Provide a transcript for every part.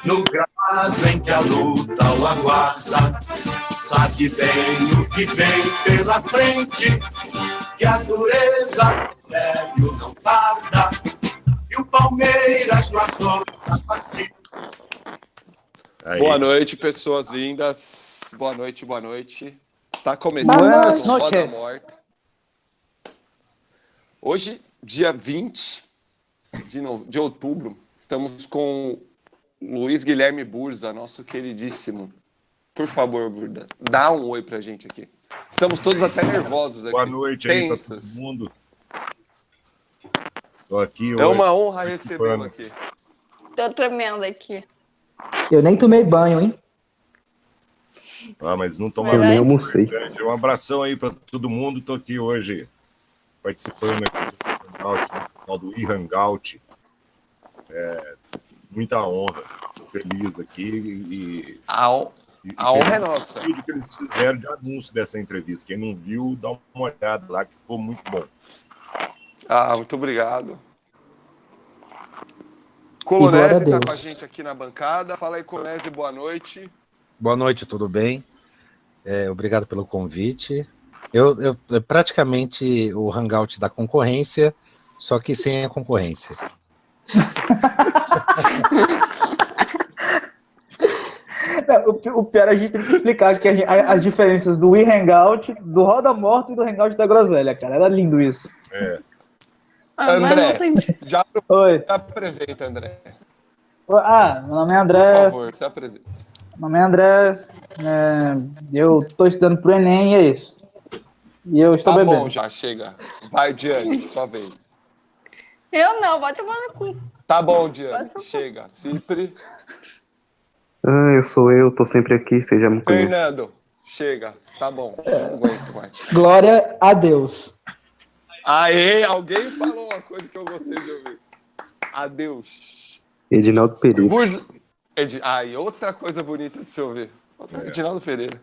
no gramado em que a luta o aguarda. Sabe bem o que vem pela frente, que a dureza do velho não tarda, e o Palmeiras guardou a partida. Boa noite, pessoas lindas. Boa noite, boa noite. Está começando Buenas o Roda noches. Morta. Hoje, dia 20 de outubro, estamos com Luiz Guilherme Burza, nosso queridíssimo. Por favor, Burza, dá um oi pra gente aqui. Estamos todos até nervosos aqui. Boa noite aí para todo mundo. Tô aqui hoje. É uma honra recebê-lo aqui. Tô tremendo aqui. Eu nem tomei banho, hein? Ah, mas não toma Eu nem almocei. Um abração aí para todo mundo. Tô aqui hoje participando aqui do e-Hangout. Muita honra. Tô feliz aqui A honra é nossa. O vídeo que eles fizeram de anúncio dessa entrevista. Quem não viu, dá uma olhada lá, que ficou muito bom. Muito obrigado. glória a Colonese está Deus. com a gente aqui na bancada. Fala aí, Colonese, boa noite. Boa noite, tudo bem? Obrigado pelo convite. Eu praticamente o Hangout da concorrência, só que sem a concorrência. O pior é a gente tem que explicar que as diferenças do e-Hangout, do Roda Morta e do Hangout da Groselha, cara. Era lindo isso. Mas não André, entendi. já Oi. apresenta, André. Meu nome é Por André. favor, se apresenta. Meu nome é André. Eu estou estudando pro Enem e é isso. E eu estou Tá bebendo. bom, já chega. Vai, Diane, sua vez. Eu não, vai tomar no cu. Tá bom, Diane, Pode ser. chega. Cipri. Eu sou eu, tô sempre aqui, você já me conhece. Fernando, chega. Tá bom, não aguento mais. Glória a Deus. Aê, alguém falou uma coisa que eu gostei de ouvir. Adeus. Edinaldo Pereira. Outra coisa bonita de se ouvir. Edinaldo Pereira.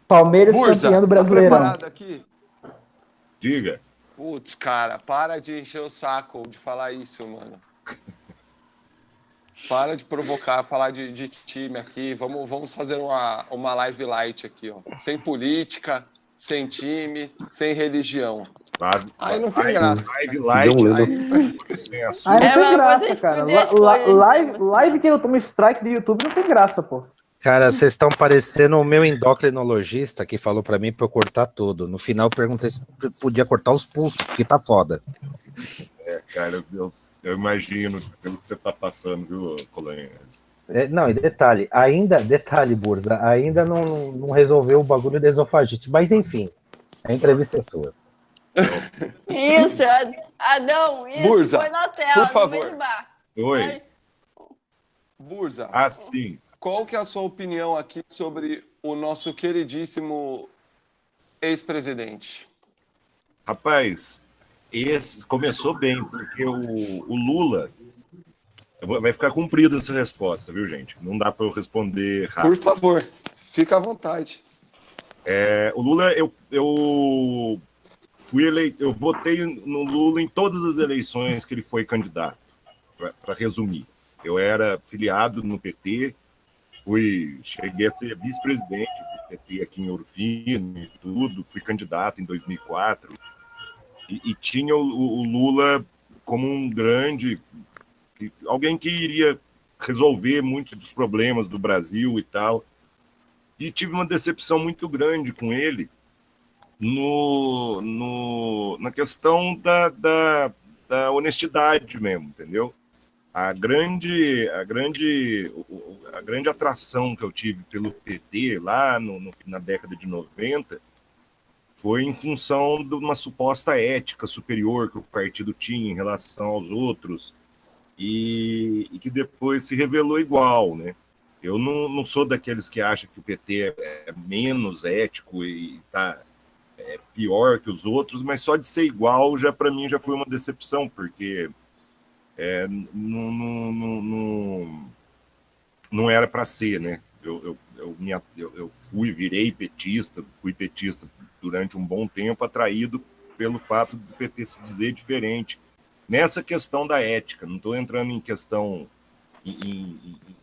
Palmeiras Burza, campeão do tá Brasileirão. preparado aqui? Diga. Putz, cara, para de encher o saco de falar isso, mano. Para de provocar, falar de time aqui. Vamos fazer uma live light aqui, ó. Sem política, sem time, sem religião. Aí não tem graça. Live light. Deu um Aí, sem assunto. Aí não É, tem mas graça, vocês cara. podiam escolher Live que eu tomo strike do YouTube não tem graça, pô. Cara, vocês estão parecendo o meu endocrinologista que falou pra mim pra eu cortar tudo. No final eu perguntei se podia cortar os pulsos, porque tá foda. Cara, eu imagino pelo que você tá passando, viu, Colonese? Não, e detalhe, Burza, ainda não resolveu o bagulho da esofagite, mas enfim, a entrevista é sua. Isso, Adão, isso Burza, foi na tela, por favor. no meio do bar. Oi. Burza, Sim. qual que é a sua opinião aqui sobre o nosso queridíssimo ex-presidente? Rapaz, esse começou bem, porque o Lula... Vai ficar cumprida essa resposta, viu, gente? Não dá para eu responder Por rápido. favor, fica à vontade. O Lula, eu fui eleito, eu votei no Lula em todas as eleições que ele foi candidato, para resumir. Eu era filiado no PT, cheguei a ser vice-presidente do PT aqui em Ouro Fino e tudo, fui candidato em 2004, e tinha o Lula como um grande, alguém que iria resolver muitos dos problemas do Brasil e tal, e tive uma decepção muito grande com ele na questão da honestidade mesmo, entendeu? A grande atração que eu tive pelo PT lá na década de 90 foi em função de uma suposta ética superior que o partido tinha em relação aos outros e que depois se revelou igual, né? Eu não sou daqueles que acham que o PT é menos ético e tá pior que os outros, mas só de ser igual já para mim já foi uma decepção, porque não era para ser, né? Eu virei petista, fui petista durante um bom tempo, atraído pelo fato do PT se dizer diferente. Nessa questão da ética, não estou entrando em questão em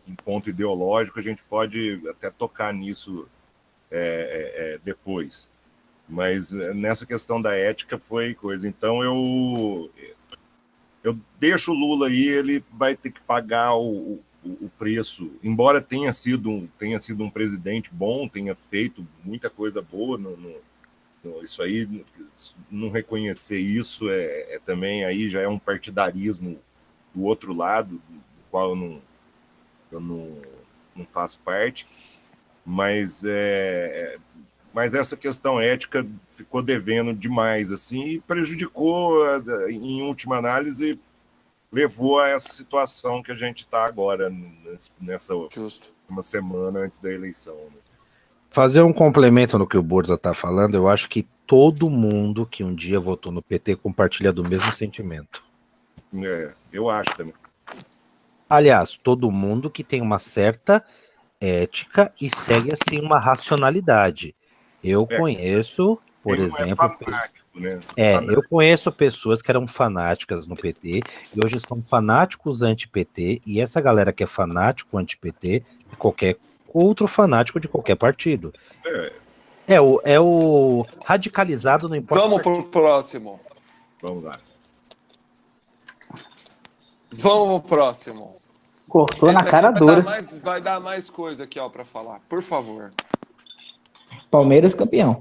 em ponto ideológico, a gente pode até tocar nisso depois. Mas nessa questão da ética foi coisa. Então eu deixo o Lula aí, ele vai ter que pagar o preço, embora tenha sido um presidente bom, tenha feito muita coisa boa, isso aí, não reconhecer isso também aí já é um partidarismo do outro lado, do qual eu não faço parte, mas essa questão ética ficou devendo demais, assim, e prejudicou, em última análise, levou a essa situação que a gente está agora, nessa uma semana antes da eleição. Né? Fazer um complemento no que o Borza está falando, eu acho que todo mundo que um dia votou no PT compartilha do mesmo sentimento. Eu acho também. Aliás, todo mundo que tem uma certa ética e segue assim uma racionalidade. Eu conheço, por exemplo... fanático, né? Eu conheço pessoas que eram fanáticas no PT e hoje são fanáticos anti-PT, e essa galera que é fanático anti-PT é qualquer outro fanático de qualquer partido. É o radicalizado, não importa. Vamos pro próximo. Vamos lá. Vamos pro próximo. Cortou Esse na cara aqui dura. vai dar mais coisa aqui, ó, pra falar. Por favor. Palmeiras campeão.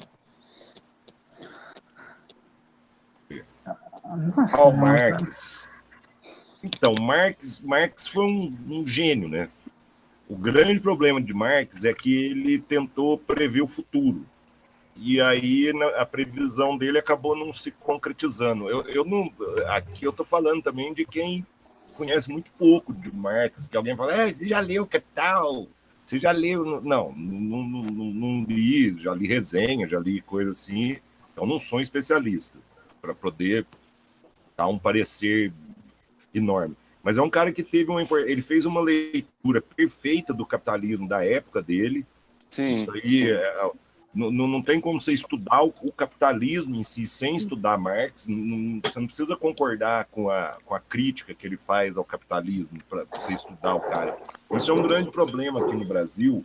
Karl Marx. Então, Marx foi um gênio, né? O grande problema de Marx é que ele tentou prever o futuro. E aí a previsão dele acabou não se concretizando. Aqui eu estou falando também de quem conhece muito pouco de Marx, porque alguém fala, você já leu Capital? Você já leu? Não li, já li resenha, já li coisa assim, então não sou especialista para poder dar um parecer enorme. Mas é um cara que ele fez uma leitura perfeita do capitalismo da época dele. Sim. Isso aí não tem como você estudar o capitalismo em si sem estudar Marx. Você não precisa concordar com a crítica que ele faz ao capitalismo para você estudar o cara. Isso é um grande problema aqui no Brasil.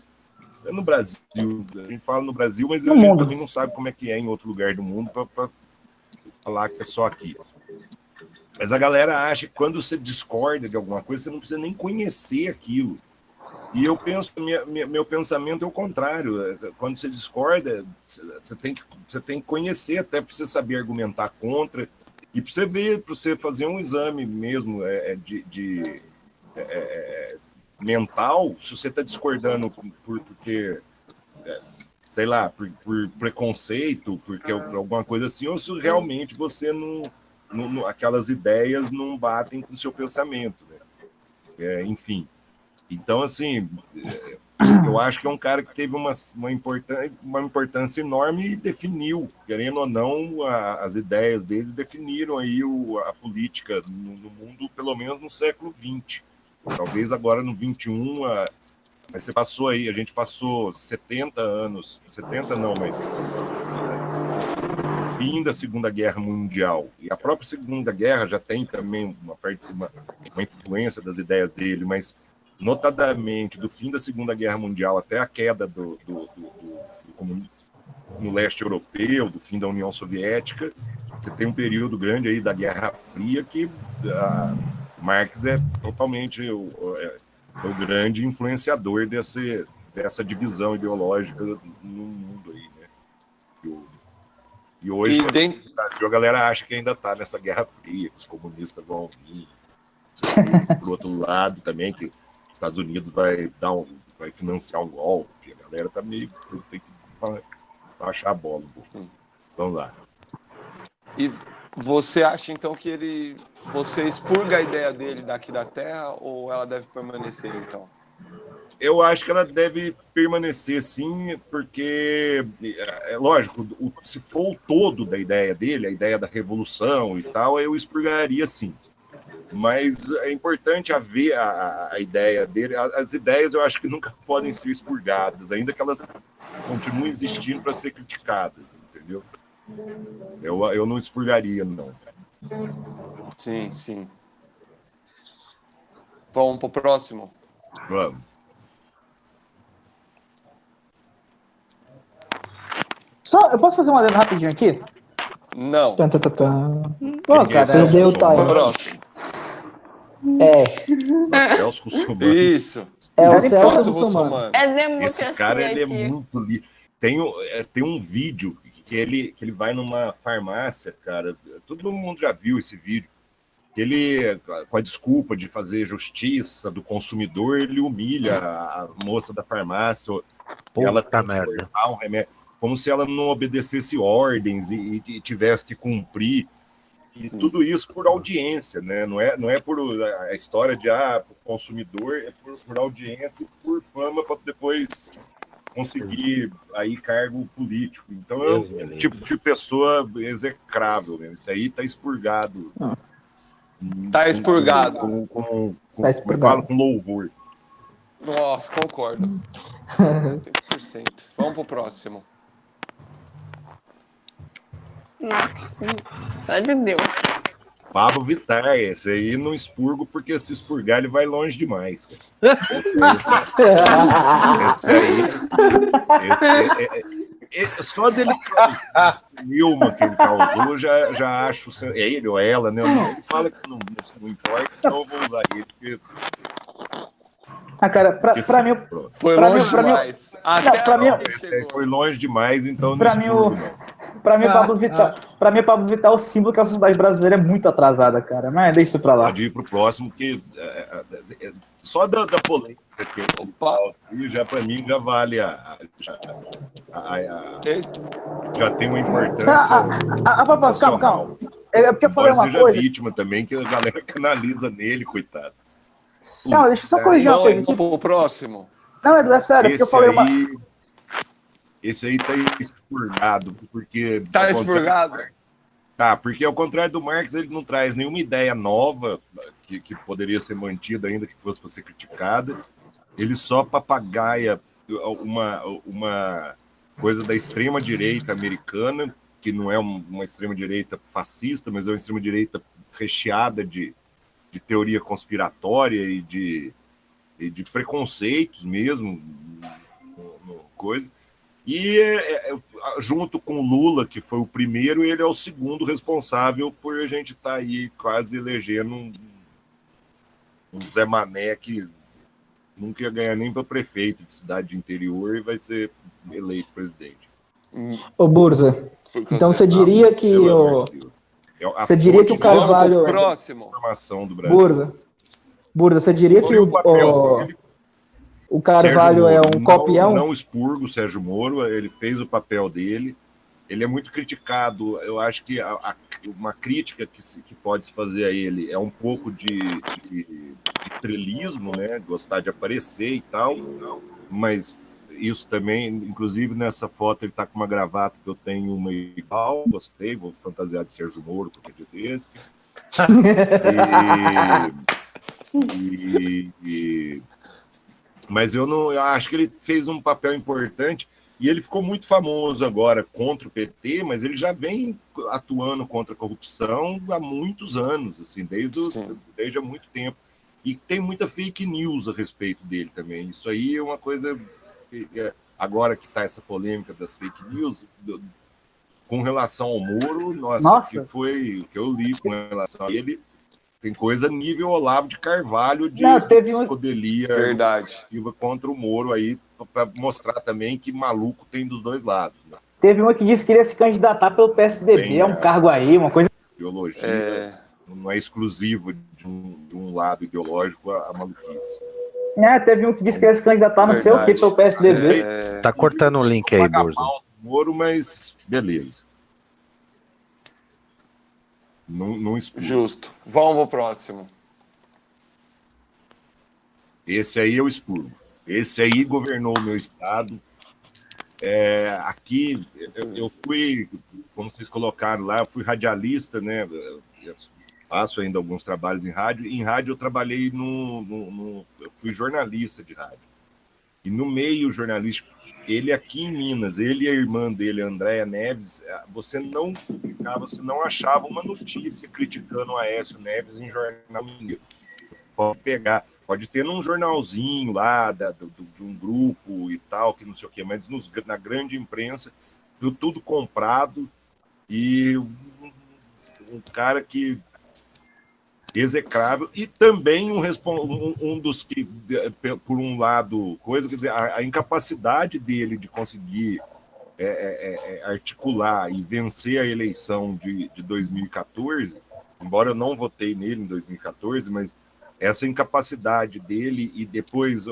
No Brasil, a gente fala no Brasil, mas a gente também não sabe como é que é em outro lugar do mundo para falar que é só aqui. Mas a galera acha que quando você discorda de alguma coisa, você não precisa nem conhecer aquilo. E eu penso, meu pensamento é o contrário. Quando você discorda, você tem que conhecer até para você saber argumentar contra e para você ver, para você fazer um exame mesmo mental, se você está discordando porque sei lá, por preconceito, porque alguma coisa assim, ou se realmente você aquelas ideias não batem com o seu pensamento, né? Enfim. Então, assim, eu acho que é um cara que teve uma importância enorme e definiu, querendo ou não, as ideias dele definiram aí a política no mundo, pelo menos no século XX. Talvez agora no XXI, mas a gente passou 70 anos, 70 não, mas o fim da Segunda Guerra Mundial. E a própria Segunda Guerra já tem também uma influência das ideias dele, mas notadamente do fim da Segunda Guerra Mundial até a queda do comunismo no leste europeu, do fim da União Soviética, você tem um período grande aí da Guerra Fria que Marx é totalmente o grande influenciador dessa divisão ideológica no mundo aí, né? E hoje, no Brasil, a galera acha que ainda está nessa Guerra Fria, que os comunistas vão vir. Por outro lado também, que os Estados Unidos vai financiar um golpe. A galera tá meio... tem que baixar a bola um pouco. Vamos lá. E você acha, então, que você expurga a ideia dele daqui da Terra ou ela deve permanecer, então? Eu acho que ela deve permanecer, sim, porque, lógico, se for o todo da ideia dele, a ideia da revolução e tal, eu expurgaria, sim. Mas é importante haver a ideia dele. As ideias eu acho que nunca podem ser expurgadas, ainda que elas continuem existindo para ser criticadas, entendeu? Eu não expurgaria, não. Sim, sim. Vamos para o próximo? Vamos. Só, eu posso fazer uma adendo rapidinho aqui? Não. Tan, tan, tan, tan. Quem Pô, que é cara, Celso Perdeu o Russomano? time. Próximo. Celso Russomano. Isso. É o Era Celso Celso Russomano. É democracia Esse cara, ele é aqui. muito lindo. Tem um vídeo que ele vai numa farmácia, cara. Todo mundo já viu esse vídeo. Ele, com a desculpa de fazer justiça do consumidor, ele humilha a moça da farmácia. Ela Puta tem que merda. cortar um remédio, como se ela não obedecesse ordens e tivesse que cumprir. E tudo isso por audiência, né? Não é por a história de por consumidor, é por audiência e por fama para depois conseguir aí cargo político. Então é Deus me um livre. tipo de pessoa execrável, né? Isso aí tá expurgado. Tá expurgado. Tá expurgado. Com louvor. Nossa, concordo. 100%. Vamos pro próximo. Max, só de Deus. Pablo Vittar, esse aí não expurgo, porque se expurgar ele vai longe demais. Cara. Só dele Nilma que ele causou, eu já acho. É ele ou ela, né? Ele fala que não importa, então eu vou usar ele. Porque cara, pra mim, pronto. Foi Pra longe mim- demais. Até Não, pra mim- onde Esse aí chegou. foi longe demais, então não Pra mim, expurgo, não. pra mim, Pablo Vittar, pra mim, Pablo Vittar é o símbolo que a sociedade brasileira é muito atrasada, cara. Mas deixa isso pra lá. Pode ir pro próximo, que só da polêmica que ele Opa. já para mim já vale Esse- já tem uma importância. Papai, calma, sensacional. calma. É porque eu falei Embora uma seja coisa. vítima também, que a galera canaliza nele, coitado. Não, deixa eu só corrigir uma coisa. Vamos pro próximo. Não, Edu, é sério, porque eu falei uma. Esse aí tá expurgado, porque... Tá ao contrário- expurgado? Tá, porque ao contrário do Marx, ele não traz nenhuma ideia nova que poderia ser mantida ainda que fosse para ser criticada. Ele só papagaia uma coisa da extrema-direita americana, que não é uma extrema-direita fascista, mas é uma extrema-direita recheada de teoria conspiratória e de preconceitos mesmo, coisa. E junto com o Lula, que foi o primeiro, ele é o segundo responsável por a gente estar aí quase elegendo um Zé Mané que nunca ia ganhar nem para prefeito de cidade de interior e vai ser eleito presidente. Ô, Burza, então você diria que Pelo amor o... de Deus. É a Você diria que o fonte de Carvalho... Vamos pro próximo. informação do Brasil. Burza, você diria que Foi o papel dele. o Carvalho Sérgio é Moro, um copião? Não expurgo o Sérgio Moro, ele fez o papel dele. Ele é muito criticado. Eu acho que uma crítica que pode se fazer a ele é um pouco de estrelismo, né? Gostar de aparecer e tal. Mas isso também, inclusive nessa foto, ele está com uma gravata que eu tenho uma igual. Gostei, vou fantasiar de Sérgio Moro qualquer dia desse. Mas eu acho que ele fez um papel importante e ele ficou muito famoso agora contra o PT, mas ele já vem atuando contra a corrupção há muitos anos, assim, desde há muito tempo. E tem muita fake news a respeito dele também. Isso aí é uma coisa agora que está essa polêmica das fake news com relação ao Moro, Nossa. que foi o que eu li com relação a ele. Tem coisa nível Olavo de Carvalho de psicodelia Verdade. contra o Moro aí, para mostrar também que maluco tem dos dois lados. Né? Teve uma que disse que iria se candidatar pelo PSDB, um cargo aí, uma coisa. Ideologia não é exclusivo de um lado ideológico a maluquice. Teve um que disse que ia se candidatar não sei o que pelo PSDB. Tá cortando o link aí, Burza. Moro, mas beleza. Não explico. Justo. Vamos pro próximo. Esse aí eu expurgo. Esse aí governou o meu estado. Aqui eu fui, como vocês colocaram lá, eu fui radialista, né? Eu faço ainda alguns trabalhos em rádio. Em rádio eu trabalhei eu fui jornalista de rádio. E no meio jornalístico, ele aqui em Minas, ele e a irmã dele, Andréia Neves, você não publicava, você não achava uma notícia criticando o Aécio Neves em jornal mineiro. Pode pegar. Pode ter num jornalzinho lá de um grupo e tal, que não sei o quê, mas na grande imprensa, tudo comprado e um cara que execrável e também um dos que, por um lado, coisa, quer dizer, a incapacidade dele de conseguir articular e vencer a eleição de 2014, embora eu não votei nele em 2014, mas essa incapacidade dele e depois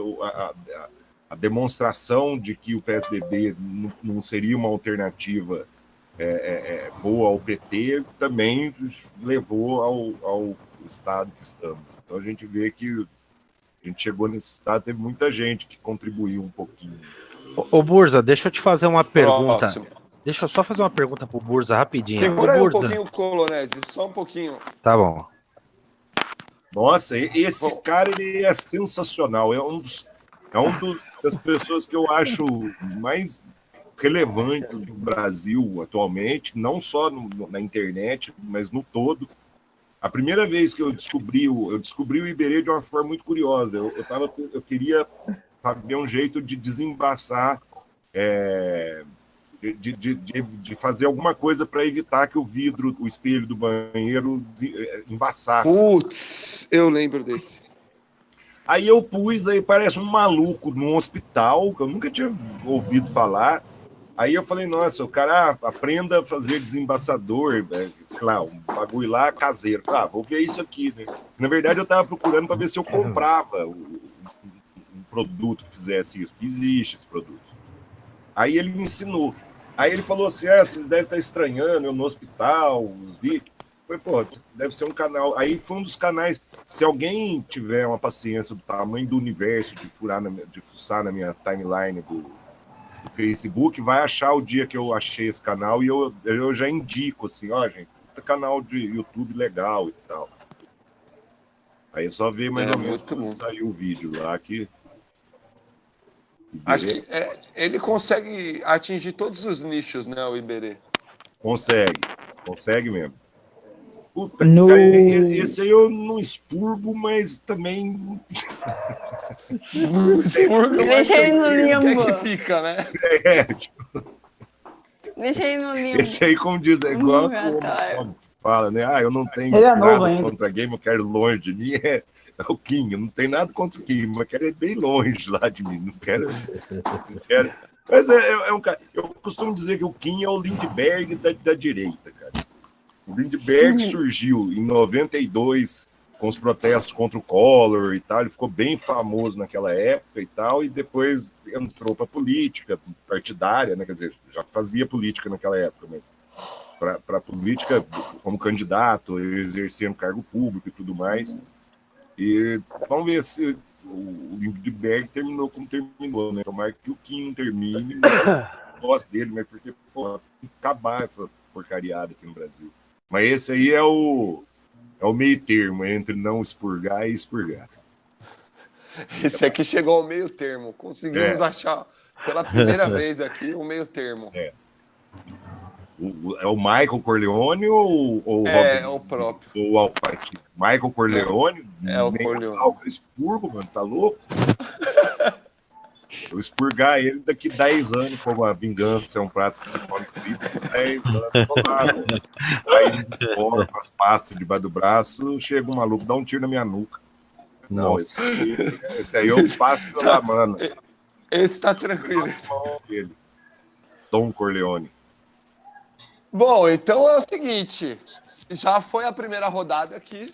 a demonstração de que o PSDB não seria uma alternativa boa ao PT também levou ao estado que estamos. Então a gente vê que a gente chegou nesse estado, teve muita gente que contribuiu um pouquinho. Ô Burza, deixa eu te fazer uma pergunta. Próximo. Deixa eu só fazer uma pergunta pro Burza rapidinho. Segura aí um Burza. pouquinho, Colonese, só um pouquinho. Tá bom. Nossa, esse cara ele é sensacional. É das pessoas que eu acho mais relevante do Brasil atualmente, não só na internet, mas no todo. A primeira vez que eu descobri o Iberê de uma forma muito curiosa. Eu queria saber um jeito de desembaçar, de fazer alguma coisa para evitar que o espelho do banheiro embaçasse. Putz, eu lembro desse. Aí eu pus, aí parece um maluco num hospital, que eu nunca tinha ouvido falar. Aí eu falei, nossa, o cara aprenda a fazer desembaçador, sei lá, um bagulho lá caseiro. Vou ver isso aqui, né? Na verdade, eu estava procurando para ver se eu comprava um produto que fizesse isso, que existe esse produto. Aí ele me ensinou. Aí ele falou assim, vocês devem estar estranhando, eu no hospital, os vídeos. Eu falei, deve ser um canal. Aí foi um dos canais, se alguém tiver uma paciência do tamanho do universo de fuçar na minha timeline do Facebook, vai achar o dia que eu achei esse canal e eu já indico assim, gente, canal de YouTube legal e tal. Aí é só ver mais ou menos quando saiu o vídeo lá que... Acho que ele consegue atingir todos os nichos, né, o Iberê? Consegue mesmo. Puta, cara, esse aí eu não expurgo, mas também... Deixa ele no limbo. O que é que fica, né? Deixa ele no limbo. Esse aí, como diz, é igual fala, né? Eu não tenho nada contra game, eu quero longe de mim. É o Kim, eu não tenho nada contra o Kim, mas quero ir bem longe lá de mim. Não quero. Mas é um cara. Eu costumo dizer que o Kim é o Lindbergh da direita, cara. O Lindbergh surgiu em 92 com os protestos contra o Collor e tal, ele ficou bem famoso naquela época e tal, e depois entrou para política partidária, né? Quer dizer, já fazia política naquela época, mas para política como candidato, exercendo cargo público e tudo mais. E vamos ver se o Lindbergh terminou como terminou, né? Tomara que o Kim não termine, não gosto dele, mas porque, tem que acabar essa porcariada aqui no Brasil. Mas esse aí é o meio termo entre não expurgar e expurgar. Esse aqui chegou ao meio termo. Conseguimos achar pela primeira vez aqui o meio termo. É o Michael Corleone ou o próprio. Ou o Alpatino? Michael Corleone? O Corleone. Eu expurgo, mano, tá louco? Eu expurgar ele daqui 10 anos, como a vingança é um prato que se come comigo, 10 anos, aí com as pastas debaixo do braço, chega um maluco, dá um tiro na minha nuca. Não, esse aí eu passo pela mano. Esse tá tranquilo. Tom Corleone. Bom, então é o seguinte, já foi a primeira rodada aqui,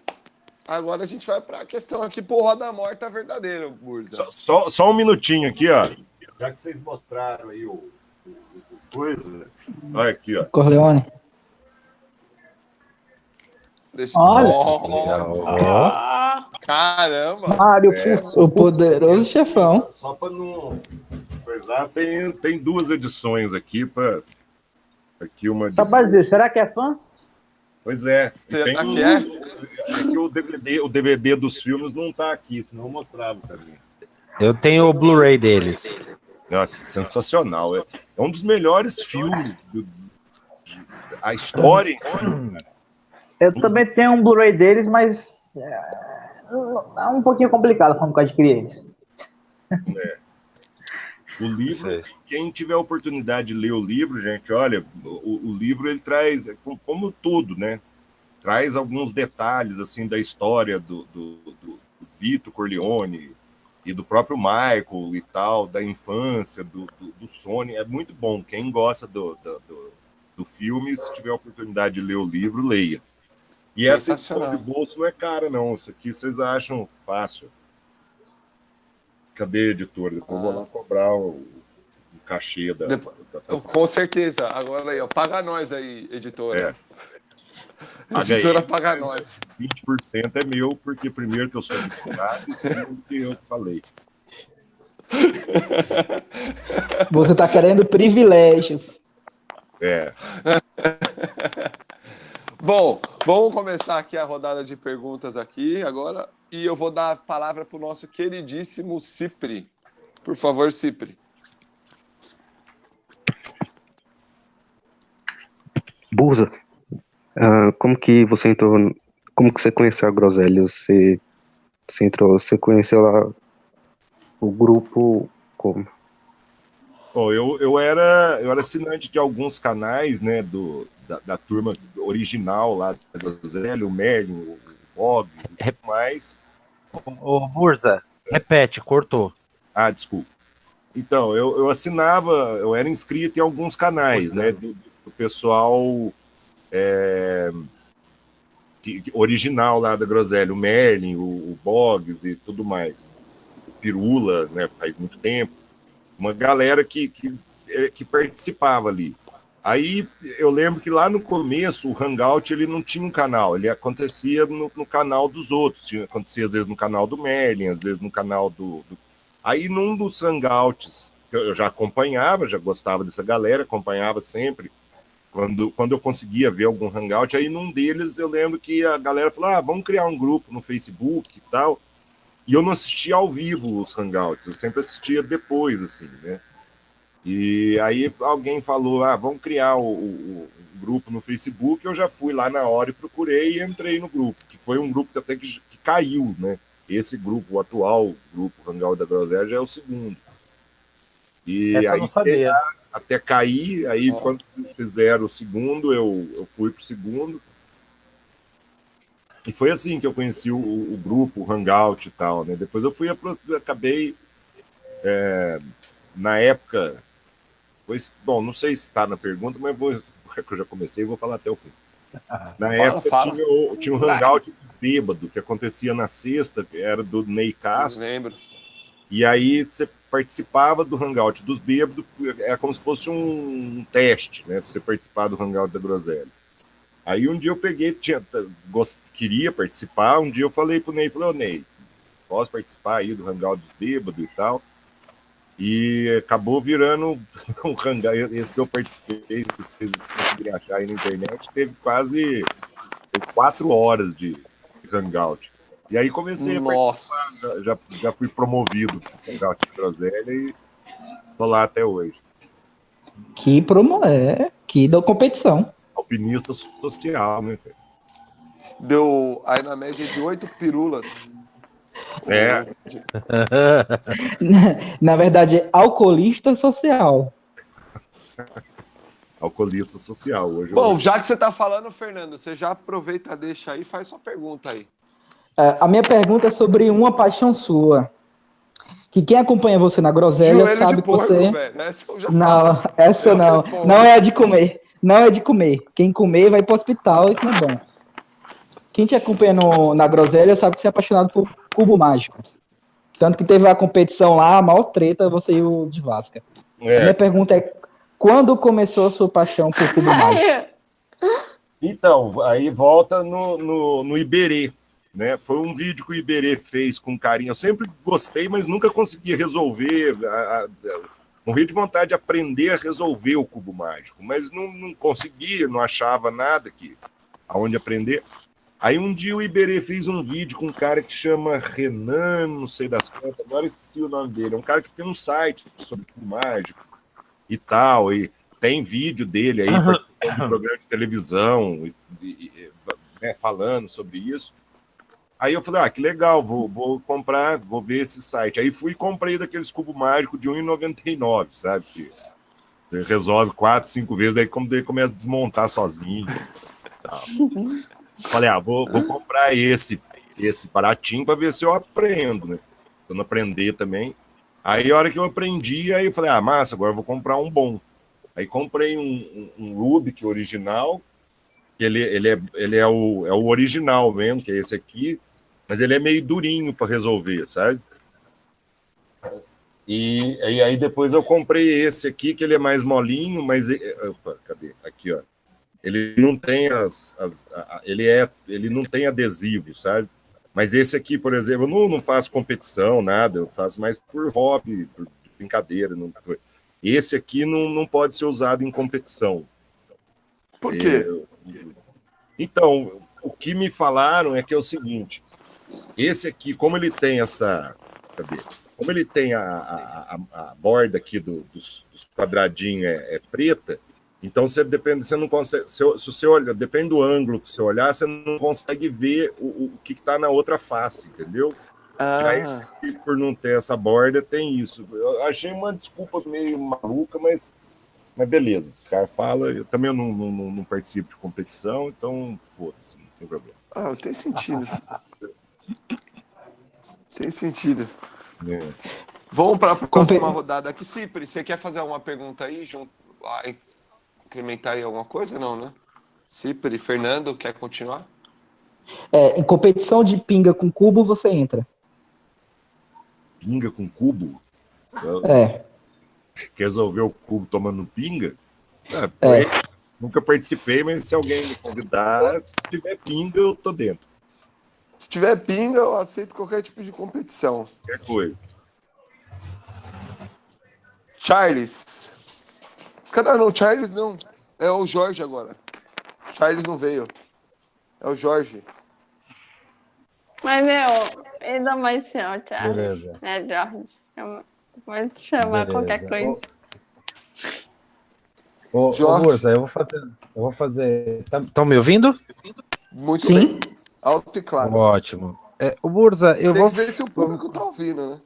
agora a gente vai para a questão aqui por roda morta verdadeira, Burza. Só um minutinho aqui, ó. Já que vocês mostraram aí o coisa, olha aqui, ó. Corleone. Olha. Caramba! Mário o poderoso chefão. Só para não coisar, tem 2 edições aqui para... Aqui uma só para dizer, será que é fã? Pois é. Será que é que o DVD dos filmes não tá aqui, senão eu mostrava também. Eu tenho o Blu-ray deles. Nossa, sensacional. É um dos melhores filmes. A história em si, cara. Eu também tenho um Blu-ray deles, mas é um pouquinho complicado como que eu adquiri eles. O livro, quem tiver a oportunidade de ler o livro, gente, olha, o livro ele traz, como tudo, né? Traz alguns detalhes assim da história do Vito Corleone e do próprio Michael e tal, da infância, do Sonny. É muito bom. Quem gosta do filme, se tiver a oportunidade de ler o livro, leia. E essa edição de bolso não é cara, não. Isso aqui vocês acham fácil. Cadê, editor? Depois eu vou lá cobrar o cachê da... Com certeza. Agora aí, ó, paga nós aí, editora. Editora paga nós. 20% é meu, porque primeiro que eu sou advogado e segundo que eu falei. Você está querendo privilégios. Bom, vamos começar aqui a rodada de perguntas aqui agora. E eu vou dar a palavra para o nosso queridíssimo Cipri. Por favor, Cipri. Burza, como que você entrou? Como que você conheceu a Groselha? Você conheceu lá o grupo como? Bom, eu era assinante de alguns canais, né, da turma original lá da Groselha, o Merlin, o Vogue e tudo mais. Ô, Burza, repete, cortou. Desculpa. Então, eu assinava, eu era inscrito em alguns canais, né, do pessoal original lá da Groselha, o Merlin, o Boggs e tudo mais. O Pirula, né, faz muito tempo. Uma galera que participava ali. Aí eu lembro que lá no começo o Hangout ele não tinha um canal, ele acontecia no canal dos outros, acontecia às vezes no canal do Merlin, às vezes no canal do... Aí num dos Hangouts eu já acompanhava, já gostava dessa galera, acompanhava sempre, quando eu conseguia ver algum Hangout, aí num deles eu lembro que a galera falou, vamos criar um grupo no Facebook e tal, e eu não assistia ao vivo os Hangouts, eu sempre assistia depois, assim, né? E aí alguém falou, vamos criar o grupo no Facebook, eu já fui lá na hora e procurei e entrei no grupo, que foi um grupo que até que caiu, né? Esse grupo, o atual grupo Hangout da Groselha, já é o segundo. E Essa eu aí não sabia. até cair, aí quando fizeram o segundo, eu fui pro segundo. E foi assim que eu conheci o grupo, o Hangout e tal, né? Depois eu acabei, na época... Bom, não sei se está na pergunta, mas eu já comecei e vou falar até o fim. Na época tinha um Hangout bêbado que acontecia na sexta, que era do Ney Castro. Lembro. E aí você participava do Hangout dos bêbados, era como se fosse um teste, né? Para você participar do Hangout da Groselha. Aí um dia eu peguei, queria participar, um dia eu falei pro Ney, ô Ney, posso participar aí do Hangout dos bêbados e tal? E acabou virando um Hangout, esse que eu participei, se vocês conseguirem achar aí na internet, teve quase 4 horas de Hangout. E aí comecei a participar, já fui promovido para o Hangout de Groselha e tô lá até hoje. Que da competição. Alpinista social, né? Deu aí na média de 8 pirulas. Na verdade, é alcoolista social. Alcoolista social. Hoje Bom, já que você está falando, Fernando, você já aproveita, deixa aí e faz sua pergunta aí. A minha pergunta é sobre uma paixão sua. Que quem acompanha você na Groselha Joelho sabe de que porco, você... velho. Essa eu já Não, falo. essa Eu não. respondo. Não é a de comer. Não é de comer. Quem comer vai pro hospital, isso não é bom. Quem te acompanha na Groselha sabe que você é apaixonado por cubo mágico. Tanto que teve a competição lá, a maior treta, você e o de Vasca. A minha pergunta é, quando começou a sua paixão por cubo mágico? Então, aí volta no Iberê, né? Foi um vídeo que o Iberê fez com carinho. Eu sempre gostei, mas nunca conseguia resolver. Morri de vontade de aprender a resolver o cubo mágico, mas não conseguia, não achava nada aonde aprender. Aí um dia o Iberê fez um vídeo com um cara que chama Renan, não sei das quantas, agora esqueci o nome dele. É um cara que tem um site sobre cubo mágico e tal, e tem vídeo dele aí participando de programa de televisão, né, falando sobre isso. Aí eu falei, que legal, vou comprar, vou ver esse site. Aí fui e comprei daqueles cubos mágicos de R$1,99, sabe? Que você resolve 4, 5 vezes, aí como ele começa a desmontar sozinho. Tal. Falei, vou comprar esse baratinho para ver se eu aprendo, né? Pra não aprender também. Aí a hora que eu aprendi, aí eu falei, massa, agora eu vou comprar um bom. Aí comprei um Rubik original, que ele é o original mesmo, que é esse aqui, mas ele é meio durinho para resolver, sabe? E aí depois eu comprei esse aqui, que ele é mais molinho, mas... Opa, cadê? Aqui, ó. Ele não tem ele não tem adesivo, sabe? Mas esse aqui, por exemplo, eu não faço competição, nada, eu faço mais por hobby, por brincadeira. Esse aqui não pode ser usado em competição. Por quê? Então, o que me falaram é que é o seguinte, esse aqui, como ele tem essa... Cadê? Como ele tem a borda aqui dos quadradinhos é preta, então você não consegue... Se você olha, depende do ângulo que você olhar, você não consegue ver o que está na outra face, entendeu? Aí, por não ter essa borda, tem isso. Eu achei uma desculpa meio maluca, mas beleza, os caras falam, eu também não participo de competição, então foda-se, não tem problema. Tem sentido. Tem sentido. Vamos para a próxima rodada aqui. Cipri, você quer fazer alguma pergunta aí? Incrementar aí alguma coisa? Não, né? Cipri, Fernando, quer continuar? Em competição de pinga com cubo, você entra. Pinga com cubo? Quer resolver o cubo tomando pinga? Nunca participei, mas se alguém me convidar, se tiver pinga, eu tô dentro. Se tiver pinga, eu aceito qualquer tipo de competição. Qualquer coisa. Charles. Cadê? Não, Charles não. É o Jorge agora. Charles não veio. É o Jorge. Mas ele dá mais senhor, Charles. Beleza. É, Jorge. Pode chamar qualquer coisa. Ô, Burza, eu vou fazer. Estão me ouvindo? Muito Sim. bem. Alto e claro. Ótimo. O Burza, eu Tem vou. que ver se o público tá ouvindo, né?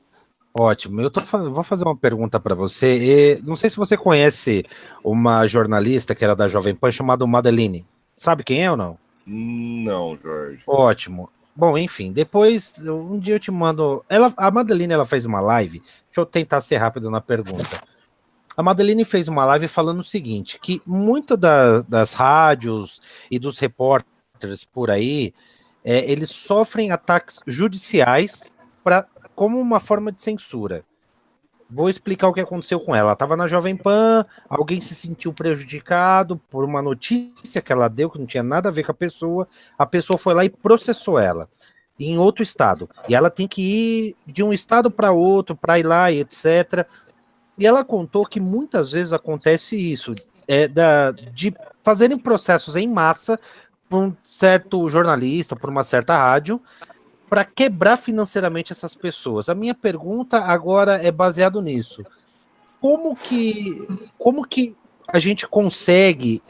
Ótimo. Vou fazer uma pergunta para você. Não sei se você conhece uma jornalista que era da Jovem Pan chamada Madeline. Sabe quem é ou não? Não, Jorge. Ótimo. Bom, enfim, depois, um dia eu te mando... A Madeline, ela fez uma live, deixa eu tentar ser rápido na pergunta. A Madeline fez uma live falando o seguinte, que muito das rádios e dos repórteres por aí, eles sofrem ataques judiciais como uma forma de censura. Vou explicar o que aconteceu com ela. Ela estava na Jovem Pan, alguém se sentiu prejudicado por uma notícia que ela deu, que não tinha nada a ver com a pessoa foi lá e processou ela em outro estado. E ela tem que ir de um estado para outro, para ir lá e etc. E ela contou que muitas vezes acontece isso, de fazerem processos em massa por um certo jornalista, por uma certa rádio, para quebrar financeiramente essas pessoas. A minha pergunta agora é baseado nisso. Como que a gente consegue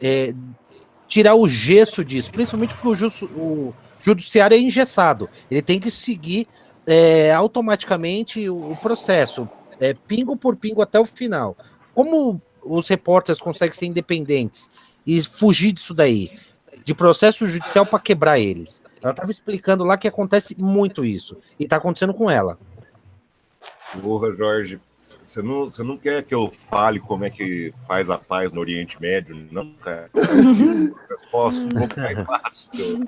tirar o gesso disso? Principalmente porque o judiciário é engessado. Ele tem que seguir automaticamente o processo, pingo por pingo até o final. Como os repórteres conseguem ser independentes e fugir disso daí? De processo judicial para quebrar eles? Ela estava explicando lá que acontece muito isso. E está acontecendo com ela. Porra, Jorge, você não quer que eu fale como é que faz a paz no Oriente Médio, não, cara? Resposta um pouco mais fácil.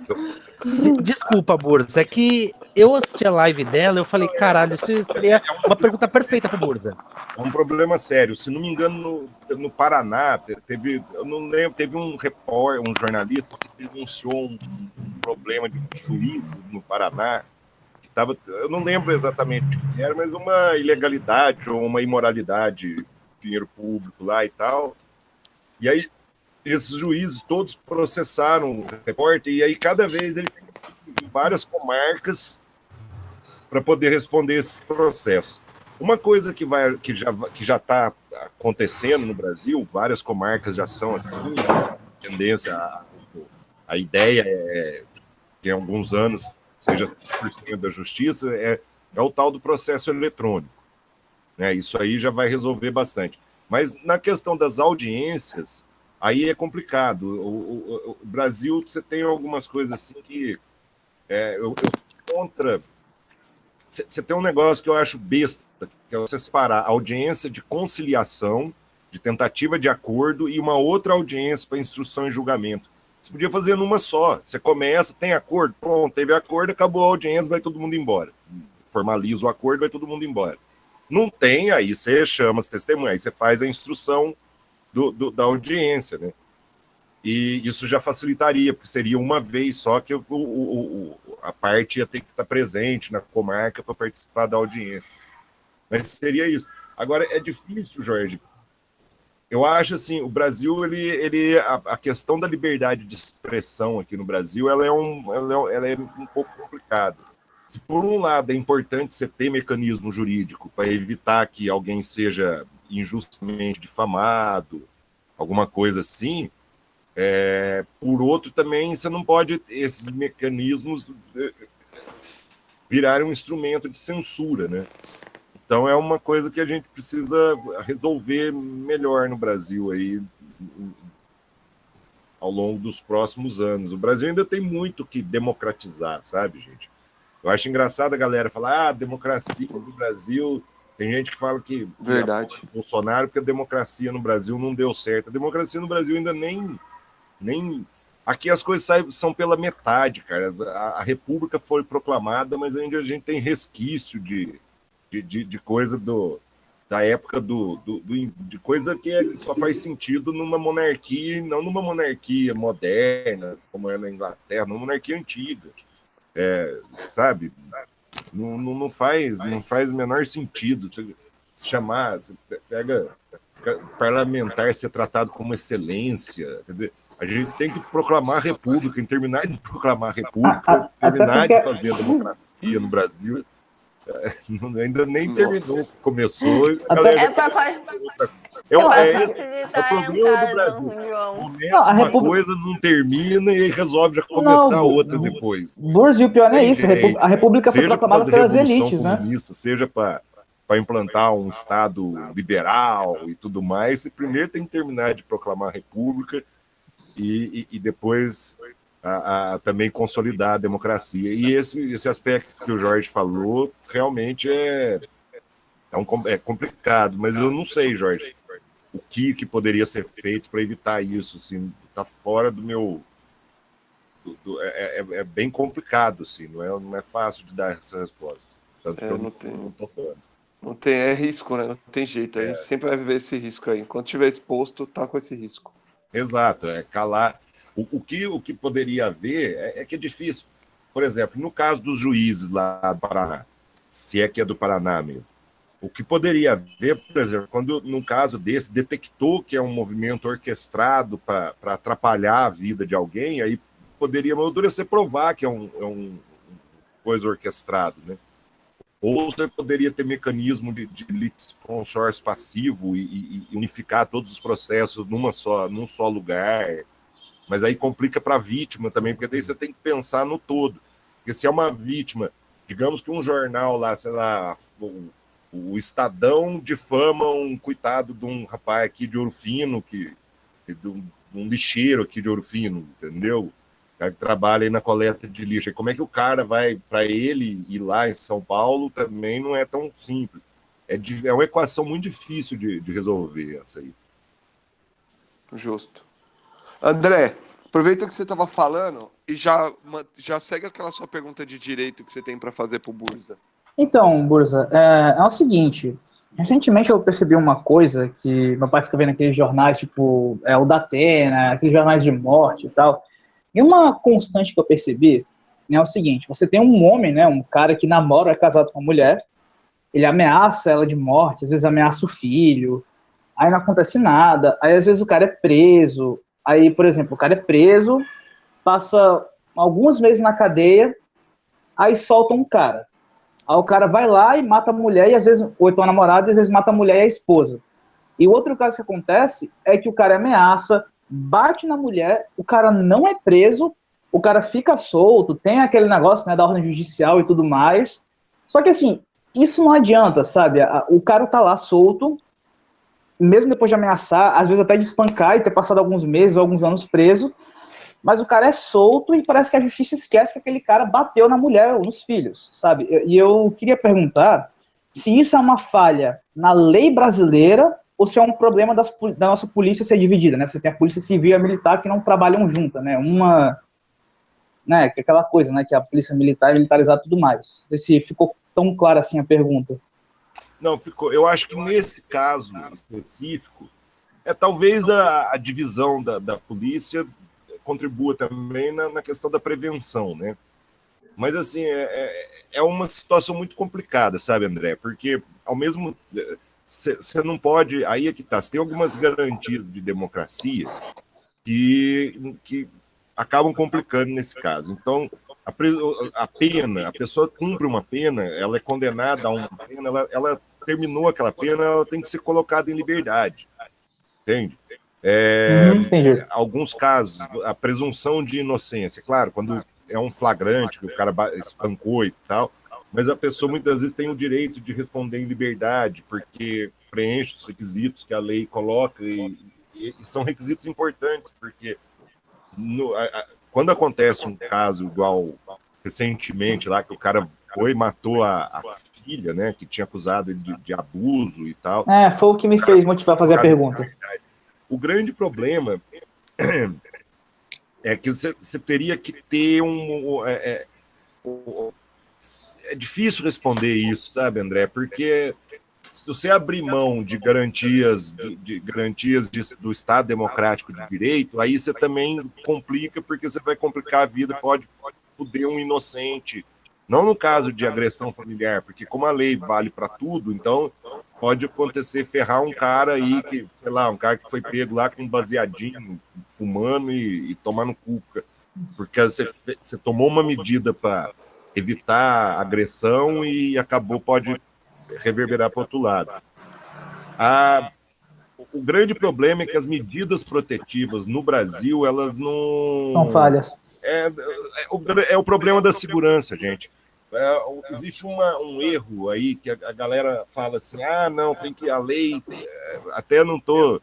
Desculpa, Burza, é que eu assisti a live dela e eu falei, caralho, isso seria uma pergunta perfeita pro Burza. É um problema sério. Se não me engano, no Paraná, eu não lembro, teve um repórter, um jornalista que denunciou um problema de juízes no Paraná, que estava, eu não lembro exatamente o que era, mas uma ilegalidade ou uma imoralidade, dinheiro público lá e tal. E aí, esses juízes todos processaram o repórter, e aí cada vez ele tem várias comarcas para poder responder esses processos. Uma coisa que já está acontecendo no Brasil, várias comarcas já são assim, a tendência, a ideia é que em alguns anos seja 100% da justiça, é o tal do processo eletrônico. Né? Isso aí já vai resolver bastante. Mas na questão das audiências, aí é complicado. O Brasil, você tem algumas coisas assim que eu contra. Você tem um negócio que eu acho besta, que é você separar audiência de conciliação, de tentativa de acordo, e uma outra audiência para instrução e julgamento. Você podia fazer numa só. Você começa, tem acordo, pronto, teve acordo, acabou a audiência, vai todo mundo embora. Formaliza o acordo, vai todo mundo embora. Não tem, aí você chama as testemunhas, aí você faz a instrução da audiência, né? E isso já facilitaria, porque seria uma vez só que a parte ia ter que estar presente na comarca para participar da audiência. Mas seria isso. Agora, é difícil, Jorge. Eu acho assim, o Brasil, a questão da liberdade de expressão aqui no Brasil, ela é um pouco complicada. Se por um lado é importante você ter mecanismo jurídico para evitar que alguém seja injustamente difamado, alguma coisa assim, por outro também você não pode esses mecanismos virarem um instrumento de censura, né? Então é uma coisa que a gente precisa resolver melhor no Brasil aí ao longo dos próximos anos. O Brasil ainda tem muito que democratizar, sabe, gente? Eu acho engraçado a galera falar, democracia no Brasil. Tem gente que fala que Verdade. Bolsonaro, porque a democracia no Brasil não deu certo. A democracia no Brasil ainda nem... Aqui as coisas são pela metade, cara. A República foi proclamada, mas ainda a gente tem resquício de coisa da época de coisa que só faz sentido numa monarquia, não numa monarquia moderna, como é na Inglaterra, numa monarquia antiga. Sabe? Não faz o menor sentido se chamar, você pega parlamentar ser tratado como excelência, quer dizer, a gente tem que proclamar a República, terminar de proclamar a República, terminar de fazer a democracia no Brasil. Ainda nem terminou, começou. É para É o problema do Brasil. Começa uma coisa, não termina e resolve já começar outra depois. Burz, e o pior não é isso. A República foi proclamada pelas elites, né? Seja para implantar um Estado liberal e tudo mais, você primeiro tem que terminar de proclamar a República e depois também consolidar a democracia. E esse aspecto que o Jorge falou realmente é complicado, mas eu não sei, Jorge, o que poderia ser feito para evitar isso. Assim, está fora do meu... É bem complicado, assim, não é fácil de dar essa resposta. Tanto que eu não estou falando. Não tem, risco, né? Não tem jeito. A gente sempre vai viver esse risco aí. Enquanto tiver exposto, tá com esse risco. Exato, calar. O que poderia haver é que é difícil. Por exemplo, no caso dos juízes lá do Paraná, se é que é do Paraná mesmo, o que poderia haver, por exemplo, quando num caso desse detectou que é um movimento orquestrado para atrapalhar a vida de alguém, aí poderia amadurecer provar que é um coisa orquestrado, né? Ou você poderia ter mecanismo de litisconsórcio passivo e unificar todos os processos num só lugar. Mas aí complica para a vítima também, porque daí você tem que pensar no todo. Porque se é uma vítima, digamos que um jornal lá, sei lá, o Estadão difama um coitado de um rapaz aqui de Ouro Fino, de um lixeiro aqui de Ouro Fino, entendeu? O cara que trabalha aí na coleta de lixo. E como é que o cara vai, para ele ir lá em São Paulo, também não é tão simples. É uma equação muito difícil de resolver essa aí. Justo. André, aproveita que você estava falando e já segue aquela sua pergunta de direito que você tem para fazer para o Burza. Então, Burza, é o seguinte. Recentemente eu percebi uma coisa que meu pai fica vendo aqueles jornais, tipo, o Datena, aqueles jornais de morte e tal. E uma constante que eu percebi é o seguinte: você tem um homem, né, um cara que namora, é casado com uma mulher, ele ameaça ela de morte, às vezes ameaça o filho, aí não acontece nada, aí às vezes o cara é preso, aí, por exemplo, o cara é preso, passa alguns meses na cadeia, aí solta um cara. Aí o cara vai lá e mata a mulher, e às vezes, ou então a namorada, e às vezes mata a mulher e a esposa. E o outro caso que acontece é que o cara ameaça, bate na mulher, o cara não é preso, o cara fica solto, tem aquele negócio, né, da ordem judicial e tudo mais. Só que, assim, isso não adianta, sabe? O cara tá lá solto, mesmo depois de ameaçar, às vezes até de espancar e ter passado alguns meses ou alguns anos preso, mas o cara é solto e parece que a justiça esquece que aquele cara bateu na mulher ou nos filhos, sabe? E eu queria perguntar se isso é uma falha na lei brasileira ou se é um problema da nossa polícia ser dividida, né? Você tem a polícia civil e a militar que não trabalham juntas, né? Né, que é aquela coisa, né? Que a polícia militar é militarizada e tudo mais. Não sei se ficou tão clara assim a pergunta. Não, ficou. Eu acho que nesse caso específico, talvez a divisão da polícia contribua também na questão da prevenção, né? Mas, assim, é uma situação muito complicada, sabe, André? Porque, ao mesmo... Você não pode... Aí é que tá. Você tem algumas garantias de democracia que acabam complicando nesse caso. Então, a pena, a pessoa cumpre uma pena, ela é condenada a uma pena, ela terminou aquela pena, ela tem que ser colocada em liberdade. Entende? Alguns casos, a presunção de inocência, claro, quando é um flagrante, que o cara espancou e tal, mas a pessoa muitas vezes tem o direito de responder em liberdade, porque preenche os requisitos que a lei coloca, e são requisitos importantes, porque quando acontece um caso igual recentemente lá, que o cara foi e matou a filha, né, que tinha acusado ele de abuso e tal. Foi o que me fez motivar a fazer a pergunta. O grande problema é que você teria que ter é difícil responder isso, sabe, André? Porque se você abrir mão de garantias do Estado Democrático de Direito, aí você também complica, porque você vai complicar a vida, pode foder um inocente. Não no caso de agressão familiar, porque como a lei vale para tudo, então pode acontecer ferrar um cara aí, que, sei lá, um cara que foi pego lá com um baseadinho, fumando e tomando cuca, porque você tomou uma medida para evitar agressão e pode reverberar para o outro lado. O grande problema é que as medidas protetivas no Brasil, elas não... São falhas. É o problema da segurança, gente. Existe um erro aí que a galera fala assim, não, tem que a lei... Até não tô...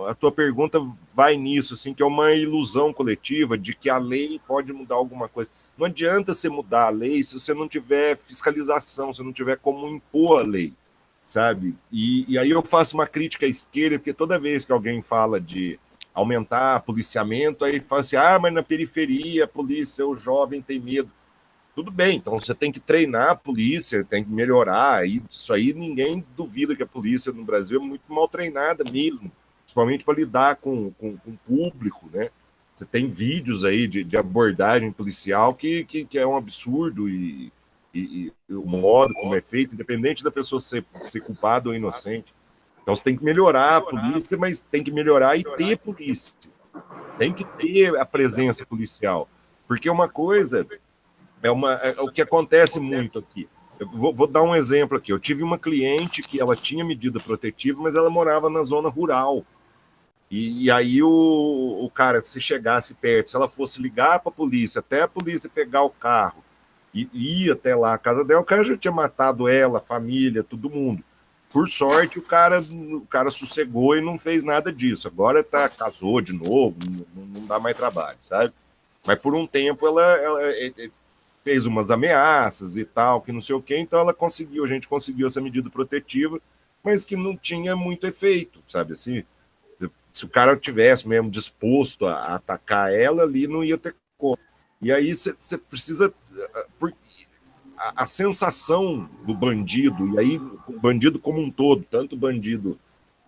a tua pergunta vai nisso, assim, que é uma ilusão coletiva de que a lei pode mudar alguma coisa. Não adianta você mudar a lei se você não tiver fiscalização, se não tiver como impor a lei, sabe? E aí eu faço uma crítica à esquerda, porque toda vez que alguém fala de aumentar policiamento, aí fala assim, mas na periferia a polícia, o jovem tem medo. Tudo bem, então você tem que treinar a polícia, tem que melhorar, isso aí ninguém duvida que a polícia no Brasil é muito mal treinada mesmo, principalmente para lidar com o público, né? Você tem vídeos aí de abordagem policial que é um absurdo e o modo como é feito, independente da pessoa ser culpada ou inocente. Então você tem que melhorar a polícia, mas tem que melhorar e ter polícia. Tem que ter a presença policial. Porque uma coisa é o que acontece muito aqui. Eu vou dar um exemplo aqui. Eu tive uma cliente que ela tinha medida protetiva, mas ela morava na zona rural. E aí o cara, se chegasse perto, se ela fosse ligar para a polícia, até a polícia pegar o carro e ir até lá a casa dela, o cara já tinha matado ela, a família, todo mundo. Por sorte, o cara sossegou e não fez nada disso. Agora casou de novo, não dá mais trabalho, sabe? Mas por um tempo ela fez umas ameaças e tal, que não sei o quê, então a gente conseguiu essa medida protetiva, mas que não tinha muito efeito, sabe assim? Se o cara tivesse mesmo disposto a atacar ela ali, não ia ter como. E aí você precisa... A sensação do bandido, e aí o bandido como um todo, tanto bandido...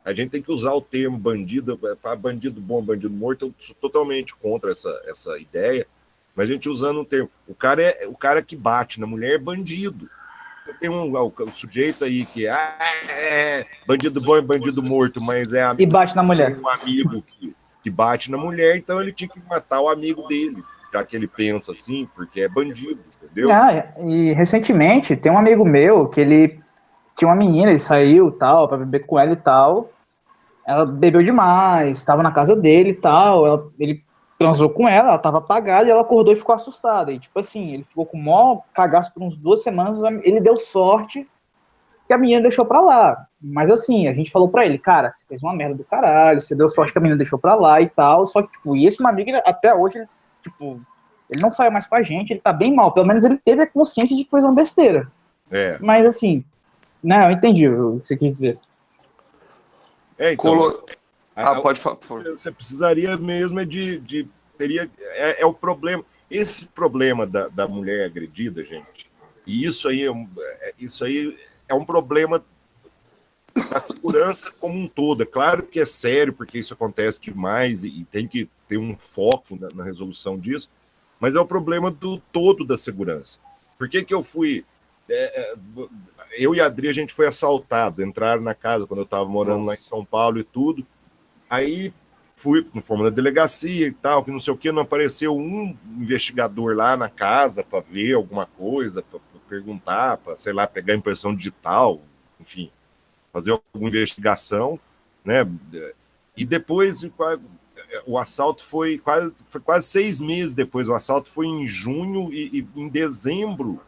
A gente tem que usar o termo bandido, bandido bom, bandido morto, eu sou totalmente contra essa ideia, mas a gente usando o termo... O cara que bate na mulher é bandido. Tem o sujeito aí que é bandido bom e bandido morto, mas é amigo, e bate na mulher. Um amigo que bate na mulher, então ele tinha que matar o amigo dele, já que ele pensa assim, porque é bandido, entendeu? E recentemente tem um amigo meu que ele tinha uma menina, ele saiu tal, pra beber com ela e tal. Ela bebeu demais, estava na casa dele e tal. Ele transou com ela tava apagada e ela acordou e ficou assustada. E, tipo assim, ele ficou com o maior cagaço por uns 2 semanas, ele deu sorte que a menina deixou pra lá. Mas assim, a gente falou pra ele, cara, você fez uma merda do caralho, você deu sorte que a menina deixou pra lá e tal, só que, tipo, e esse meu amigo, até hoje, ele, tipo, ele não saiu mais com a gente, ele tá bem mal, pelo menos ele teve a consciência de que fez uma besteira. Mas assim, não, eu entendi o que você quis dizer. Então, pode falar, por favor. Você precisaria mesmo é o problema, esse problema da mulher agredida, gente, e isso aí é um problema da segurança como um todo. É claro que é sério, porque isso acontece demais e tem que ter um foco na resolução disso, mas é o problema do todo da segurança. Por que eu fui... eu e a Adri, a gente foi assaltado, entraram na casa quando eu estava morando lá em São Paulo e tudo. Aí fomos na delegacia e tal, que não sei o que, não apareceu um investigador lá na casa para ver alguma coisa, para perguntar, para, sei lá, pegar impressão digital, enfim, fazer alguma investigação, né? E depois o assalto foi quase 6 meses depois. O assalto foi em junho e em dezembro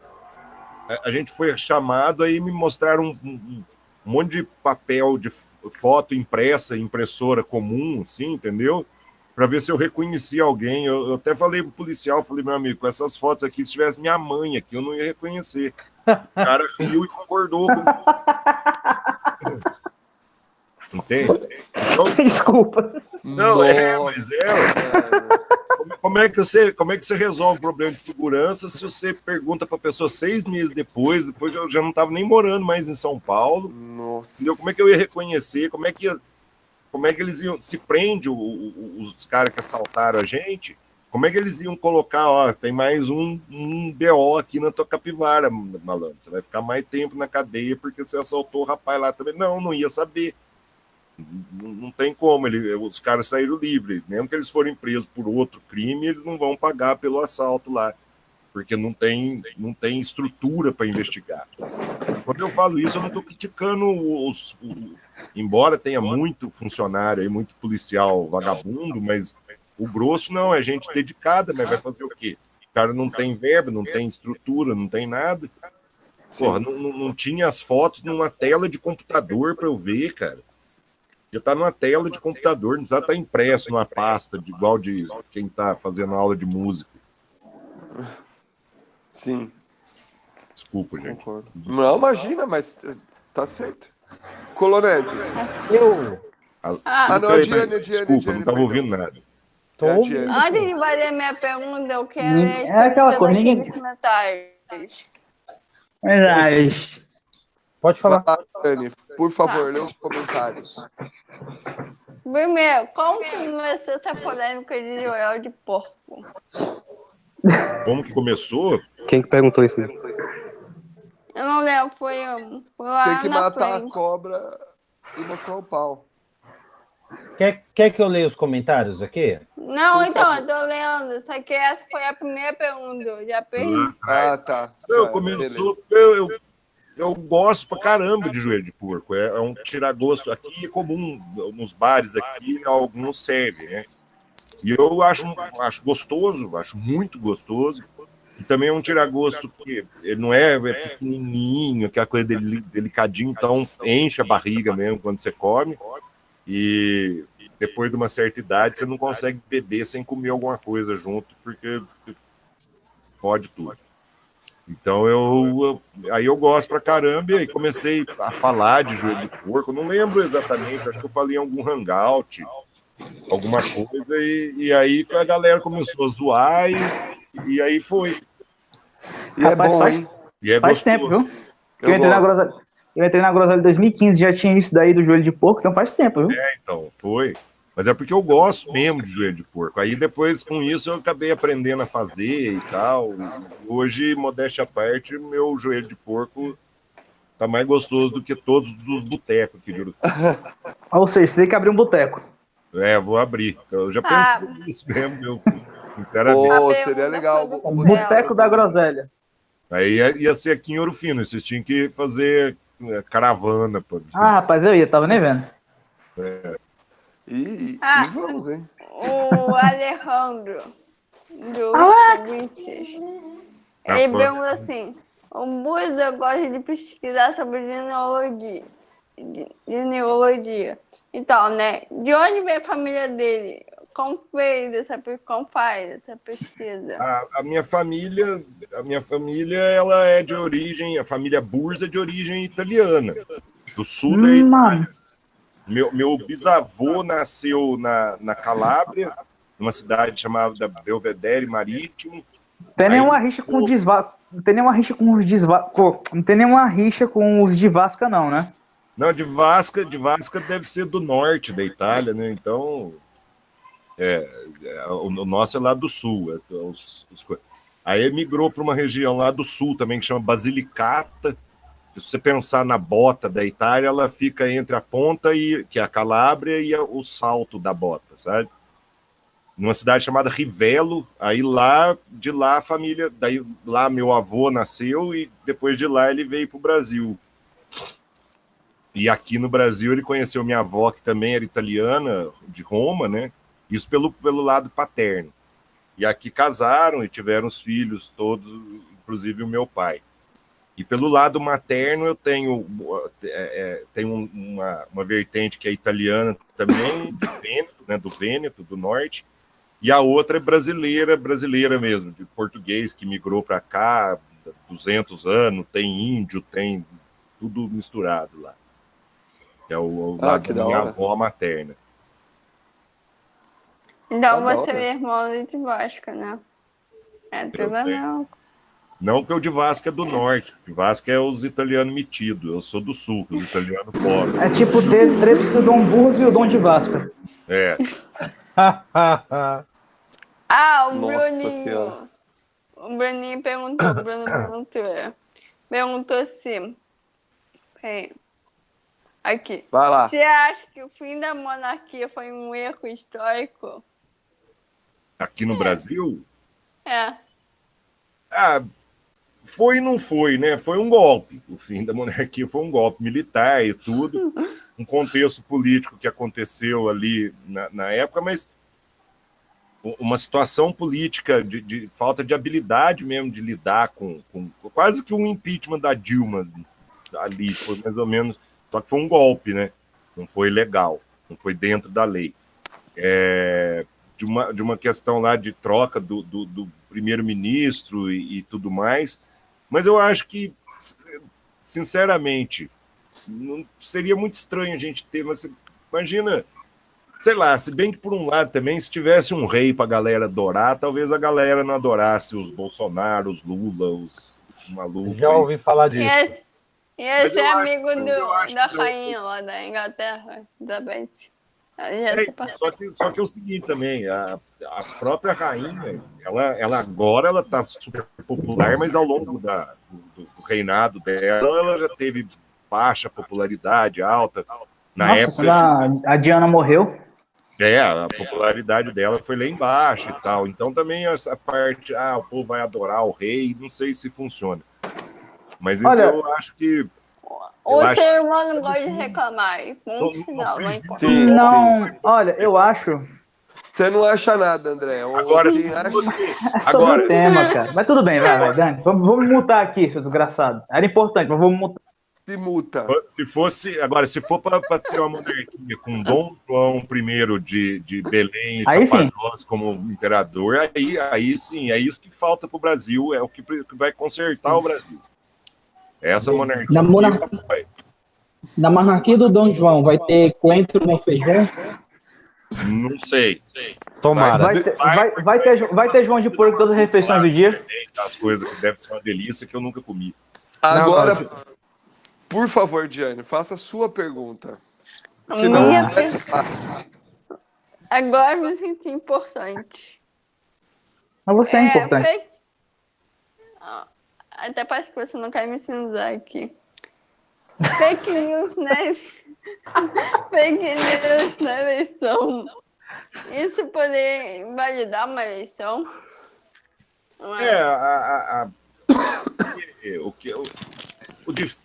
a gente foi chamado, aí me mostraram um monte de papel de foto impressa, impressora comum, assim, entendeu? Para ver se eu reconhecia alguém. Eu até falei pro policial, falei, meu amigo, com essas fotos aqui, se tivesse minha mãe aqui, eu não ia reconhecer. O cara riu e concordou comigo. Entende? Então, desculpa. Não, mas como é que você resolve o problema de segurança se você pergunta para a pessoa 6 meses depois eu já não estava nem morando mais em São Paulo? Nossa. Entendeu? Como é que eu ia reconhecer? Como é que eles iam se prende os caras que assaltaram a gente? Como é que eles iam colocar, ó, tem mais um BO aqui na tua capivara, malandro? Você vai ficar mais tempo na cadeia porque você assaltou o rapaz lá também. Não ia saber. Não tem como, os caras saíram livres. Mesmo que eles forem presos por outro crime, eles não vão pagar pelo assalto lá, porque não tem estrutura para investigar. Quando eu falo isso, eu não estou criticando embora tenha muito funcionário, muito policial vagabundo, mas o grosso não, é gente dedicada, mas vai fazer o quê? O cara não tem verba, não tem estrutura, não tem nada. Porra, não tinha as fotos numa tela de computador para eu ver, cara. Já está numa tela de computador, não precisa estar impresso numa pasta, igual de quem está fazendo aula de música. Sim. Desculpa, gente. Concordo. Não, imagina, mas tá certo. Colonese. Desculpa, não estava ouvindo nada. Antes de fazer minha pergunta, eu quero ler aquela coisa, ninguém... comentários. Verdade. Pode falar. Dani, por favor, lê os comentários. Primeiro, como que começou essa polêmica de Joel de porco? Como que começou? Quem que perguntou isso? Eu não lembro, foi lá Tem que na matar frente. a cobra e mostrar o pau. Quer que eu leia os comentários aqui? Não, Por então, favor. eu tô lendo. Só que essa foi a primeira pergunta. Eu já perdi. Ah, tá. Não, Já, começou. beleza. Eu gosto pra caramba de joelho de porco. É um tiragosto. Aqui é comum, nos bares aqui, alguns servem, né? E eu acho gostoso, acho muito gostoso. E também é um tiragosto que ele não é pequenininho, aquela coisa delicadinho, então enche a barriga mesmo quando você come. E depois de uma certa idade, você não consegue beber sem comer alguma coisa junto, porque pode tudo. Então aí eu gosto pra caramba, e aí comecei a falar de joelho de porco. Eu não lembro exatamente, acho que eu falei em algum hangout, alguma coisa, e aí a galera começou a zoar, e aí foi. E Rapaz, é bom, hein? E é Faz gostoso. tempo, viu? Eu Eu entrei na Groselha em 2015, já tinha isso daí do joelho de porco, então faz tempo, viu? Então, foi. Mas é porque eu gosto mesmo de joelho de porco. Aí depois, com isso, eu acabei aprendendo a fazer e tal. Hoje, modéstia à parte, meu joelho de porco tá mais gostoso do que todos dos botecos aqui de Ouro Fino. Ou seja, você tem que abrir um boteco. Vou abrir. Eu já pensei nisso mesmo, sinceramente. Pô, seria legal. Um boteco da Groselha. Aí ia ser aqui em Ouro Fino. Vocês tinham que fazer caravana. Ah, rapaz, eu ia, tava nem vendo. E vamos, hein? o Alejandro do Linguistas. Ele pergunta assim: o Busa gosta de pesquisar sobre genealogia e tal, né? De onde vem a família dele? Como faz essa pesquisa? A minha família, ela é de origem, a família Burza é de origem italiana, do sul da Itália. Mano, Meu bisavô nasceu na Calábria, numa cidade chamada Belvedere Marítimo. tem Aí- nenhuma rixa com o Desvasca. Não tem nenhuma rixa com os Desvasca. Não tem nenhuma rixa com os de Vasca, não, né? Não, de Vasca deve ser do norte da Itália, né? Então, o nosso é lá do sul. Aí ele migrou para uma região lá do sul também, que chama Basilicata. Se você pensar na bota da Itália, ela fica entre a ponta, que é a Calábria, e o salto da bota, sabe? Numa cidade chamada Rivelo. Aí de lá a família, daí lá meu avô nasceu e depois de lá ele veio para o Brasil. E aqui no Brasil ele conheceu minha avó, que também era italiana, de Roma, né? Isso pelo lado paterno. E aqui casaram e tiveram os filhos todos, inclusive o meu pai. E pelo lado materno eu tenho uma vertente que é italiana também, do Vêneto, do norte, e a outra é brasileira mesmo, de português, que migrou para cá há 200 anos, tem índio, tem tudo misturado lá. Que é o lado que da da minha hora. avó materna. Então Da você hora. é irmão de Vasco, né? É tudo tenho. não. Não que o de Vasco é do norte, o de Vasco é os italianos metidos, eu sou do sul, que os italianos pobres. É tipo ter treta entre o Dom Burros e o Dom de Vasca. É, Ah, o Nossa Bruninho. Senhora. O Bruninho perguntou, o Bruno perguntou assim. Peraí. Aqui. Vai lá. Você acha que o fim da monarquia foi um erro histórico? aqui no Brasil, É. foi e não foi, né? Foi um golpe. O fim da monarquia foi um golpe militar e tudo. Um contexto político que aconteceu ali na época, mas uma situação política de falta de habilidade mesmo de lidar com quase que um impeachment da Dilma ali, foi mais ou menos, só que foi um golpe, né? Não foi legal, não foi dentro da lei. De uma questão lá de troca do primeiro-ministro e tudo mais, mas eu acho que, sinceramente, não seria muito estranho a gente ter, mas imagina, sei lá, se bem que por um lado também, se tivesse um rei para a galera adorar, talvez a galera não adorasse os Bolsonaro, os Lula, os malucos. Já ouvi falar disso. Ia Mas ser eu acho- amigo eu acho da que rainha lá da Inglaterra, da Beth. Ela ia ser parceira. Só que é o seguinte também, a própria rainha, ela agora ela está super popular, mas ao longo do reinado dela, ela já teve baixa popularidade, alta. Na Nossa, época, quando a Diana morreu, a popularidade dela foi lá embaixo e tal. Então também essa parte, o povo vai adorar o rei, não sei se funciona. Mas Olha, eu acho que O acho ser humano gosta de reclamar. E ponto Não- final, não não fiz importa. Sim, sim. não. Olha, eu acho. Você não acha nada, André. agora Quem se acha- fosse É sobre agora o tema, cara. Mas tudo bem, vai, Dani. Vamos mutar aqui, seu desgraçado. Era importante, mas vamos mutar. se muta. Se for para ter uma monarquia com Dom João I de Belém e Aí sim. Tapajós como imperador, aí sim, é isso que falta para o Brasil, é o que vai consertar o Brasil. Essa monarquia. Na monarquia do Dom João vai ter coentro com feijão? Não sei. Tomara. Vai ter João de Porco todas as refeições do dia. As coisas que devem ser uma delícia que eu nunca comi. Agora, Não, por favor, Diane, faça a sua pergunta. A Senão, minha Agora me senti importante. Mas você é importante. Até parece que você não quer me cinzar aqui. Fake news, né? Fake news na eleição. Isso poderia invalidar uma eleição? Não é?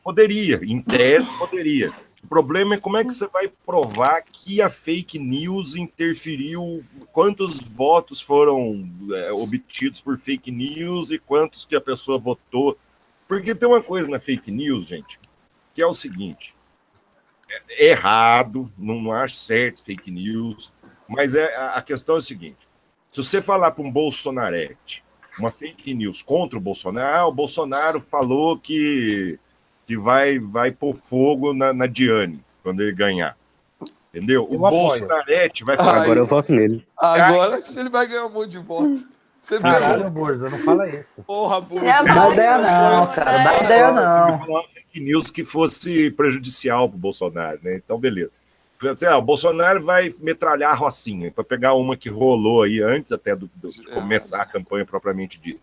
Poderia, em tese poderia. problema é como é que você vai provar que a fake news interferiu, quantos votos foram obtidos por fake news e quantos que a pessoa votou. Porque tem uma coisa na fake news, gente, que é o seguinte, é errado, não acho certo fake news, mas a questão é o seguinte, se você falar para um bolsonarete uma fake news contra o Bolsonaro, o Bolsonaro falou que vai pôr fogo na Diane quando ele ganhar. Entendeu? O Bolsonarete vai falar. Agora eu voto nele. Agora ele vai ganhar um monte de voto. Você Caralho, Burza, não fala isso. Porra, Burza. Já Não dá falei, ideia não, cara. Não dá ideia não. Falar uma fake news que fosse prejudicial para o Bolsonaro, né? Então, beleza. Assim, o Bolsonaro vai metralhar a Rocinha, para pegar uma que rolou aí antes até de começar a campanha propriamente dita.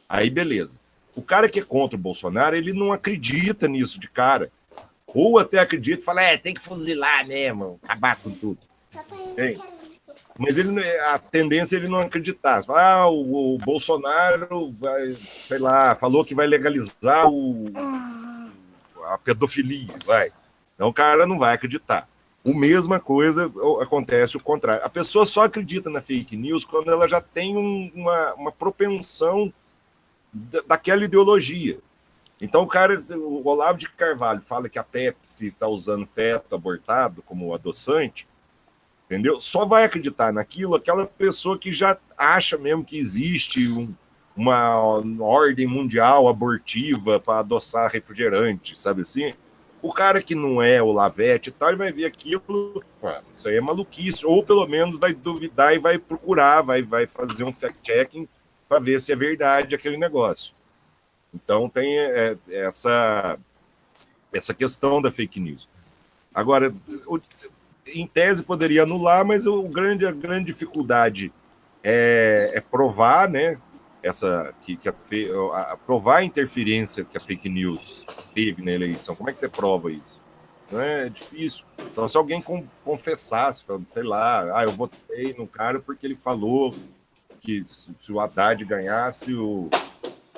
Aí, beleza. O cara que é contra o Bolsonaro, ele não acredita nisso de cara. Ou até acredita e fala, tem que fuzilar mesmo, acabar com tudo. Mas a tendência é ele não acreditar. Você fala, o Bolsonaro vai, sei lá, falou que vai legalizar a pedofilia, vai. Então o cara não vai acreditar. A mesma coisa acontece o contrário. A pessoa só acredita na fake news quando ela já tem uma propensão daquela ideologia. Então o Olavo de Carvalho fala que a Pepsi está usando feto abortado como adoçante, entendeu? Só vai acreditar naquilo aquela pessoa que já acha mesmo que existe uma ordem mundial abortiva para adoçar refrigerante, sabe assim? O cara que não é o Lavete e tal, ele vai ver aquilo, isso aí é maluquice, ou pelo menos vai duvidar e vai procurar, vai fazer um fact-checking para ver se é verdade aquele negócio. Então tem essa questão da fake news. Agora, em tese poderia anular, mas a grande dificuldade é provar, né? Provar a interferência que a fake news teve na eleição. Como é que você prova isso? Não é difícil. Então, se alguém confessasse, sei lá, eu votei no cara porque ele falou que se o Haddad ganhasse, o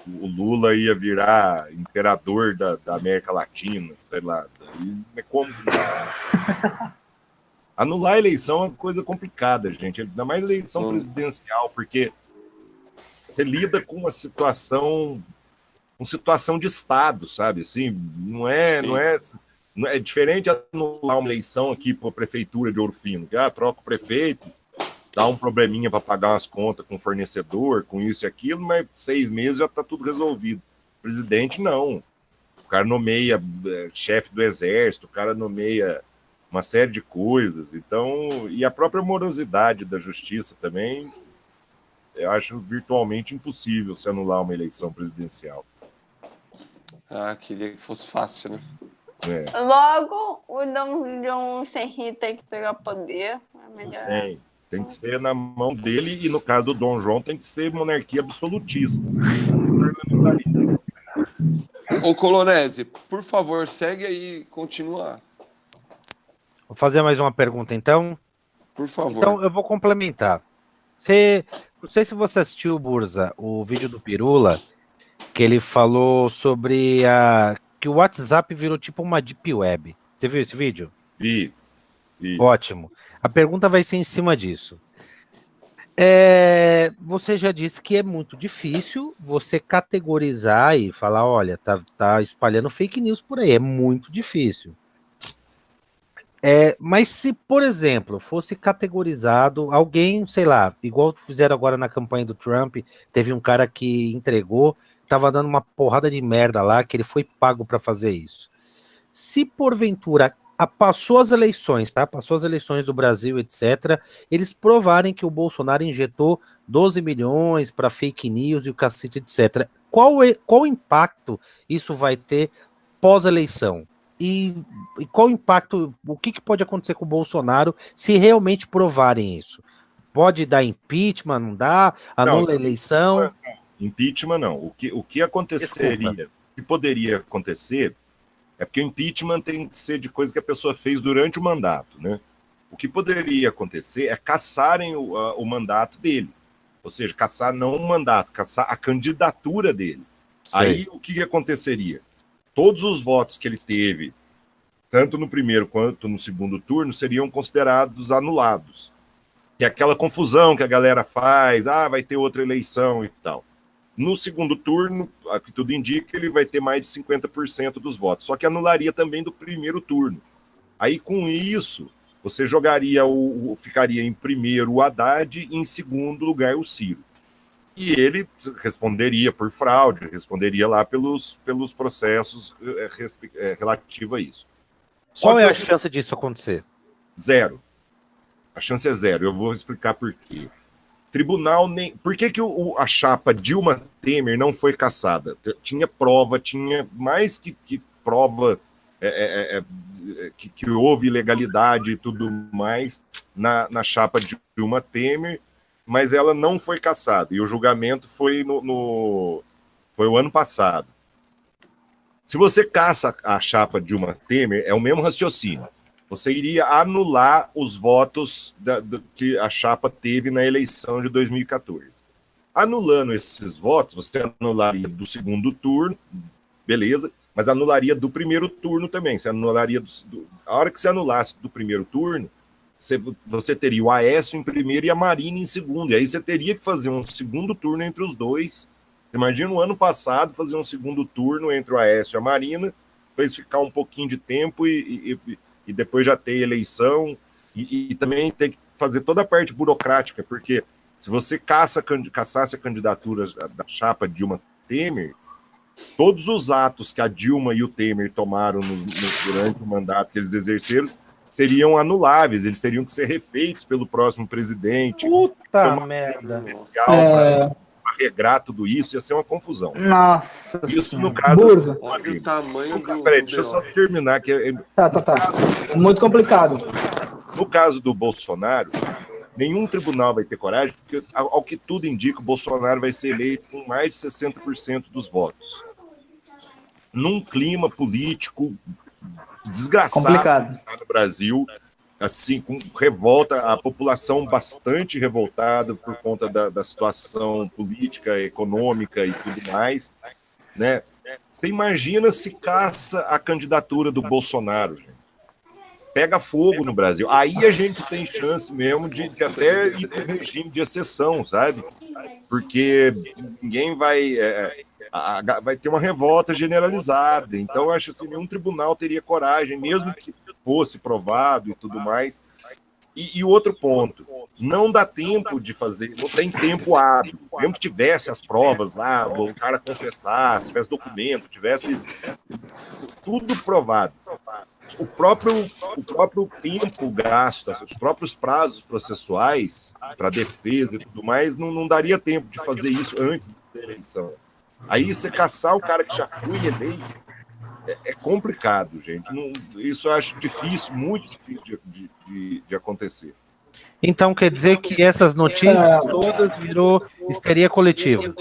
Lula ia virar imperador da América Latina, sei lá. É como anular a eleição é uma coisa complicada, gente. Ainda mais eleição presidencial, porque você lida com uma situação de Estado, sabe? Assim, não é diferente anular uma eleição aqui para a prefeitura de Ouro Fino, que troca o prefeito, dá um probleminha para pagar umas contas com o fornecedor, com isso e aquilo, mas 6 meses já está tudo resolvido. Presidente, não. O cara nomeia chefe do exército, o cara nomeia uma série de coisas. Então, e a própria morosidade da justiça também, eu acho virtualmente impossível se anular uma eleição presidencial. Queria que fosse fácil, né? Logo, o Dom João sem Rita que pegar poder. É melhor. Tem que ser na mão dele, e no caso do Dom João tem que ser monarquia absolutista. Ô Colonese, por favor, segue aí e continua. Vou fazer mais uma pergunta, então. Por favor. Então, eu vou complementar. Não sei se você assistiu, Burza, o vídeo do Pirula, que ele falou sobre que o WhatsApp virou tipo uma Deep Web. Você viu esse vídeo? Vi. Ótimo. A pergunta vai ser em cima disso. Você já disse que é muito difícil você categorizar e falar, olha, tá espalhando fake news por aí. É muito difícil. Mas se, por exemplo, fosse categorizado alguém, sei lá, igual fizeram agora na campanha do Trump, teve um cara que entregou, tava dando uma porrada de merda lá, que ele foi pago para fazer isso. Se porventura passou as eleições, tá? Passou as eleições do Brasil, etc., eles provarem que o Bolsonaro injetou 12 milhões para fake news e o cacete, etc. Qual impacto isso vai ter pós-eleição? E qual impacto, o que pode acontecer com o Bolsonaro se realmente provarem isso? Pode dar impeachment, não dá? Anula a eleição? Impeachment não. O que aconteceria, o que poderia acontecer, é porque o impeachment tem que ser de coisa que a pessoa fez durante o mandato, né? O que poderia acontecer é cassarem o mandato dele. Ou seja, cassar não o mandato, cassar a candidatura dele. Sei. Aí o que aconteceria? Todos os votos que ele teve tanto no primeiro quanto no segundo turno, seriam considerados anulados. Que é aquela confusão que a galera faz, vai ter outra eleição e tal. No segundo turno, a que tudo indica, ele vai ter mais de 50% dos votos, só que anularia também do primeiro turno. Aí, com isso, você ficaria em primeiro o Haddad e em segundo lugar o Ciro. E ele responderia por fraude, responderia lá pelos processos relativos a isso. Qual é a chance disso acontecer? Zero. A chance é zero. Eu vou explicar por quê. Tribunal nem. Por que a chapa Dilma Temer não foi cassada? Tinha prova, tinha mais que prova que houve ilegalidade e tudo mais na chapa Dilma Temer, mas ela não foi cassada. E o julgamento foi foi o ano passado. Se você caça a chapa Dilma Temer, é o mesmo raciocínio. Você iria anular os votos que a chapa teve na eleição de 2014. Anulando esses votos, você anularia do segundo turno, beleza, mas anularia do primeiro turno também. Você anularia a hora que você anulasse do primeiro turno, você teria o Aécio em primeiro e a Marina em segundo. E aí você teria que fazer um segundo turno entre os dois. Imagina no ano passado fazer um segundo turno entre o Aécio e a Marina, depois ficar um pouquinho de tempo e depois já ter eleição, e também ter que fazer toda a parte burocrática, porque se você caçasse a candidatura da chapa Dilma Temer, todos os atos que a Dilma e o Temer tomaram durante o mandato que eles exerceram seriam anuláveis, eles teriam que ser refeitos pelo próximo presidente. Puta merda. Para regrar tudo isso, ia ser uma confusão. Nossa. Isso no caso. Burza. Olha o tamanho do. Peraí, deixa eu só terminar. Tá. Muito complicado. No caso do Bolsonaro, nenhum tribunal vai ter coragem, porque, ao que tudo indica, o Bolsonaro vai ser eleito com mais de 60% dos votos. Num clima político desgraçado Complicado no Brasil, assim, com revolta, a população bastante revoltada por conta da situação política, econômica e tudo mais, né? Você imagina se caça a candidatura do Bolsonaro, gente. Pega fogo no Brasil. Aí a gente tem chance mesmo de até ir para o regime de exceção, sabe? Porque ninguém vai ter uma revolta generalizada. Então, eu acho que nenhum tribunal teria coragem, mesmo que fosse provado e tudo mais. E outro ponto, não dá tempo de fazer, não tem tempo hábil. Mesmo que tivesse as provas lá, o cara confessasse, tivesse documento, tivesse tudo provado. O próprio tempo gasto, os próprios prazos processuais para defesa e tudo mais, não daria tempo de fazer isso antes da eleição. Aí você caçar o cara que já foi eleito é complicado, gente. Isso eu acho difícil, muito difícil de acontecer. Então quer dizer que essas notícias todas virou histeria coletiva.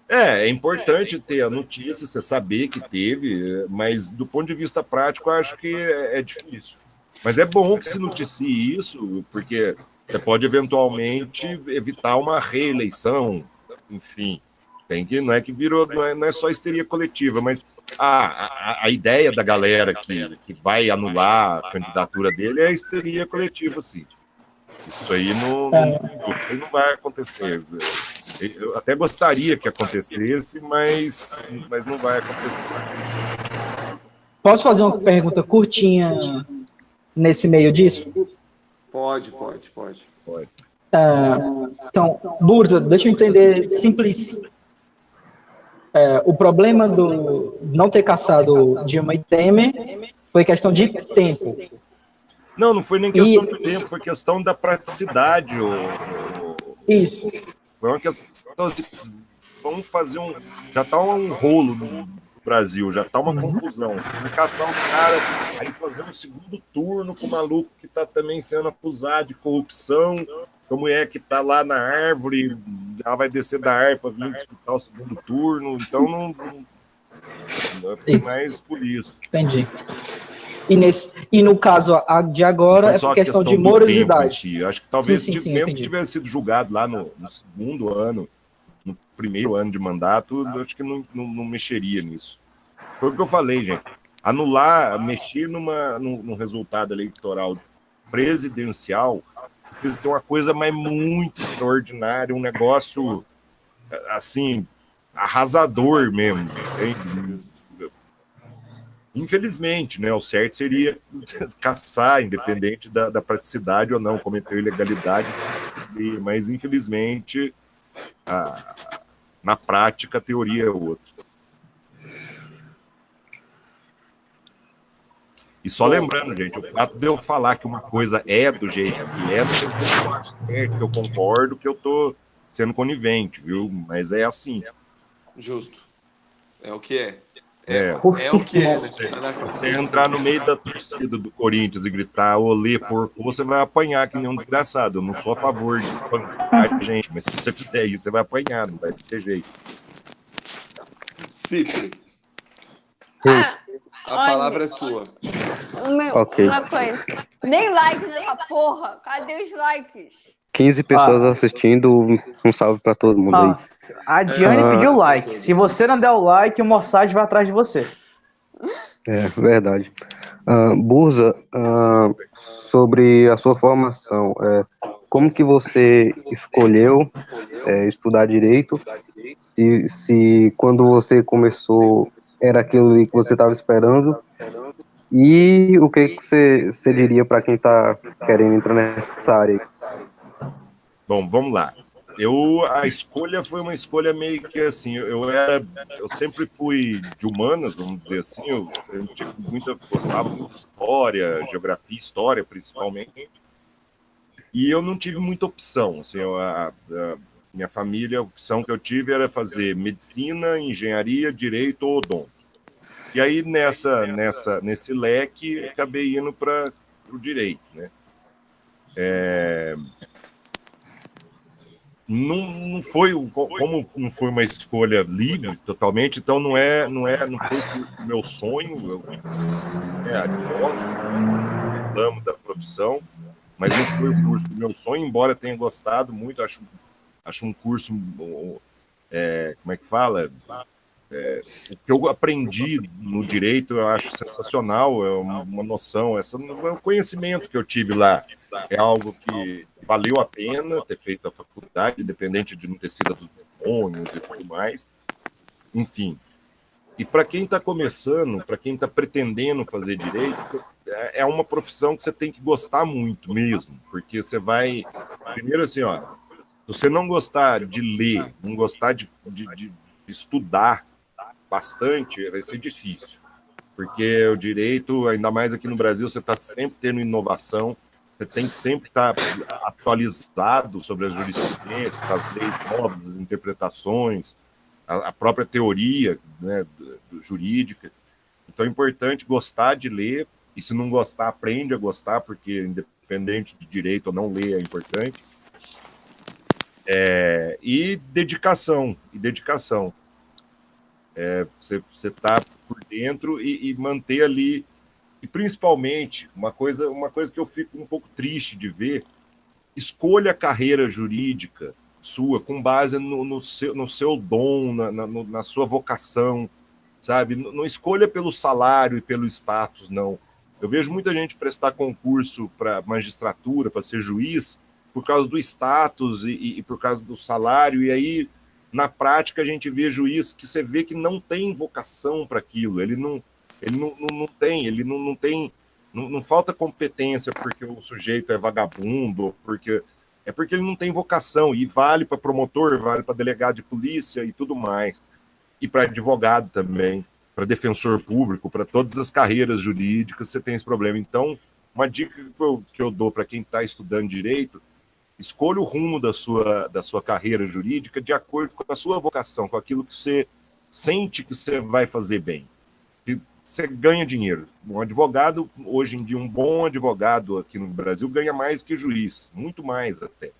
É importante ter a notícia, você saber que teve, mas do ponto de vista prático, eu acho que é difícil. Mas é bom que se noticie isso, porque você pode eventualmente evitar uma reeleição, enfim. Não é que virou, não é só histeria coletiva, mas a ideia da galera que vai anular a candidatura dele é a histeria coletiva, sim. Isso aí não vai acontecer. Eu até gostaria que acontecesse, mas não vai acontecer. Posso fazer uma pergunta curtinha nesse meio disso? Pode. Então, Burza, deixa eu entender simples. O problema do não ter caçado Dilma e Temer foi questão de tempo. Não foi nem questão de tempo, foi questão da praticidade. Isso. Foi uma questão de vamos fazer já está um rolo no Brasil, já está uma confusão. Caçar os caras, aí fazer um segundo turno com o maluco que está também sendo acusado de corrupção, com a mulher que está lá na árvore, ela vai descer da árvore para vir disputar o segundo turno, então não foi mais por isso. Entendi. E no caso de agora é por questão de morosidade. Si. Acho que talvez mesmo que entendi. tivesse sido julgado lá no segundo ano, no primeiro ano de mandato, acho que não mexeria nisso. Foi o que eu falei, gente. Anular, mexer num resultado eleitoral presidencial, precisa ter uma coisa mas muito extraordinária, um negócio assim, arrasador mesmo. Infelizmente, né? O certo seria caçar, independente da praticidade ou não, cometer ilegalidade, mas infelizmente na prática a teoria é outra. E só lembrando, gente, o fato de eu falar que uma coisa é do jeito que é, não quer dizer que eu acho certo, que eu concordo, que eu tô sendo conivente, viu? Mas é assim. Justo. É o que é. É o que é. Você entrar no meio da torcida do Corinthians e gritar olê, porco, você vai apanhar que nem um desgraçado. Eu não sou a favor de espancar a gente, mas se você fizer isso, você vai apanhar, não vai ter jeito. Cifre. A Olha, palavra é sua. Ok. Uma coisa. Nem like nessa porra. Cadê os likes? 15 pessoas assistindo, um salve pra todo mundo aí. Nossa, a Diane pediu like. Se você não der o like, o Mossad vai atrás de você. É, verdade. Burza, sobre a sua formação, como que você escolheu estudar Direito? Se quando você começou era aquilo que você estava esperando? E o que você diria para quem está querendo entrar nessa área aí? Bom, vamos lá. A escolha foi uma escolha meio que assim, eu sempre fui de humanas, vamos dizer assim, eu gostava muito de história, geografia, história principalmente, e eu não tive muita opção, assim, minha família, a opção que eu tive era fazer medicina, engenharia, direito ou odonto. E aí nesse leque, acabei indo para o direito, né? Não foi, como não foi uma escolha livre totalmente, então não foi o curso do meu sonho, eu advogo, reclamo da profissão, mas não foi o curso do meu sonho, embora tenha gostado muito, acho um curso, como é que fala? O que eu aprendi no direito eu acho sensacional, é uma noção, o conhecimento que eu tive lá é algo que valeu a pena ter feito a faculdade, independente de não ter sido dos meus sonhos e tudo mais, enfim. E para quem está começando, para quem está pretendendo fazer direito, é uma profissão que você tem que gostar muito mesmo, porque você vai, primeiro assim, se você não gostar de ler, não gostar de estudar bastante, vai ser difícil, porque o direito, ainda mais aqui no Brasil, você está sempre tendo inovação, você tem que sempre estar atualizado sobre as jurisprudências, as leis novas, as interpretações, a própria teoria, né, jurídica. Então é importante gostar de ler, e se não gostar, aprende a gostar, porque independente de direito ou não ler é importante. E dedicação. Você tá por dentro e manter ali, e principalmente uma coisa que eu fico um pouco triste de ver, escolha a carreira jurídica sua com base no seu dom, na sua vocação, sabe? Não escolha pelo salário e pelo status, não. Eu vejo muita gente prestar concurso para magistratura, para ser juiz, por causa do status e por causa do salário, e aí na prática a gente vê juiz que você vê que não tem vocação para aquilo, ele não tem, não falta competência porque o sujeito é vagabundo, porque ele não tem vocação, e vale para promotor, vale para delegado de polícia e tudo mais, e para advogado também, para defensor público, para todas as carreiras jurídicas você tem esse problema. Então, uma dica que eu dou para quem está estudando direito: escolha o rumo da sua carreira jurídica de acordo com a sua vocação, com aquilo que você sente que você vai fazer bem. E você ganha dinheiro. Um advogado, hoje em dia, um bom advogado aqui no Brasil ganha mais que juiz, muito mais até.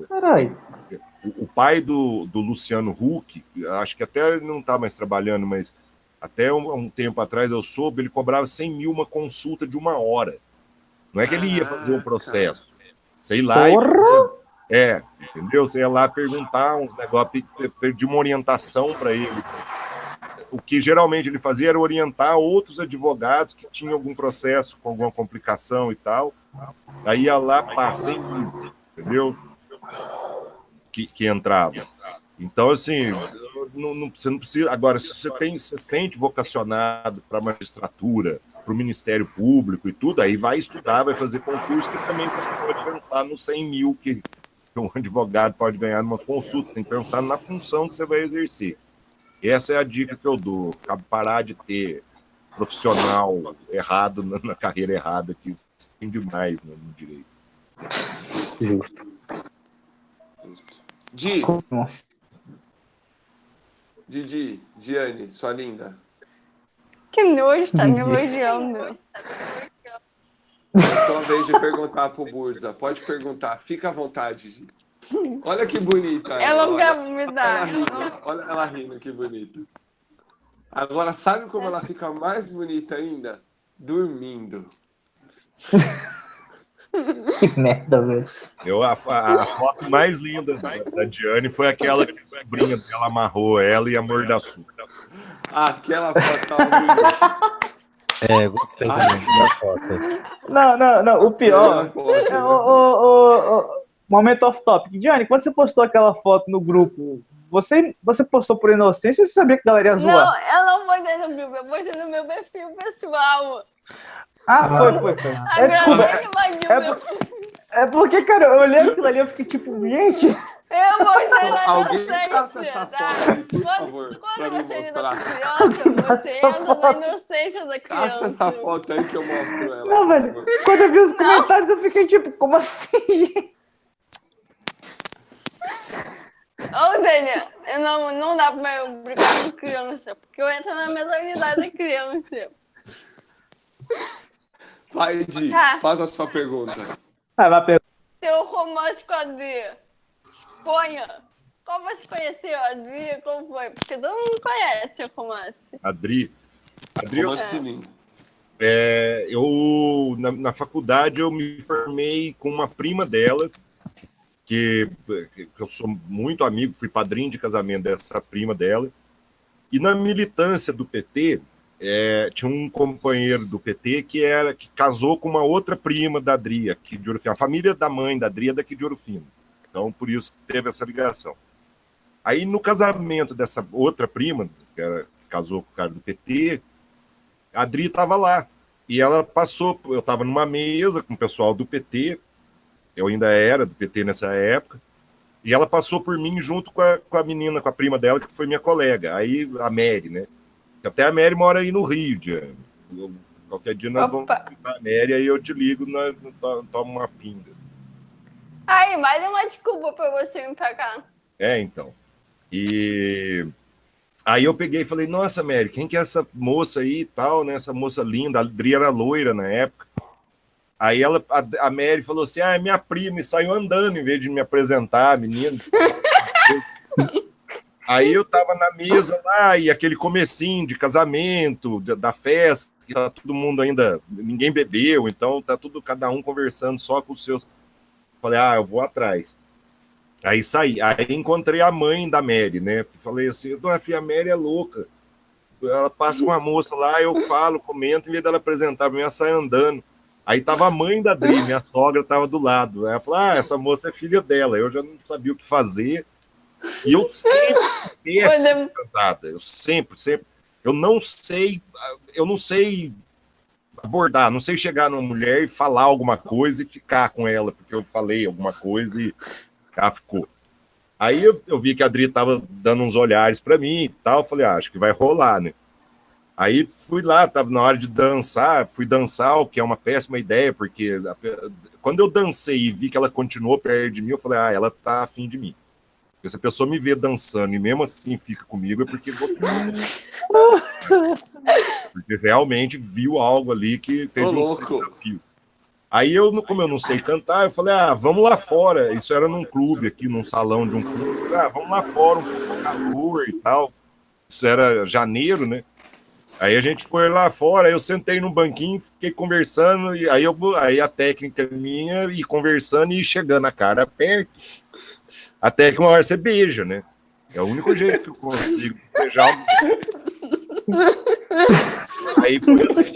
Caralho. O pai do Luciano Huck, acho que até não está mais trabalhando, mas até um tempo atrás eu soube, ele cobrava 100 mil uma consulta de 1 hora. Não é que ele ia fazer um processo. Sei lá, entendeu? Você ia lá perguntar uns negócios, pedir uma orientação para ele. o que geralmente ele fazia era orientar outros advogados que tinham algum processo com alguma complicação e tal. Aí ia lá, passa, entendeu? Que entrava. Então, assim, você não precisa. Agora, se você se sente vocacionado para a magistratura, para o Ministério Público e tudo, aí vai estudar, vai fazer concurso, que também você pode pensar nos 100 mil que um advogado pode ganhar numa consulta. Você tem que pensar na função que você vai exercer. Essa é a dica que eu dou. Parar de ter profissional errado na carreira errada, que tem demais no direito. Justo. Diane, sua linda. Que nojo, tá me elogiando. É sua vez de perguntar pro Burza. Pode perguntar, fica à vontade, Gi. Olha que bonita. Eu não quero me dar. Olha ela rindo, que bonita. Agora, sabe como ela fica mais bonita ainda? Dormindo. Que merda, velho. A foto mais linda da Diane foi aquela que a sobrinha dela amarrou ela e amordaçou. Aquela foto tava bonita. Gostei da foto. Não, o pior. Momento off-topic. Diane, quando você postou aquela foto no grupo, você postou por inocência ou você sabia que a galera ia zoar? Não, eu não postei no grupo, eu postei no meu perfil pessoal. Foi. É porque, cara, eu olhei aquilo ali e fiquei tipo, gente. Eu mostrei na Alguém inocência, passa essa tá? foto aí, por favor, pra Quando mim você lida mostrar. com criança, você entra na inocência da Caça criança. essa foto aí que eu mostro ela. Não, velho. Quando eu vi os comentários, eu fiquei tipo, como assim, gente? Ô, Daniel, não dá pra eu brincar com criança, porque eu entro na mesma unidade da criança. Vai, Di, faz a sua pergunta. Vai perguntar. Seu romance com a Adri, ponha. Como você conheceu a Adri? Como foi? Porque todo mundo conhece o romance. Adri, na faculdade eu me formei com uma prima dela, que eu sou muito amigo, fui padrinho de casamento dessa prima dela. E na militância do PT, tinha um companheiro do PT que casou com uma outra prima da Adri, aqui de Ouro Fino. A família da mãe da Adri é daqui de Ouro Fino. Então, por isso teve essa ligação. Aí, no casamento dessa outra prima, que casou com o cara do PT, a Adri estava lá. E ela passou, eu estava numa mesa com o pessoal do PT, eu ainda era do PT nessa época, e ela passou por mim junto com a menina, com a prima dela, que foi minha colega, aí a Mary, né? Até a Mary mora aí no Rio, Diane. Qualquer dia nós vamos visitar a Mary, aí eu te ligo, nós tomamos uma pinga. Aí, mais uma desculpa pra você vir pra cá. Então. E aí eu peguei e falei, nossa, Mary, quem que é essa moça aí e tal, né? Essa moça linda, a Adri era loira na época. Aí a Mary falou assim, é minha prima, e saiu andando em vez de me apresentar, a menina. Aí eu tava na mesa lá, e aquele comecinho de casamento, da festa, que tá todo mundo ainda, ninguém bebeu, então tá tudo, cada um conversando só com os seus. Falei, eu vou atrás. Aí saí, aí encontrei a mãe da Mary, né? Falei assim, dona Fia, a Mary é louca. Ela passa com uma moça lá, eu falo, comento, em vez dela apresentar pra mim, ela sai andando. Aí tava a mãe da Adri, minha sogra tava do lado. Aí ela falou, essa moça é filha dela. Eu já não sabia o que fazer. E eu sempre péssimo cantada. Eu sempre. Eu não sei abordar, não sei chegar numa mulher e falar alguma coisa e ficar com ela, porque eu falei alguma coisa e ela ficou. Aí eu vi que a Adri tava dando uns olhares para mim e tal. Eu falei, acho que vai rolar, né? Aí fui lá, tava na hora de dançar, fui dançar, o que é uma péssima ideia, porque quando eu dancei e vi que ela continuou perto de mim, eu falei, ela tá afim de mim. Porque se a pessoa me vê dançando e mesmo assim fica comigo, é porque gostou. Porque realmente viu algo ali que teve um desafio. Aí como eu não sei cantar, eu falei, vamos lá fora. Isso era num clube aqui, num salão de um clube. Eu falei, vamos lá fora, um pouco calor e tal. Isso era janeiro, né? Aí a gente foi lá fora, aí eu sentei num banquinho, fiquei conversando, e aí a técnica minha, e conversando e chegando a cara perto. Até que uma hora você beija, né? É o único jeito que eu consigo beijar alguém. Aí foi assim.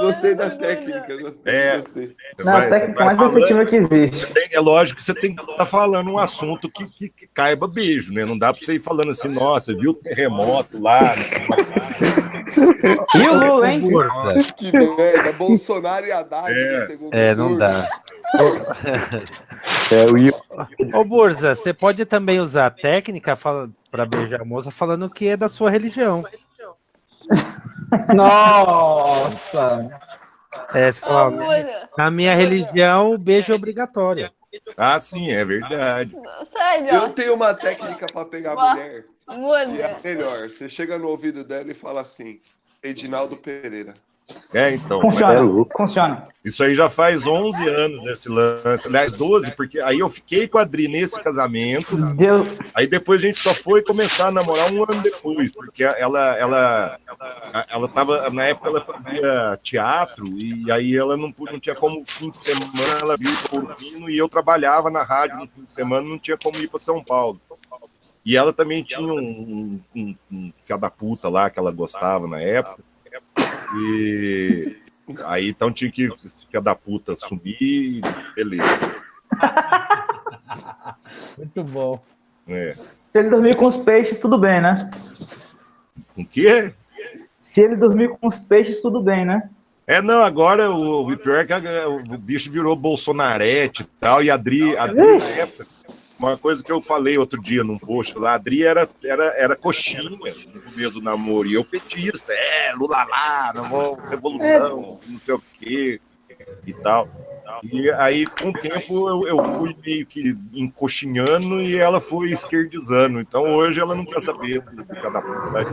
Gostei da técnica, gostei. Não, a técnica mais efetiva que existe. É lógico que você tem que estar falando um assunto que caiba beijo, né? Não dá para você ir falando assim, nossa, viu o terremoto lá. E o Lula, hein? Burza. Que merda, Bolsonaro e Haddad no segundo Não turno. dá. Ô, Burza, você pode também usar a técnica para beijar a moça falando que é da sua religião. Nossa! Você fala, na minha religião, o beijo é obrigatório. Ah, sim, é verdade. Sério? Eu tenho uma técnica para pegar a mulher. E é Muda. melhor. Você chega no ouvido dela e fala assim: Edinaldo Pereira. Então. Funciona, funciona. Isso aí já faz 11 anos esse lance. Aliás, 12, porque aí eu fiquei com a Adri nesse casamento. Deu. Aí depois a gente só foi começar a namorar um ano depois, porque ela tava, na época ela fazia teatro, e aí ela não tinha como fim de semana, ela viu o Porfino, e eu trabalhava na rádio no fim de semana, não tinha como ir para São Paulo. E ela também tinha um filho da puta lá que ela gostava na época. E aí então tinha que esse filho da puta sumir, beleza. Muito bom. Se ele dormir com os peixes, tudo bem, né? Com o quê? Se ele dormir com os peixes, tudo bem, né? Não, agora o pior é que o bicho virou bolsonarete e tal, e a Adri na época, uma coisa que eu falei outro dia num post lá, a Adri era coxinha no começo do namoro, e eu petista, Lula lá, revolução, não sei o quê, e tal. E aí, com o tempo, eu fui meio que encoxinhando e ela foi esquerdizando. Então, hoje, ela não quer saber do cada puta.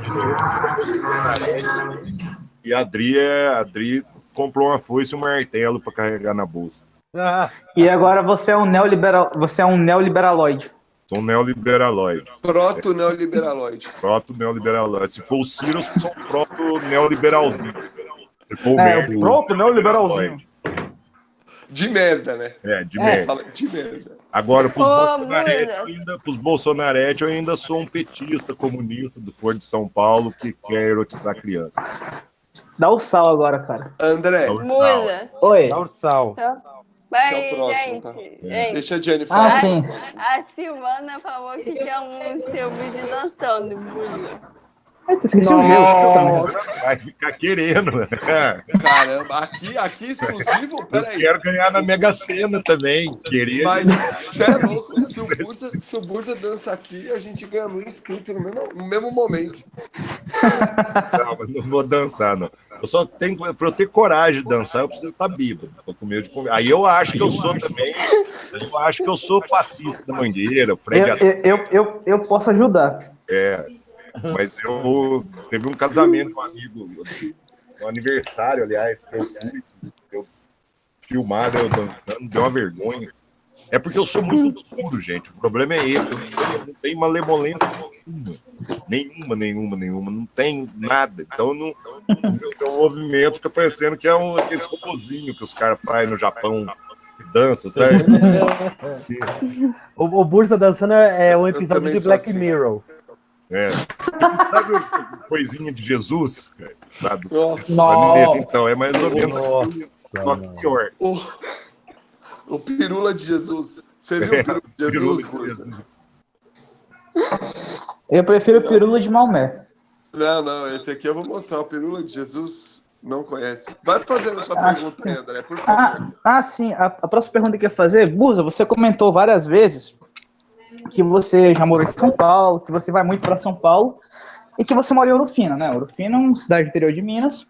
E a Adri comprou uma foice e um martelo para carregar na bolsa. E agora você é um neoliberaloide. Sou um neoliberaloide. Proto-neoliberaloide. Proto-neoliberaloide. Se for o Ciro, eu sou um proto-neoliberalzinho. Se for o o proto-neoliberalzinho. De merda, né? De merda. Fala de merda. Agora, pros bolsonaretes, eu ainda sou um petista comunista do Foro de São Paulo que quer erotizar criança. Dá o sal agora, cara. André. Muda. Oi. Dá o sal. Vai, Esse é o próximo, gente. tá? Gente. Deixa a Jenny falar. Ah, sim. A Silvana falou que quer um seu vídeo dançando, Muda. Esqueci o jogo. Vai ficar querendo, né? Caramba, aqui exclusivo? Eu Peraí. quero ganhar na Mega Sena também. Mas você é louco. Se o Burza dança aqui, a gente ganha 1.000 inscritos no mesmo momento. Não, mas não vou dançar, não. Eu só tenho, para eu ter coragem de dançar, eu preciso estar bêbado. Tô com medo de comer. Aí eu acho que eu sou também. Eu acho que eu sou passista da Mangueira, o Fred Eu posso ajudar. Mas eu teve um casamento de um amigo, um aniversário, aliás, que eu fui, filmado, eu dançando, deu uma vergonha. É porque eu sou muito duro, gente. O problema é esse. Eu não tenho malemolência nenhuma. Não tem nada. Então, o meu movimento fica parecendo que é aquele robozinho que os caras fazem no Japão. Dança, certo? O Burza dançando é um episódio de Black assim. Mirror. Sabe coisinha de Jesus? Sabe? Nossa. Então, é mais ou menos só que pior. O pirula de Jesus. Você viu o pirula de Jesus? Eu prefiro o pirula de Maomé. Não, esse aqui eu vou mostrar. O pirula de Jesus não conhece. Vai fazendo a sua pergunta aí, André, por favor. Sim. A próxima pergunta que eu ia fazer, Burza, você comentou várias vezes que você já morou em São Paulo, que você vai muito para São Paulo e que você mora em Urufina, né? Urufina é uma cidade do interior de Minas.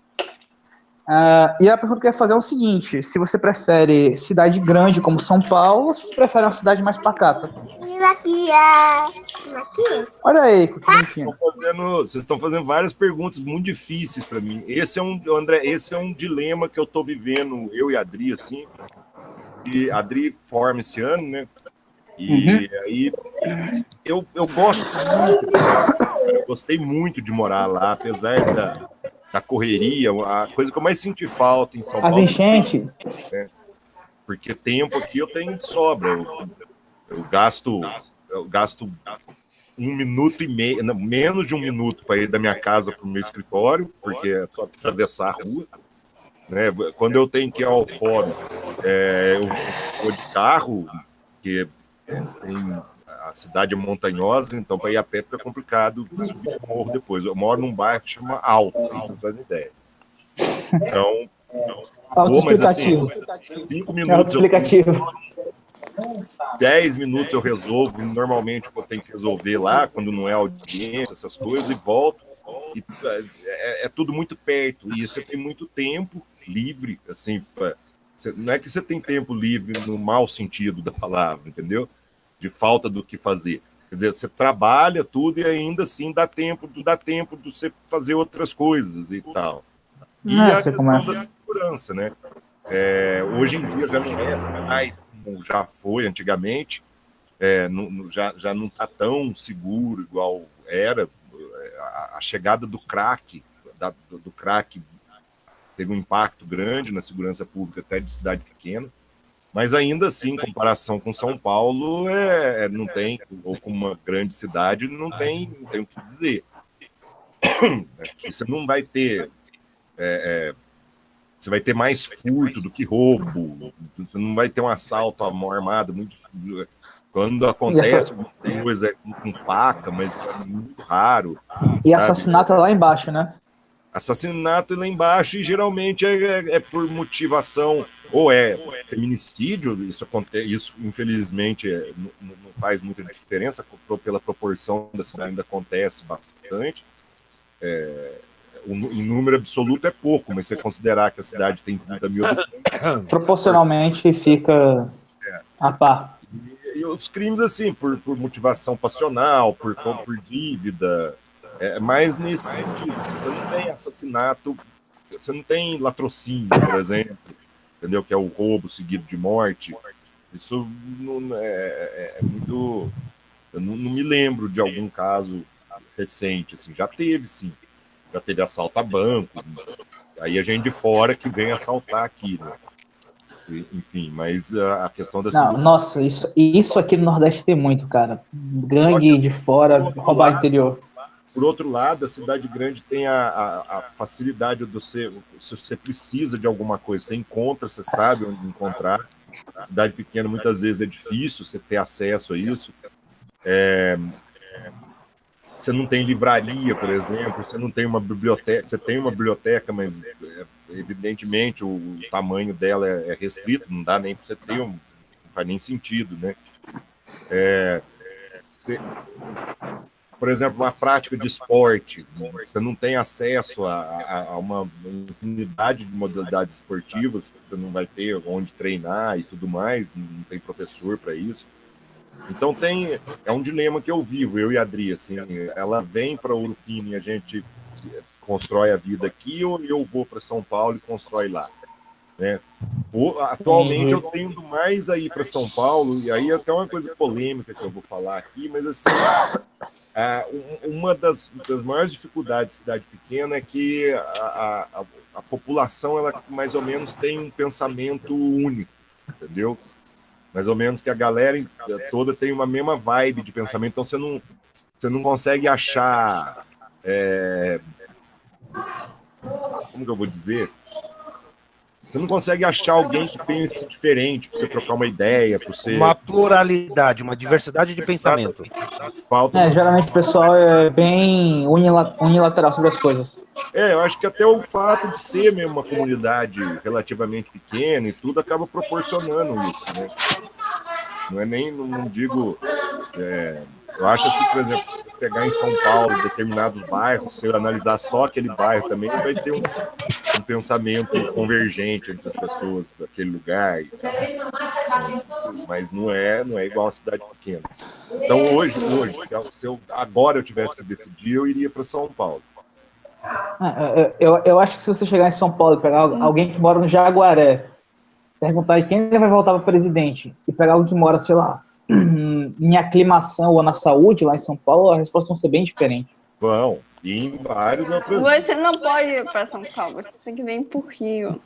E a pergunta que eu ia fazer é o seguinte: se você prefere cidade grande como São Paulo ou se você prefere uma cidade mais pacata? Olha aí, vocês estão fazendo várias perguntas muito difíceis para mim. André, esse é um dilema que eu estou vivendo, eu e a Adri, assim. E a Adri forma esse ano, né? E aí eu gosto muito, eu gostei muito de morar lá, apesar da correria, a coisa que eu mais senti falta em São Paulo. As enchentes. Porque tempo aqui eu tenho de sobra. Eu gasto 1 minuto e meio, não, menos de 1 minuto para ir da minha casa para o meu escritório, porque é só atravessar a rua. Né? Quando eu tenho que ir ao fórum, eu vou de carro, porque a cidade é montanhosa, então para ir a pé fica complicado subir o morro depois. Eu moro num bairro que chama Alto, pra vocês terem ideia. Então, mas assim, 5 minutos eu 10 minutos eu resolvo, normalmente eu tenho que resolver lá, quando não é audiência, essas coisas, e volto. E é tudo muito perto, e você tem muito tempo livre, assim, não é que você tem tempo livre no mau sentido da palavra, entendeu? De falta do que fazer. Quer dizer, você trabalha tudo e ainda assim dá tempo de você fazer outras coisas e tal. E a questão da segurança, né? Hoje em dia já não é mais como já foi antigamente, já não está tão seguro igual era. A chegada do crack, do crack teve um impacto grande na segurança pública até de cidade pequena, mas ainda assim, em comparação com São Paulo, não tem, ou com uma grande cidade, não tem o que dizer. Você não vai ter... você vai ter mais furto do que roubo, você não vai ter um assalto à mão armada muito... Quando acontece alguma coisa com faca, mas é muito raro. E assassinato lá embaixo, né? Assassinato lá embaixo, e geralmente é por motivação, ou é feminicídio, isso infelizmente não faz muita diferença, pela proporção da cidade ainda acontece bastante. Em número absoluto é pouco, mas se você considerar que a cidade tem 30 mil habitantes... Proporcionalmente fica a par. E os crimes, assim, por motivação passional, por dívida, mas nesse sentido, você não tem assassinato, você não tem latrocínio, por exemplo, entendeu? Que é o roubo seguido de morte. Isso não é muito... Eu não me lembro de algum caso recente, assim. Já teve, sim. Já teve assalto a banco. Aí a gente de fora que vem assaltar aqui, né? Enfim, mas a questão da segurança... Nossa, isso aqui no Nordeste tem muito, cara. Gangue de fora, roubar interior. Por outro lado, a cidade grande tem a facilidade de se você precisa de alguma coisa, você encontra, você sabe onde encontrar. A cidade pequena, muitas vezes, é difícil você ter acesso a isso. Você não tem livraria, por exemplo, você não tem uma biblioteca, você tem uma biblioteca, mas evidentemente o tamanho dela é restrito, não dá nem para você ter, não faz nem sentido, né? Por exemplo, uma prática de esporte, você não tem acesso a uma infinidade de modalidades esportivas, você não vai ter onde treinar e tudo mais, não tem professor para isso. Então é um dilema que eu vivo, eu e a Adri, assim, ela vem para Ouro Fino e a gente constrói a vida aqui, ou eu vou para São Paulo e constrói lá, né? Atualmente eu tendo mais a ir para São Paulo, e aí até uma coisa polêmica que eu vou falar aqui, mas assim, uma das maiores dificuldades de cidade pequena é que a população, ela mais ou menos tem um pensamento único, entendeu? Mais ou menos que a galera toda tem uma mesma vibe de pensamento, então você não consegue achar... como que eu vou dizer? Você não consegue achar alguém que pense diferente, para você trocar uma ideia, para você... Uma pluralidade, uma diversidade de pensamento. Geralmente o pessoal é bem unilateral sobre as coisas. Eu acho que até o fato de ser mesmo uma comunidade relativamente pequena e tudo acaba proporcionando isso, né? Não digo... eu acho assim, por exemplo, se você pegar em São Paulo determinados bairros, se eu analisar só aquele bairro também, vai ter um pensamento convergente entre as pessoas daquele lugar. Mas não é igual a cidade pequena. Então hoje se eu agora eu tivesse que decidir, eu iria para São Paulo. Eu acho que se você chegar em São Paulo e pegar alguém que mora no Jaguaré, perguntar quem vai voltar para presidente, e pegar alguém que mora, sei lá, em aclimação ou na saúde lá em São Paulo, a resposta vai ser bem diferente. Vão, e em vários outros... Você não pode ir para São Paulo, você tem que vir para o Rio.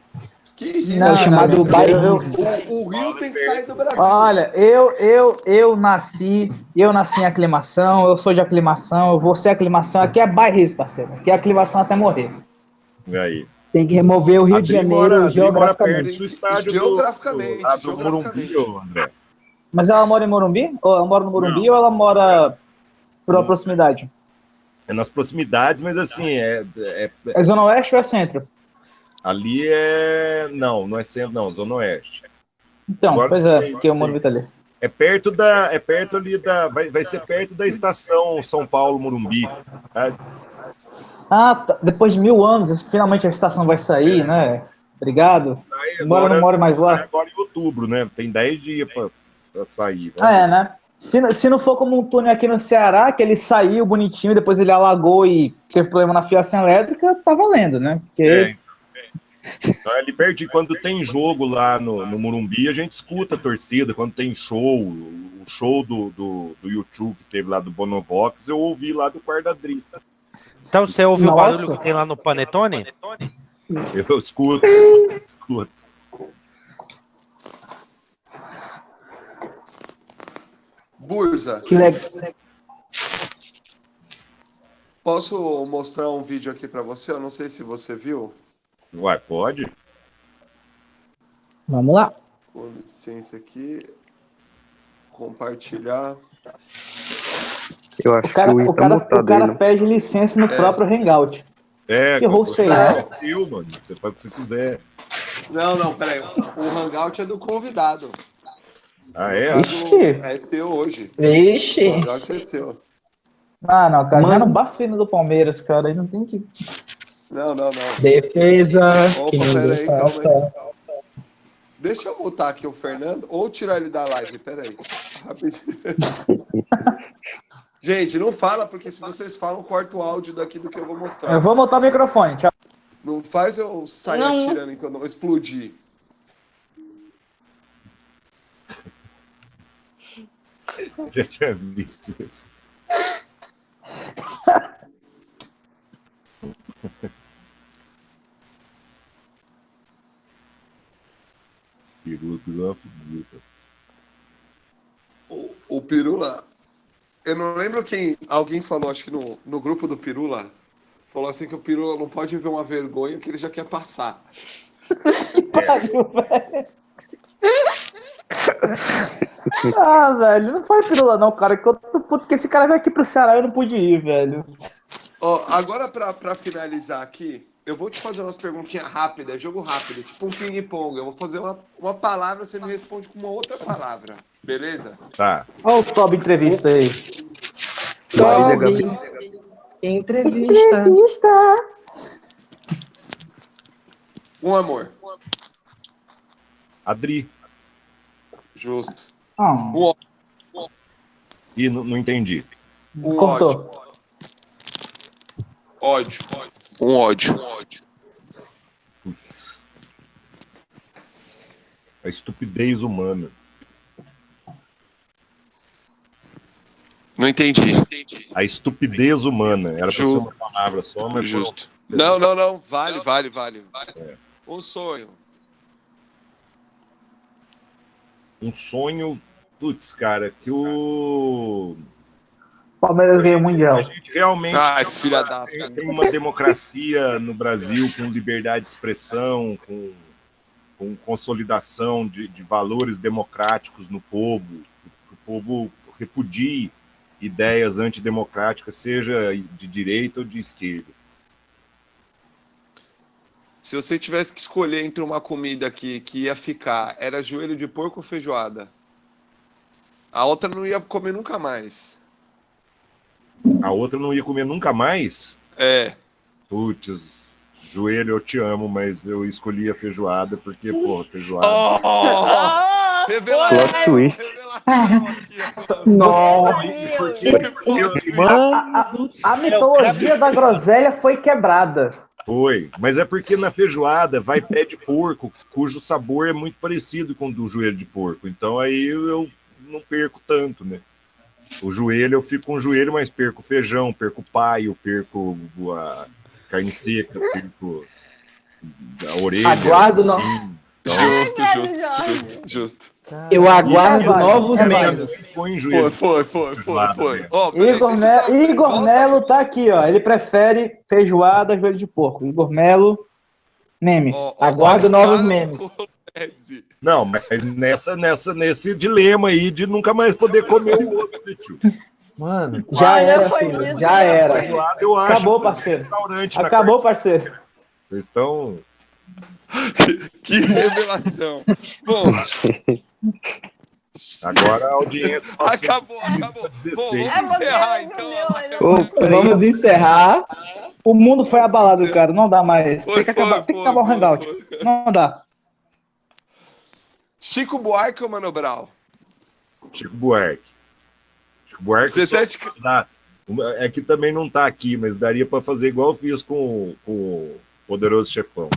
Que rio, Não, É o chamado não, bairrismo. O Rio tem que sair do Brasil. Olha, eu nasci em aclimação, eu sou de aclimação, eu vou ser aclimação. Aqui é bairrismo, parceiro. Aqui é aclimação até morrer. Aí. Tem que remover o Rio de Adri Janeiro mora geograficamente. perto do estádio Geograficamente, lá do geograficamente. Morumbi, ô, André. Mas ela mora em Morumbi? Ou ela mora no Morumbi ou ela mora por proximidade? É nas proximidades, mas assim, É Zona Oeste ou é Centro? ali é... Não é centro, não, Zona Oeste. Então, Agora, pois é, porque o Morumbi tá ali. É perto ali vai ser perto da estação São Paulo-Morumbi. Tá? Ah, tá. Depois de 1000 anos, finalmente a estação vai sair, né? Obrigado. Embora não more mais lá. Agora em outubro, né? Tem 10 dias para sair. Né? Se não for como um túnel aqui no Ceará, que ele saiu bonitinho, depois ele alagou e teve problema na fiação elétrica, tá valendo, né? Porque... Então, ali pertinho, quando tem jogo lá no Morumbi, a gente escuta a torcida. Quando tem show, o show do YouTube que teve lá do Bonovox, eu ouvi lá do quarto da Adri. Então você ouve o Nossa. barulho que tem lá no Panetone? Eu escuto. Burza, Que legal. posso mostrar um vídeo aqui pra você? Eu não sei se você viu. Uai, pode? Vamos lá. Com licença aqui. Compartilhar. Eu acho O cara, que o o cara, mutado o cara aí, né? pede licença no próprio Hangout. Que host é esse? Eu, mano. Você faz o que você quiser. Não, peraí. O Hangout é do convidado. Ah, é? Ixi. É seu hoje. Vixe. O Hangout é seu. Ah, não, cara. Já Mano. não basta o hino do Palmeiras, cara. Aí não tem que. Não. Defesa. Opa, Que ninguém peraí, calma aí. faça. Deixa eu botar aqui o Fernando ou tirar ele da live. Peraí. Rapidinho. Gente, não fala, porque se vocês falam, corta o áudio daqui do que eu vou mostrar. Eu vou montar o microfone. Tchau. Não faz eu sair Não. atirando então não explodir. Já tinha visto isso. Pirula é uma figura. O Pirula, eu não lembro quem, alguém falou, acho que no grupo do Pirula, falou assim que o Pirula não pode ver uma vergonha que ele já quer passar. Pariu, velho. Ah, velho, não foi pirula não, cara. Que eu tô puto que esse cara veio aqui pro Ceará e eu não pude ir, velho. Ó, agora pra finalizar aqui, eu vou te fazer umas perguntinhas rápidas, jogo rápido, tipo um ping-pong. Eu vou fazer uma palavra, você me responde com uma outra palavra, beleza? Tá. Olha o Toby entrevista aí. Toby. Entrevista. Um amor. Adri. Justo. Ah, Um ódio. Ih, não entendi. Um cortou. ódio. Um ódio. Putz. A estupidez humana. Não entendi. A estupidez humana. Era pra ser Justo. uma palavra só, mas Justo. Não. Vale. É. Um sonho. Um sonho, putz, cara, que o Palmeiras ganhou o Mundial. a gente realmente Ai, filha da tem uma democracia no Brasil com liberdade de expressão, com consolidação de valores democráticos no povo, que o povo repudie ideias antidemocráticas, seja de direita ou de esquerda. Se você tivesse que escolher entre uma comida que ia ficar, era joelho de porco ou feijoada? A outra não ia comer nunca mais. A outra não ia comer nunca mais? É. Putz, joelho, eu te amo, mas eu escolhi a feijoada porque, pô, feijoada. Revelação! Plot twist. Revelação aqui, ó. Nossa. A mitologia da groselha foi quebrada. Foi, mas é porque na feijoada vai pé de porco, cujo sabor é muito parecido com o do joelho de porco. Então aí eu não perco tanto, né? O joelho, eu fico com o joelho, mas perco o feijão, perco o paio, perco a carne seca, perco a orelha. Aguardo, assim. Justo, Obrigado, justo, Jorge. justo, justo. Eu aguardo vai. novos É, memes. Põe em joelho. Foi. Ó, peraí, Igor, deixa eu dar- Igor volta- Melo tá aqui, ó. Ele prefere feijoada, joelho de porco. Igor Melo, memes. Aguardo olha a novos cara do memes. Colomese. Não, mas nesse dilema aí de nunca mais poder comer o outro, né, tio? Mano, Já Olha, era, foi filho. dito, Já era. Feijoada, eu acho. Acabou, que parceiro. Restaurante na Acabou, parceiro. Vocês estão. Que revelação. Bom, Agora a audiência passou acabou. pra Bom, 16. vamos encerrar, meu então. Deus, Ô, Vamos encerrar. O mundo foi abalado, cara. Não dá mais. Foi, Tem que acabar o hangout. foi. Não dá. Chico Buarque ou Mano Brown? Chico Buarque. Chico Buarque. Você É que também não tá aqui, mas daria para fazer igual eu fiz com o Poderoso Chefão.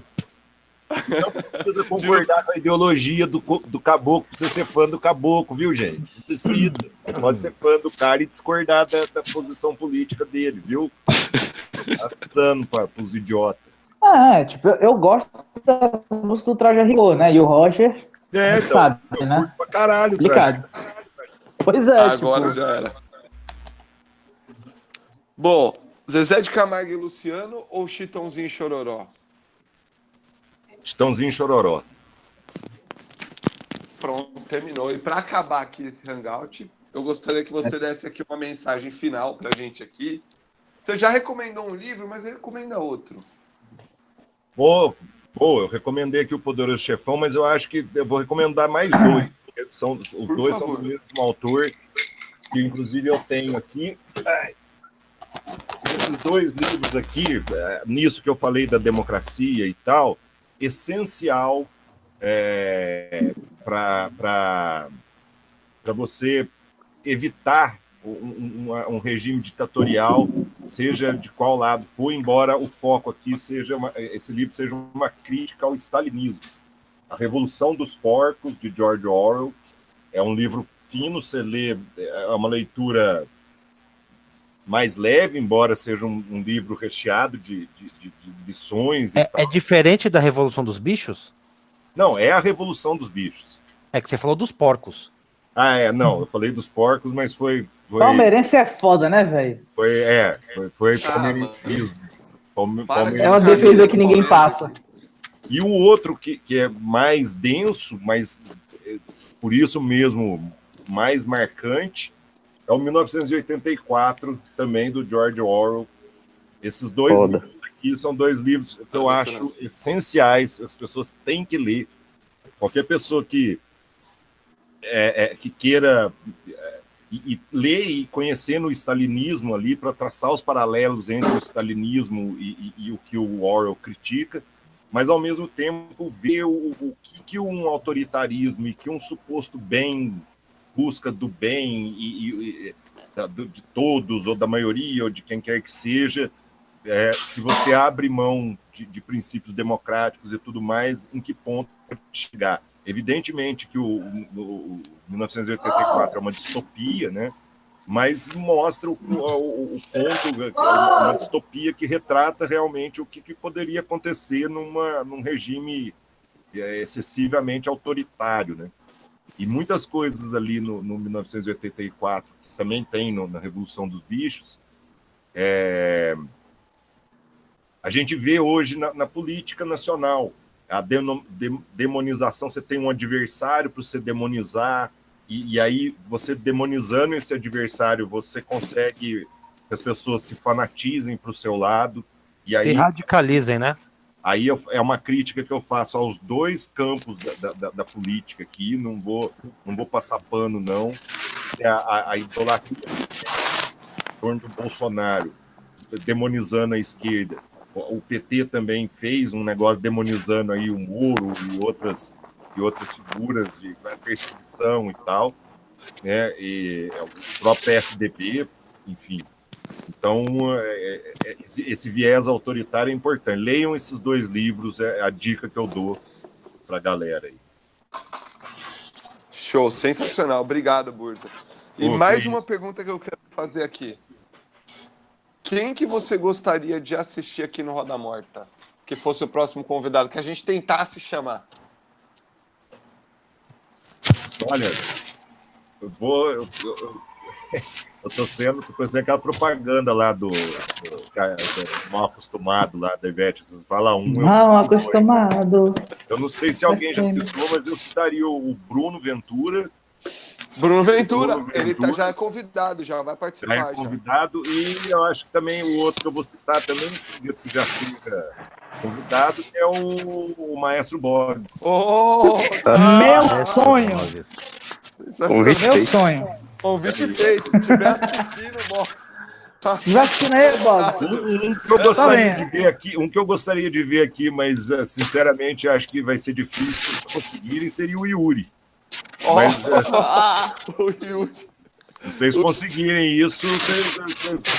Não precisa concordar com a ideologia do caboclo pra você ser fã do caboclo, viu, gente? Não precisa. Você pode ser fã do cara e discordar da posição política dele, viu? Tá avisando pros idiotas. Tipo, eu gosto da música do Traje a Rigor, né? E o Roger sabe, eu né? curto pra caralho, Complicado. Pois é, Agora tipo... já era. Bom, Zezé de Camargo e Luciano ou Chitãozinho e Chororó? Chitãozinho e Chororó. Pronto, terminou. E para acabar aqui esse hangout, eu gostaria que você desse aqui uma mensagem final pra gente aqui. Você já recomendou um livro, mas recomenda outro. Eu recomendei aqui o Poderoso Chefão, mas eu acho que eu vou recomendar mais dois. Os Por dois favor. são do mesmo autor, que inclusive eu tenho aqui. Esses dois livros aqui, nisso que eu falei da democracia e tal, essencial para você evitar um regime ditatorial, seja de qual lado for, embora o foco aqui esse livro seja uma crítica ao stalinismo. A Revolução dos Porcos, de George Orwell, é um livro fino, você lê, é uma leitura mais leve, embora seja um livro recheado de lições. É diferente da Revolução dos Bichos? Não, é a Revolução dos Bichos. É que você falou dos porcos. Não, eu falei dos porcos, mas foi Palmeirense é foda, né, velho? foi palmeirencismo. É uma defesa que ninguém passa. E o outro que é mais denso, mas por isso mesmo mais marcante, é o 1984, também do George Orwell. Esses dois livros aqui são dois livros que eu acho essenciais, as pessoas têm que ler. Qualquer pessoa que queira ler e conhecendo o stalinismo ali, para traçar os paralelos entre o stalinismo e o que o Orwell critica, mas ao mesmo tempo ver o que um autoritarismo e que um suposto bem, busca do bem de todos, ou da maioria, ou de quem quer que seja, se você abre mão de princípios democráticos e tudo mais, em que ponto chegar. Evidentemente que o 1984 é uma distopia, né? Mas mostra o ponto, uma distopia que retrata realmente o que poderia acontecer num regime excessivamente autoritário, né? E muitas coisas ali no 1984, que também tem na Revolução dos Bichos, a gente vê hoje na política nacional. A demonização, você tem um adversário para você demonizar, e aí você demonizando esse adversário, você consegue que as pessoas se fanatizem para o seu lado. E aí, se radicalizem, né? Aí é uma crítica que eu faço aos dois campos da política aqui, não vou passar pano, não. A idolatria em torno do Bolsonaro, demonizando a esquerda. O PT também fez um negócio demonizando aí o Moro e outras figuras de perseguição e tal, né? E o próprio PSDB, enfim. Então, esse viés autoritário é importante. Leiam esses dois livros, é a dica que eu dou para a galera aí. Show, sensacional. Obrigado, Burza. E mais uma pergunta que eu quero fazer aqui. Quem que você gostaria de assistir aqui no Roda Morta? Que fosse o próximo convidado, que a gente tentasse chamar. Olha, eu tô sendo aquela propaganda lá do mal acostumado lá da Ivete. Você fala um. Mal acostumado. Eu não sei se alguém já citou, mas eu citaria o Bruno Ventura. Bruno Ventura, ele já é convidado, já vai participar. Já é convidado, e eu acho que também o outro que eu vou citar também, que já fica convidado, é o Maestro Boggs. Meu sonho! Convite Meu feito. sonho. Convite feito, se estiver assistindo, bom. Tá. Se vai assistindo aí, Bob. Um que eu gostaria de ver aqui, mas sinceramente acho que vai ser difícil conseguirem, seria o Yuri. Mas, O Yuri. se vocês conseguirem isso,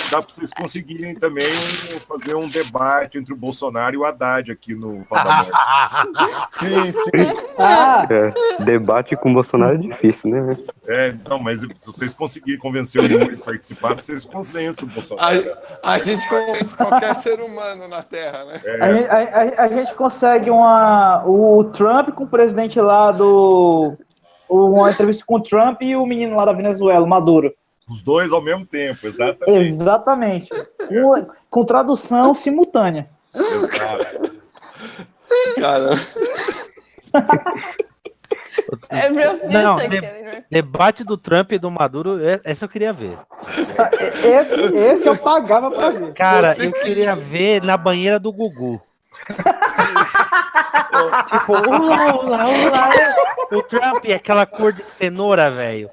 dá para vocês conseguirem também fazer um debate entre o Bolsonaro e o Haddad aqui no Roda Sim. Debate com o Bolsonaro é difícil, né? Não, mas se vocês conseguirem convencer o Yuri a participar, vocês convencem o Bolsonaro. A gente convence qualquer ser humano na Terra, né? A gente consegue o Trump com o presidente lá uma entrevista com o Trump e o menino lá da Venezuela, o Maduro. Os dois ao mesmo tempo, Exatamente. Com tradução simultânea. Exato. Caramba. Não, debate do Trump e do Maduro, essa eu queria ver. Esse eu pagava pra ver. Cara, eu queria ver na banheira do Gugu. Tipo, olá. O Trump é aquela cor de cenoura, velho.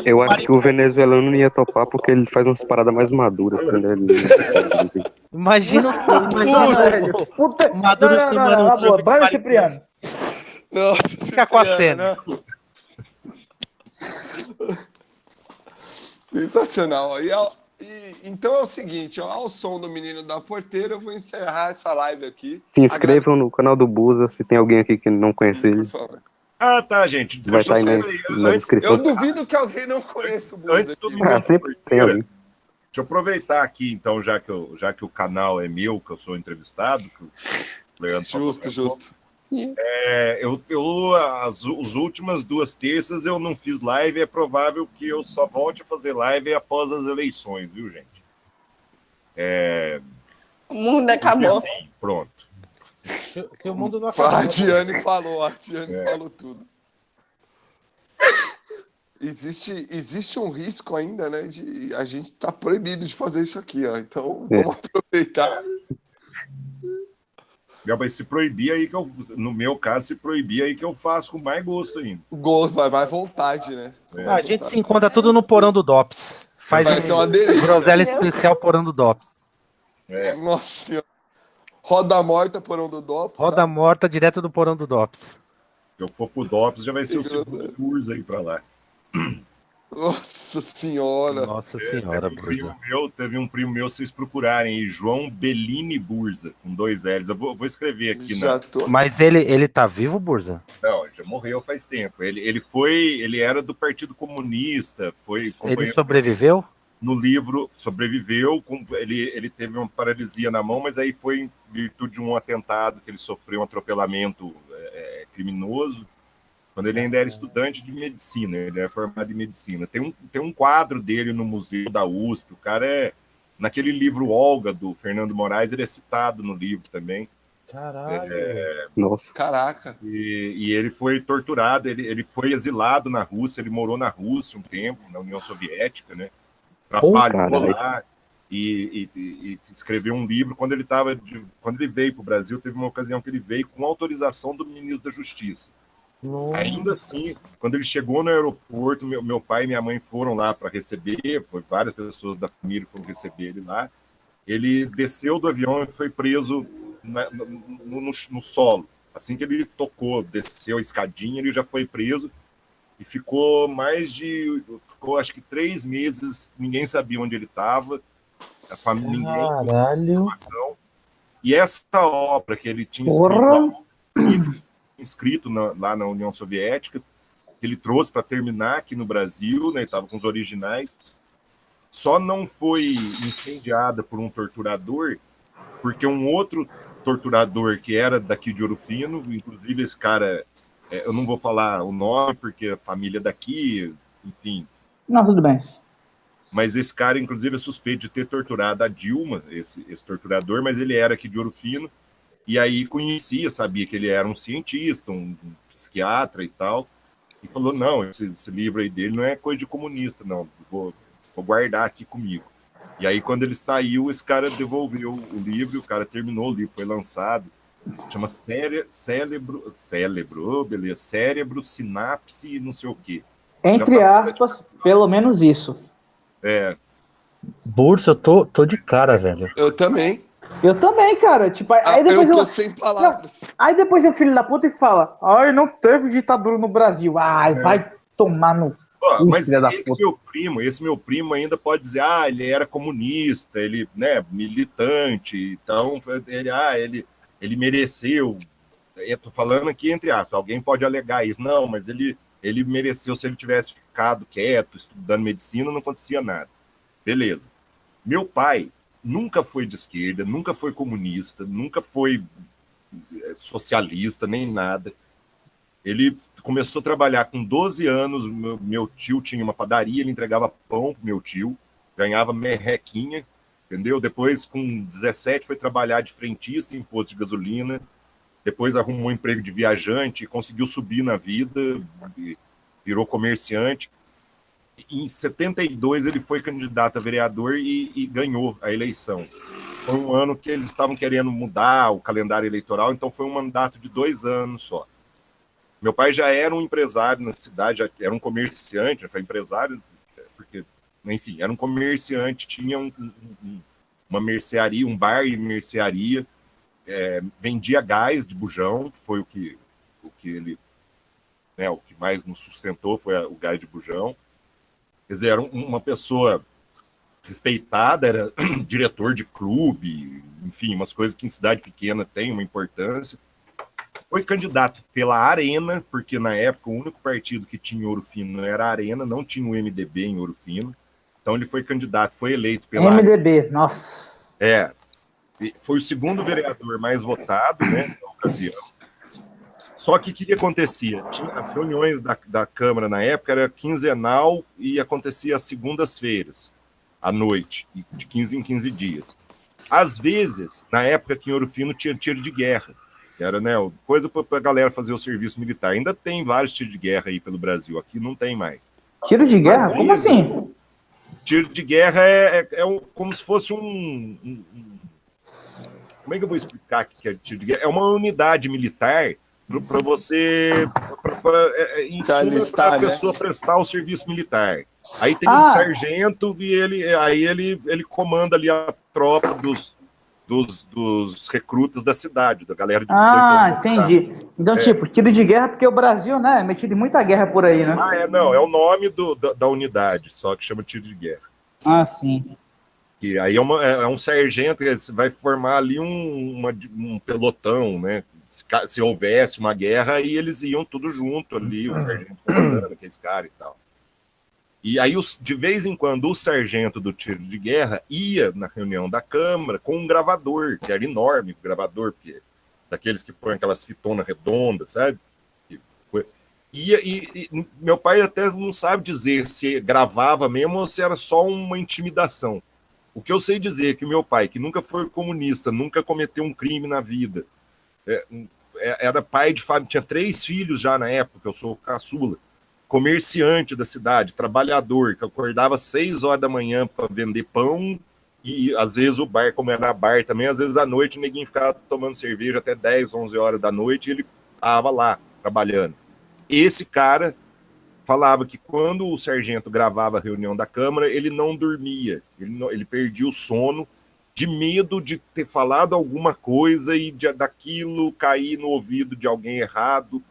Eu acho que o venezuelano não ia topar porque ele faz umas paradas mais maduras. Né? Imagina o Maduro chamando o Trump. Vai, Cipriano. Nossa, fica com a cena. Sensacional. Então é o seguinte, ao som do Menino da Porteira, eu vou encerrar essa live aqui. Se inscrevam no canal do Buza, se tem alguém aqui que não conhece ele. Por favor. Ah, tá, gente. Vai estar aí na descrição. Eu duvido que alguém não conheça o Buza. Antes do Menino sempre tem alguém. Deixa eu aproveitar aqui, então, já que o canal é meu, que eu sou entrevistado. Que o Leandro Justo. As últimas 2 terças eu não fiz live, é provável que eu só volte a fazer live após as eleições, viu, gente? O mundo acabou. Assim, pronto. Se o mundo não acabou. A Artiane falou tudo. Existe um risco ainda, né? De a gente tá proibido de fazer isso aqui, ó. Então vamos aproveitar. Mas se proibir aí no meu caso, se proibir aí que eu faço com mais gosto ainda. Gosto, vai mais vontade, né? A gente se encontra tudo no porão do DOPS. Faz uma delícia. Groselha especial porão do DOPS. Nossa senhora. Roda morta, porão do DOPS. Roda morta direto do porão do DOPS. Se eu for pro DOPS, já vai ser o segundo curso aí pra lá. Nossa senhora. Burza. Teve um primo meu, vocês procurarem aí, João Bellini Burza, com 2 L's. Eu vou escrever aqui. Mas ele tá vivo, Burza? Não, ele já morreu faz tempo. Ele era do Partido Comunista. Ele sobreviveu? No livro, sobreviveu. Ele teve uma paralisia na mão, mas aí foi em virtude de um atentado que ele sofreu, um atropelamento criminoso. Quando ele ainda era estudante de medicina, ele era formado em medicina. Tem um quadro dele no museu da USP, o cara naquele livro Olga, do Fernando Moraes, ele é citado no livro também. Caralho! Nossa. Caraca! E ele foi torturado, ele foi exilado na Rússia, ele morou na Rússia um tempo, na União Soviética, né? Trabalhou lá e escreveu um livro. Quando ele veio para o Brasil, teve uma ocasião que ele veio com autorização do ministro da Justiça. Nossa. Ainda assim, quando ele chegou no aeroporto, meu pai e minha mãe foram lá para receber, várias pessoas da família foram receber ele lá. Ele desceu do avião e foi preso no solo. Assim que ele desceu a escadinha, ele já foi preso e ficou acho que 3 meses, ninguém sabia onde ele estava, a família, ninguém. E essa obra que ele tinha escrito lá na União Soviética, que ele trouxe para terminar aqui no Brasil, né, estava com os originais, só não foi incendiada por um torturador, porque um outro torturador que era daqui de Ouro Fino, inclusive esse cara Eu não vou falar o nome, porque a família daqui, enfim. Não, tudo bem. Mas esse cara, inclusive, é suspeito de ter torturado a Dilma, esse torturador, mas ele era aqui de Ouro Fino, e aí sabia que ele era um cientista, um psiquiatra e tal, e falou, não, esse livro aí dele não é coisa de comunista, não, vou guardar aqui comigo. E aí, quando ele saiu, esse cara devolveu o livro, o cara terminou o livro, foi lançado, chama Cérebro, beleza, Cérebro, Sinapse e não sei o quê. Entre aspas, pelo menos isso. Bursa, eu tô de cara, velho. Eu também. Eu também, cara. Tipo, aí depois eu tô sem palavras. Aí depois o filho da puta e fala, ai, não teve ditadura no Brasil. Ai, vai tomar no cu, mas filho da puta. esse meu primo ainda pode dizer, ele era comunista, ele, né, militante, então ele mereceu. Eu tô falando aqui entre aspas, alguém pode alegar isso. Não, mas ele mereceu, se ele tivesse ficado quieto, estudando medicina, não acontecia nada. Beleza. Meu pai nunca foi de esquerda, nunca foi comunista, nunca foi socialista, nem nada. Ele começou a trabalhar com 12 anos, meu tio tinha uma padaria, ele entregava pão pro meu tio, ganhava merrequinha, entendeu? Depois, com 17, foi trabalhar de frentista em posto de gasolina, depois arrumou um emprego de viajante, conseguiu subir na vida, virou comerciante. Em 72, ele foi candidato a vereador e ganhou a eleição. Foi um ano que eles estavam querendo mudar o calendário eleitoral, então foi um mandato de 2 anos só. Meu pai já era um empresário na cidade, já era um comerciante, já foi empresário, porque, enfim, era um comerciante, tinha uma mercearia, um bar e mercearia, vendia gás de bujão, que foi o que ele, né, o que mais nos sustentou foi o gás de bujão. Quer dizer, era uma pessoa respeitada, era diretor de clube, enfim, umas coisas que em cidade pequena tem uma importância. Foi candidato pela Arena, porque na época o único partido que tinha em Ouro Fino era a Arena, não tinha o MDB em Ouro Fino. Então ele foi candidato, foi eleito pela MDB, Arena. Nossa. Foi o segundo vereador mais votado, né, na ocasião. Só que o que acontecia? As reuniões da Câmara na época era quinzenal e acontecia às segundas-feiras, à noite, de 15 em 15 dias. Às vezes, na época que em Ouro Fino tinha tiro de guerra, que era, né, coisa para a galera fazer o serviço militar. Ainda tem vários tiros de guerra aí pelo Brasil, aqui não tem mais. Tiro de guerra? Como assim? Tiro de guerra como se fosse como é que eu vou explicar o que é tiro de guerra? É uma unidade militar para você, para a pessoa prestar o serviço militar. Aí tem um sargento e ele comanda ali a tropa dos recrutas da cidade, da galera de 18 anos. Entendi. Então, tipo, tiro de guerra, porque o Brasil, né, é metido em muita guerra por aí, né? Não, é o nome da unidade, só que chama tiro de guerra. Sim. Que aí é um sargento que vai formar ali um pelotão, né? Se houvesse uma guerra, aí eles iam tudo junto ali, o sargento comandando aqueles caras e tal. E aí, de vez em quando, o sargento do tiro de guerra ia na reunião da Câmara com um gravador, que era enorme, o gravador, porque daqueles que põem aquelas fitonas redondas, sabe? E meu pai até não sabe dizer se gravava mesmo ou se era só uma intimidação. O que eu sei dizer é que meu pai, que nunca foi comunista, nunca cometeu um crime na vida, era pai de família, tinha 3 filhos já na época, eu sou caçula, comerciante da cidade, trabalhador, que acordava 6 horas da manhã para vender pão, e às vezes o bar, como era bar também, às vezes à noite ninguém ficava tomando cerveja até 10, 11 horas da noite, e ele estava lá, trabalhando. Esse cara falava que quando o sargento gravava a reunião da Câmara, ele não dormia, ele perdia o sono, de medo de ter falado alguma coisa e daquilo cair no ouvido de alguém errado,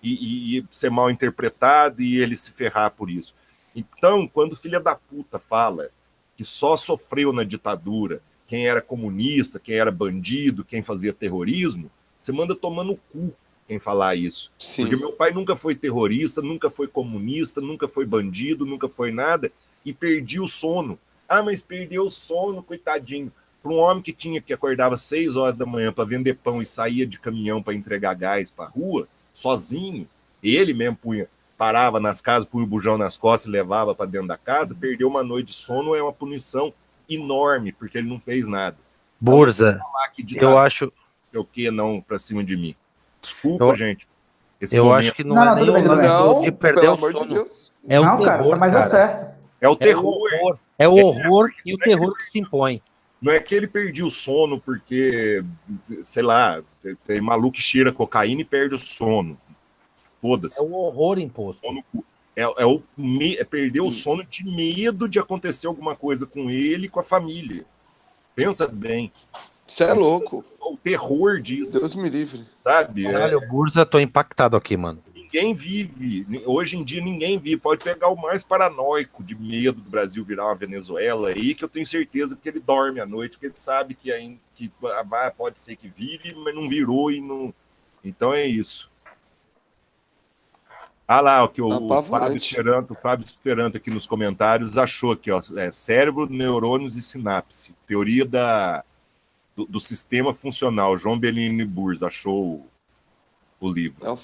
e ser mal interpretado e ele se ferrar por isso. Então, quando filha da puta fala que só sofreu na ditadura quem era comunista, quem era bandido, quem fazia terrorismo, você manda tomar no cu quem falar isso. Sim. Porque meu pai nunca foi terrorista, nunca foi comunista, nunca foi bandido, nunca foi nada, e perdi o sono. Mas perdeu o sono, coitadinho. Para um homem que acordava 6 horas da manhã para vender pão e saía de caminhão para entregar gás para a rua, sozinho, ele mesmo parava nas casas, punha o bujão nas costas e levava para dentro da casa, perdeu uma noite de sono é uma punição enorme, porque ele não fez nada. Burza, Então, eu acho... o que não para cima de mim? Desculpa, gente. Esse Eu momento acho que não é nem o lance Não, de perder pelo o amor de sono. Deus. É o Não, terror, cara, mas é certo. é o É o terror. horror. É o horror e o terror que se impõe. Não é que ele perdia o sono porque, sei lá, tem maluco que cheira cocaína e perde o sono. Foda-se. É o horror imposto. É perder o sono de medo de acontecer alguma coisa com ele e com a família. Pensa bem. Você é louco. O terror disso, Deus me livre. sabe? Caralho, Burza, tô impactado aqui, mano. Ninguém vive. Hoje em dia ninguém vive. Pode pegar o mais paranoico de medo do Brasil virar uma Venezuela aí, que eu tenho certeza que ele dorme à noite, porque ele sabe que pode ser que vire, mas não virou e não. Então é isso. Ah lá, o que o Fábio Esperanto aqui nos comentários achou aqui, ó, cérebro, neurônios e sinapse. Teoria do sistema funcional. João Bellini Burs achou o livro.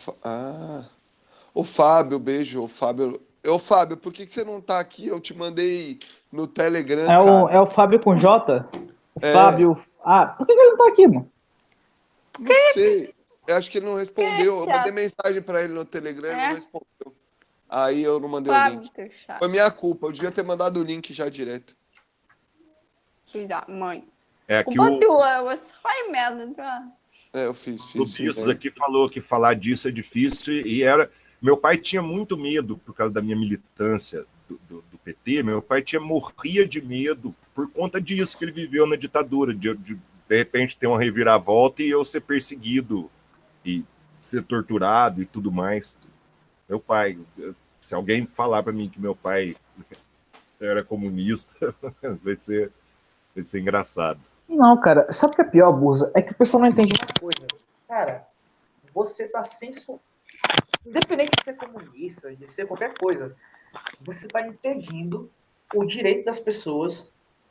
O Fábio, beijo, Fábio. Fábio, por que você não tá aqui? Eu te mandei no Telegram, cara. É o Fábio com J? Fábio... Ah, por que ele não tá aqui, mano? Não sei. Eu acho que ele não respondeu. Eu mandei mensagem pra ele no Telegram, ele não respondeu. Aí eu não mandei o link. Foi minha culpa, eu devia ter mandado o link já direto. Filho da mãe. É que você foi merda, tá? Eu fiz. O Bissos aqui falou que falar disso é difícil e era... Meu pai tinha muito medo por causa da minha militância do PT. Meu pai morria de medo por conta disso que ele viveu na ditadura, de repente ter uma reviravolta e eu ser perseguido e ser torturado e tudo mais. Meu pai, se alguém falar para mim que meu pai era comunista, vai ser engraçado. Não, cara, sabe o que é pior, Burza? É que o pessoal não entende uma coisa. Cara, você tá independente de ser comunista, de ser qualquer coisa, você tá impedindo o direito das pessoas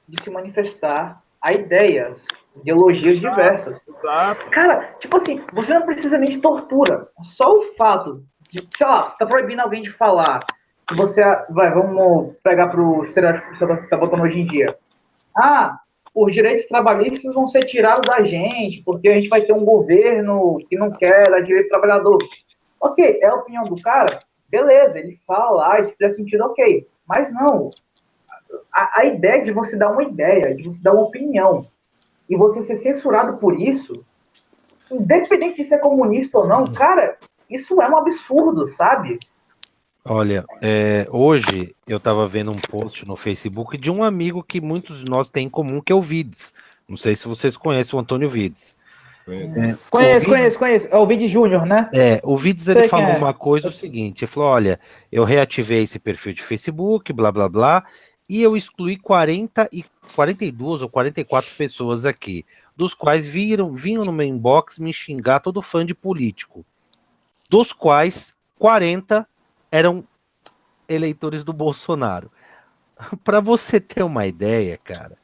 de se manifestar a ideias, ideologias diversas. Exato. Cara, tipo assim, você não precisa nem de tortura. Só o fato de, sei lá, você tá proibindo alguém de falar, que você, vamos pegar pro estereótipo que você tá botando hoje em dia. Os direitos trabalhistas vão ser tirados da gente, porque a gente vai ter um governo que não quer dar direito ao trabalhador. Ok, é a opinião do cara, beleza, ele fala lá, se fizer sentido, ok. Mas não, a ideia de você dar uma ideia, de você dar uma opinião, e você ser censurado por isso, independente de ser comunista ou não, cara, isso é um absurdo, sabe? Olha, hoje eu tava vendo um post no Facebook de um amigo que muitos de nós têm em comum, que é o Vides. Não sei se vocês conhecem o Antônio Vides. Conheço. É o Vides Júnior, né? O Vides, ele falou uma coisa, o seguinte, ele falou, olha, eu reativei esse perfil de Facebook, blá, blá, blá, e eu excluí 42 ou 44 pessoas aqui, dos quais vinham no meu inbox me xingar todo fã de político, dos quais 40 eram eleitores do Bolsonaro. Para você ter uma ideia, cara,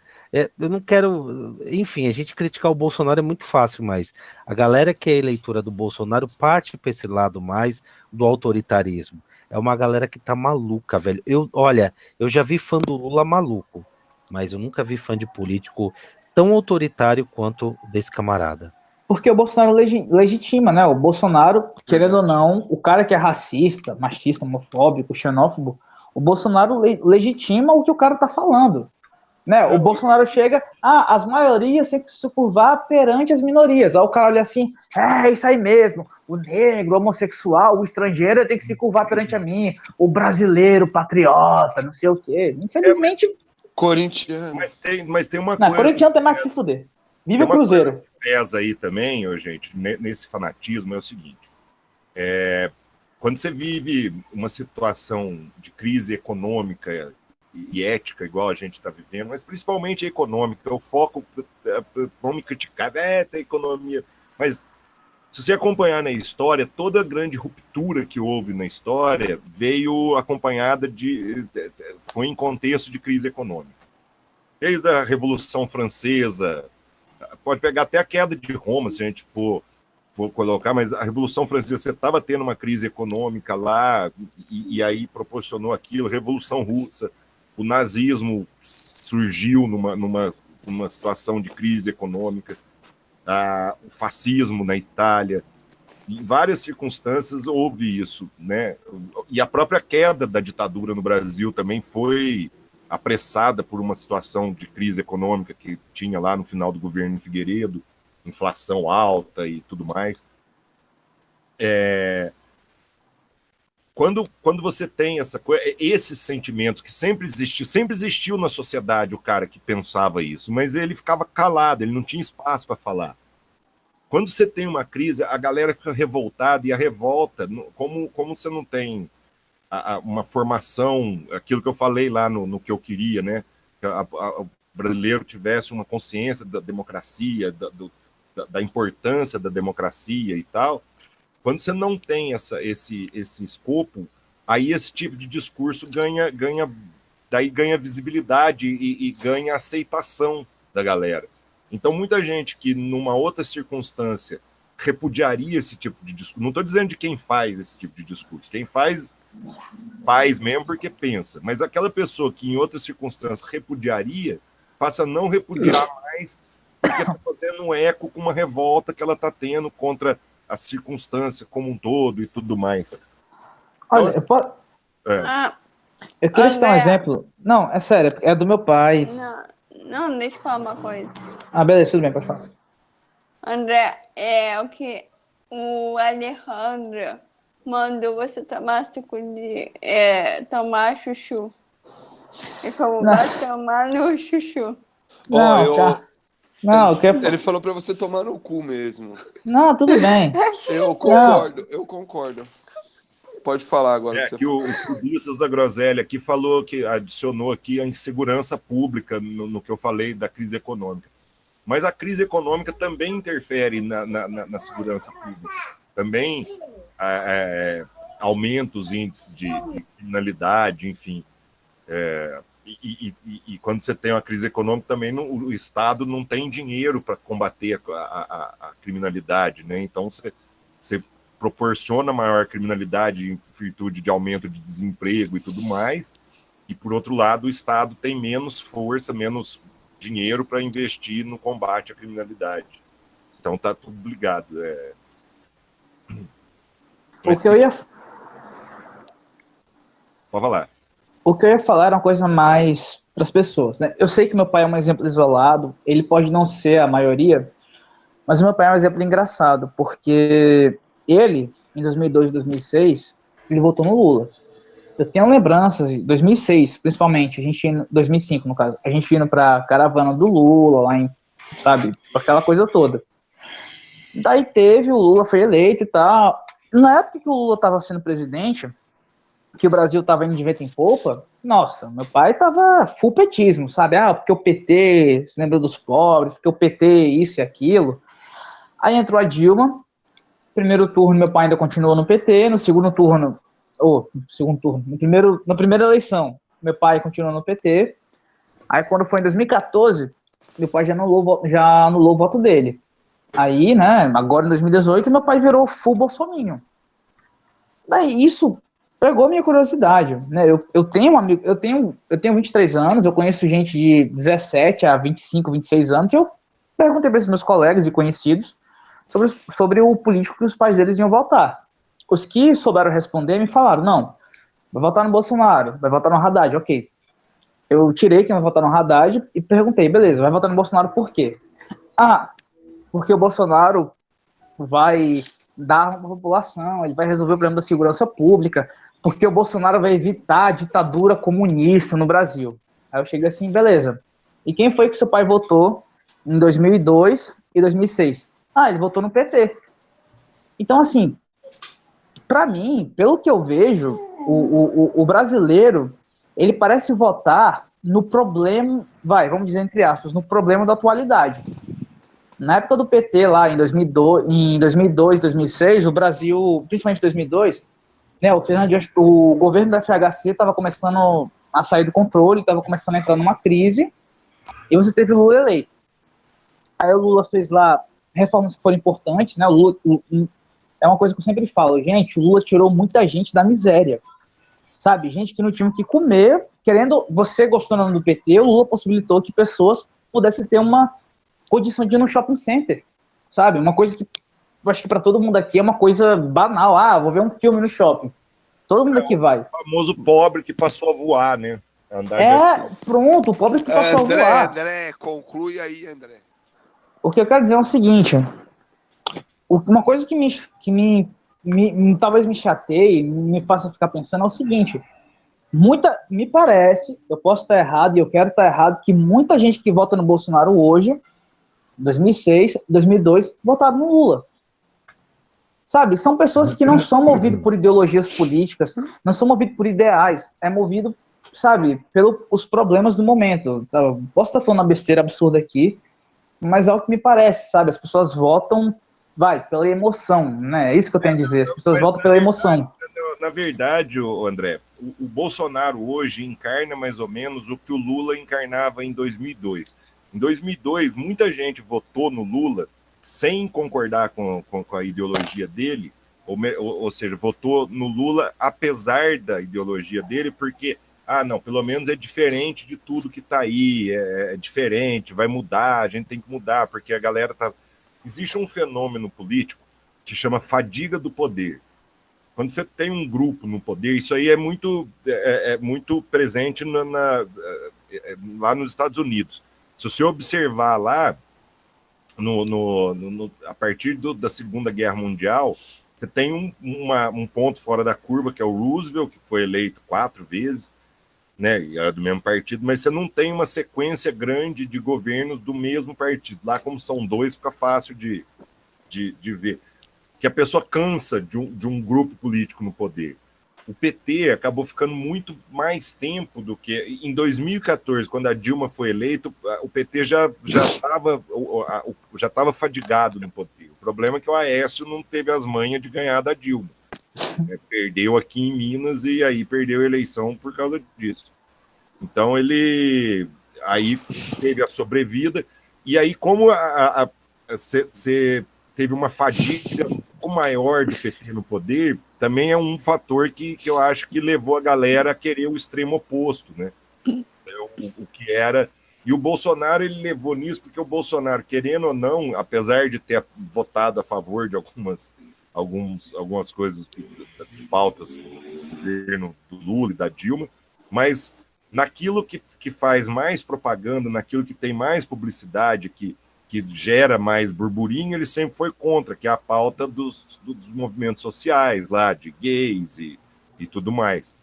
eu não quero... Enfim, a gente criticar o Bolsonaro é muito fácil, mas a galera que é eleitora do Bolsonaro parte para esse lado mais do autoritarismo. É uma galera que tá maluca, velho. Olha, eu já vi fã do Lula maluco, mas eu nunca vi fã de político tão autoritário quanto desse camarada. Porque o Bolsonaro legitima, né? O Bolsonaro, querendo ou não, o cara que é racista, machista, homofóbico, xenófobo, o Bolsonaro legitima o que o cara tá falando. Né? O Bolsonaro chega, as maiorias têm que se curvar perante as minorias. Aí o cara olha assim, é isso aí mesmo, o negro, o homossexual, o estrangeiro tem que se curvar perante a mim, o brasileiro, patriota, não sei o quê. Infelizmente... Corintiano. Mas tem uma coisa... Corintiano tem mais que se fuder. Vive o Cruzeiro. Pesa aí também, gente, nesse fanatismo, é o seguinte. Quando você vive uma situação de crise econômica e ética, igual a gente está vivendo, mas principalmente econômica, o foco, vão me criticar, tem economia, mas se você acompanhar na história, toda grande ruptura que houve na história veio acompanhada foi em contexto de crise econômica. Desde a Revolução Francesa, pode pegar até a queda de Roma, se a gente for vou colocar, mas a Revolução Francesa, você estava tendo uma crise econômica lá, e aí proporcionou aquilo, Revolução Russa, o nazismo surgiu numa situação de crise econômica, o fascismo na Itália, em várias circunstâncias houve isso, né? E a própria queda da ditadura no Brasil também foi apressada por uma situação de crise econômica que tinha lá no final do governo Figueiredo, inflação alta e tudo mais. Quando você tem esse sentimento que sempre existiu na sociedade o cara que pensava isso, mas ele ficava calado, ele não tinha espaço para falar. Quando você tem uma crise, a galera fica revoltada, e a revolta, como você não tem uma formação, aquilo que eu falei lá no que eu queria, né? Que o brasileiro tivesse uma consciência da democracia, da importância da democracia e tal. Quando você não tem esse escopo, aí esse tipo de discurso ganha visibilidade e ganha aceitação da galera. Então, muita gente que, numa outra circunstância, repudiaria esse tipo de discurso, não estou dizendo de quem faz esse tipo de discurso, quem faz mesmo porque pensa, mas aquela pessoa que, em outras circunstâncias, repudiaria, passa a não repudiar mais, porque está fazendo um eco com uma revolta que ela está tendo contra a circunstância como um todo e tudo mais. Olha, então, eu queria citar um exemplo. Não, é sério, é do meu pai. Não, deixa eu falar uma coisa. Beleza, tudo bem, pode falar. André, o que o Alejandro mandou você tomar suco de... tomar chuchu. Ele falou, vai tomar no chuchu. Ele falou pra você tomar no cu mesmo. Não, tudo bem. Eu concordo. Pode falar agora. Que o Cubistas da Groselha aqui falou, que adicionou aqui a insegurança pública no que eu falei da crise econômica. Mas a crise econômica também interfere na segurança pública. Também aumenta os índices de criminalidade, enfim. E quando você tem uma crise econômica, também o Estado não tem dinheiro para combater a criminalidade, né? Então, você proporciona maior criminalidade em virtude de aumento de desemprego e tudo mais, e, por outro lado, o Estado tem menos força, menos dinheiro para investir no combate à criminalidade. Então, está tudo ligado. O que eu ia... Pode falar. O que eu ia falar era uma coisa mais para as pessoas, né? Eu sei que meu pai é um exemplo isolado, ele pode não ser a maioria, mas o meu pai é um exemplo engraçado, porque ele, em 2002 e 2006, ele votou no Lula. Eu tenho lembranças, em 2006, principalmente, 2005, no caso, a gente indo para a caravana do Lula, lá em, sabe, aquela coisa toda. Daí o Lula foi eleito e tal. Na época que o Lula estava sendo presidente, que o Brasil estava indo de vento em popa, nossa, meu pai estava full petismo, sabe? Porque o PT se lembra dos pobres, porque o PT isso e aquilo. Aí entrou a Dilma, primeiro turno meu pai ainda continuou no PT, no segundo turno, na primeira eleição, meu pai continuou no PT, aí quando foi em 2014, meu pai já anulou o voto dele. Aí, né, agora em 2018, meu pai virou full bolsominion. Daí isso pegou minha curiosidade, né? Eu tenho um amigo, eu tenho 23 anos, eu conheço gente de 17 a 25, 26 anos, e eu perguntei para esses meus colegas e conhecidos sobre o político que os pais deles iam votar. Os que souberam responder me falaram, não, vai votar no Bolsonaro, vai votar no Haddad, ok. Eu tirei quem vai votar no Haddad e perguntei, beleza, vai votar no Bolsonaro por quê? Porque o Bolsonaro vai dar uma população, ele vai resolver o problema da segurança pública, porque o Bolsonaro vai evitar a ditadura comunista no Brasil. Aí eu cheguei assim, beleza. E quem foi que seu pai votou em 2002 e 2006? Ele votou no PT. Então, assim, para mim, pelo que eu vejo, o brasileiro, ele parece votar no problema, vamos dizer entre aspas, no problema da atualidade. Na época do PT, lá em 2002, 2006, o Brasil, principalmente em 2002, né, o governo da FHC estava começando a sair do controle, estava começando a entrar numa crise, e você teve o Lula eleito. Aí o Lula fez lá reformas que foram importantes, né? O Lula, é uma coisa que eu sempre falo, gente, o Lula tirou muita gente da miséria, sabe? Gente que não tinha o que comer, querendo, você gostando do PT, o Lula possibilitou que pessoas pudessem ter uma condição de ir no shopping center, sabe? Uma coisa que eu acho que para todo mundo aqui é uma coisa banal. Vou ver um filme no shopping. Todo mundo aqui vai. O famoso pobre que passou a voar, né? Pronto, o pobre que passou a voar. André, conclui aí, André. O que eu quero dizer é o seguinte, uma coisa que talvez me chateie, me faça ficar pensando é o seguinte, me parece, eu posso estar errado e eu quero estar errado, que muita gente que vota no Bolsonaro hoje, 2006, 2002, votaram no Lula. Sabe, são pessoas que não são movidas por ideologias políticas, não são movidas por ideais, é movido, sabe, pelos problemas do momento. Sabe? Posso estar falando uma besteira absurda aqui, mas é o que me parece, sabe? As pessoas votam, pela emoção, né? É isso que eu tenho a dizer, as pessoas votam pela emoção. Na verdade, André, o Bolsonaro hoje encarna mais ou menos o que o Lula encarnava em 2002. Em 2002, muita gente votou no Lula sem concordar com a ideologia dele, ou seja, votou no Lula apesar da ideologia dele, porque, não, pelo menos é diferente de tudo que está aí, é diferente, vai mudar, a gente tem que mudar, porque a galera tá... Existe um fenômeno político que chama fadiga do poder. Quando você tem um grupo no poder, isso aí é muito presente lá nos Estados Unidos. Se você observar lá, a partir da Segunda Guerra Mundial, você tem um ponto fora da curva, que é o Roosevelt, que foi eleito 4 vezes, né, e era do mesmo partido, mas você não tem uma sequência grande de governos do mesmo partido. Lá, como são 2, fica fácil de ver. Que a pessoa cansa de um grupo político no poder. O PT acabou ficando muito mais tempo do que... Em 2014, quando a Dilma foi eleita, o PT já estava fadigado no poder. O problema é que o Aécio não teve as manhas de ganhar da Dilma. Perdeu aqui em Minas e aí perdeu a eleição por causa disso. Então ele aí teve a sobrevida, e aí como você teve uma fadiga maior do PT no poder, também é um fator que eu acho que levou a galera a querer o extremo oposto, né? O que era... E o Bolsonaro, ele levou nisso, porque o Bolsonaro, querendo ou não, apesar de ter votado a favor de algumas coisas, de pautas do governo do Lula e da Dilma, mas naquilo que faz mais propaganda, naquilo que tem mais publicidade, que gera mais burburinho, ele sempre foi contra, que é a pauta dos movimentos sociais, lá, de gays e tudo mais.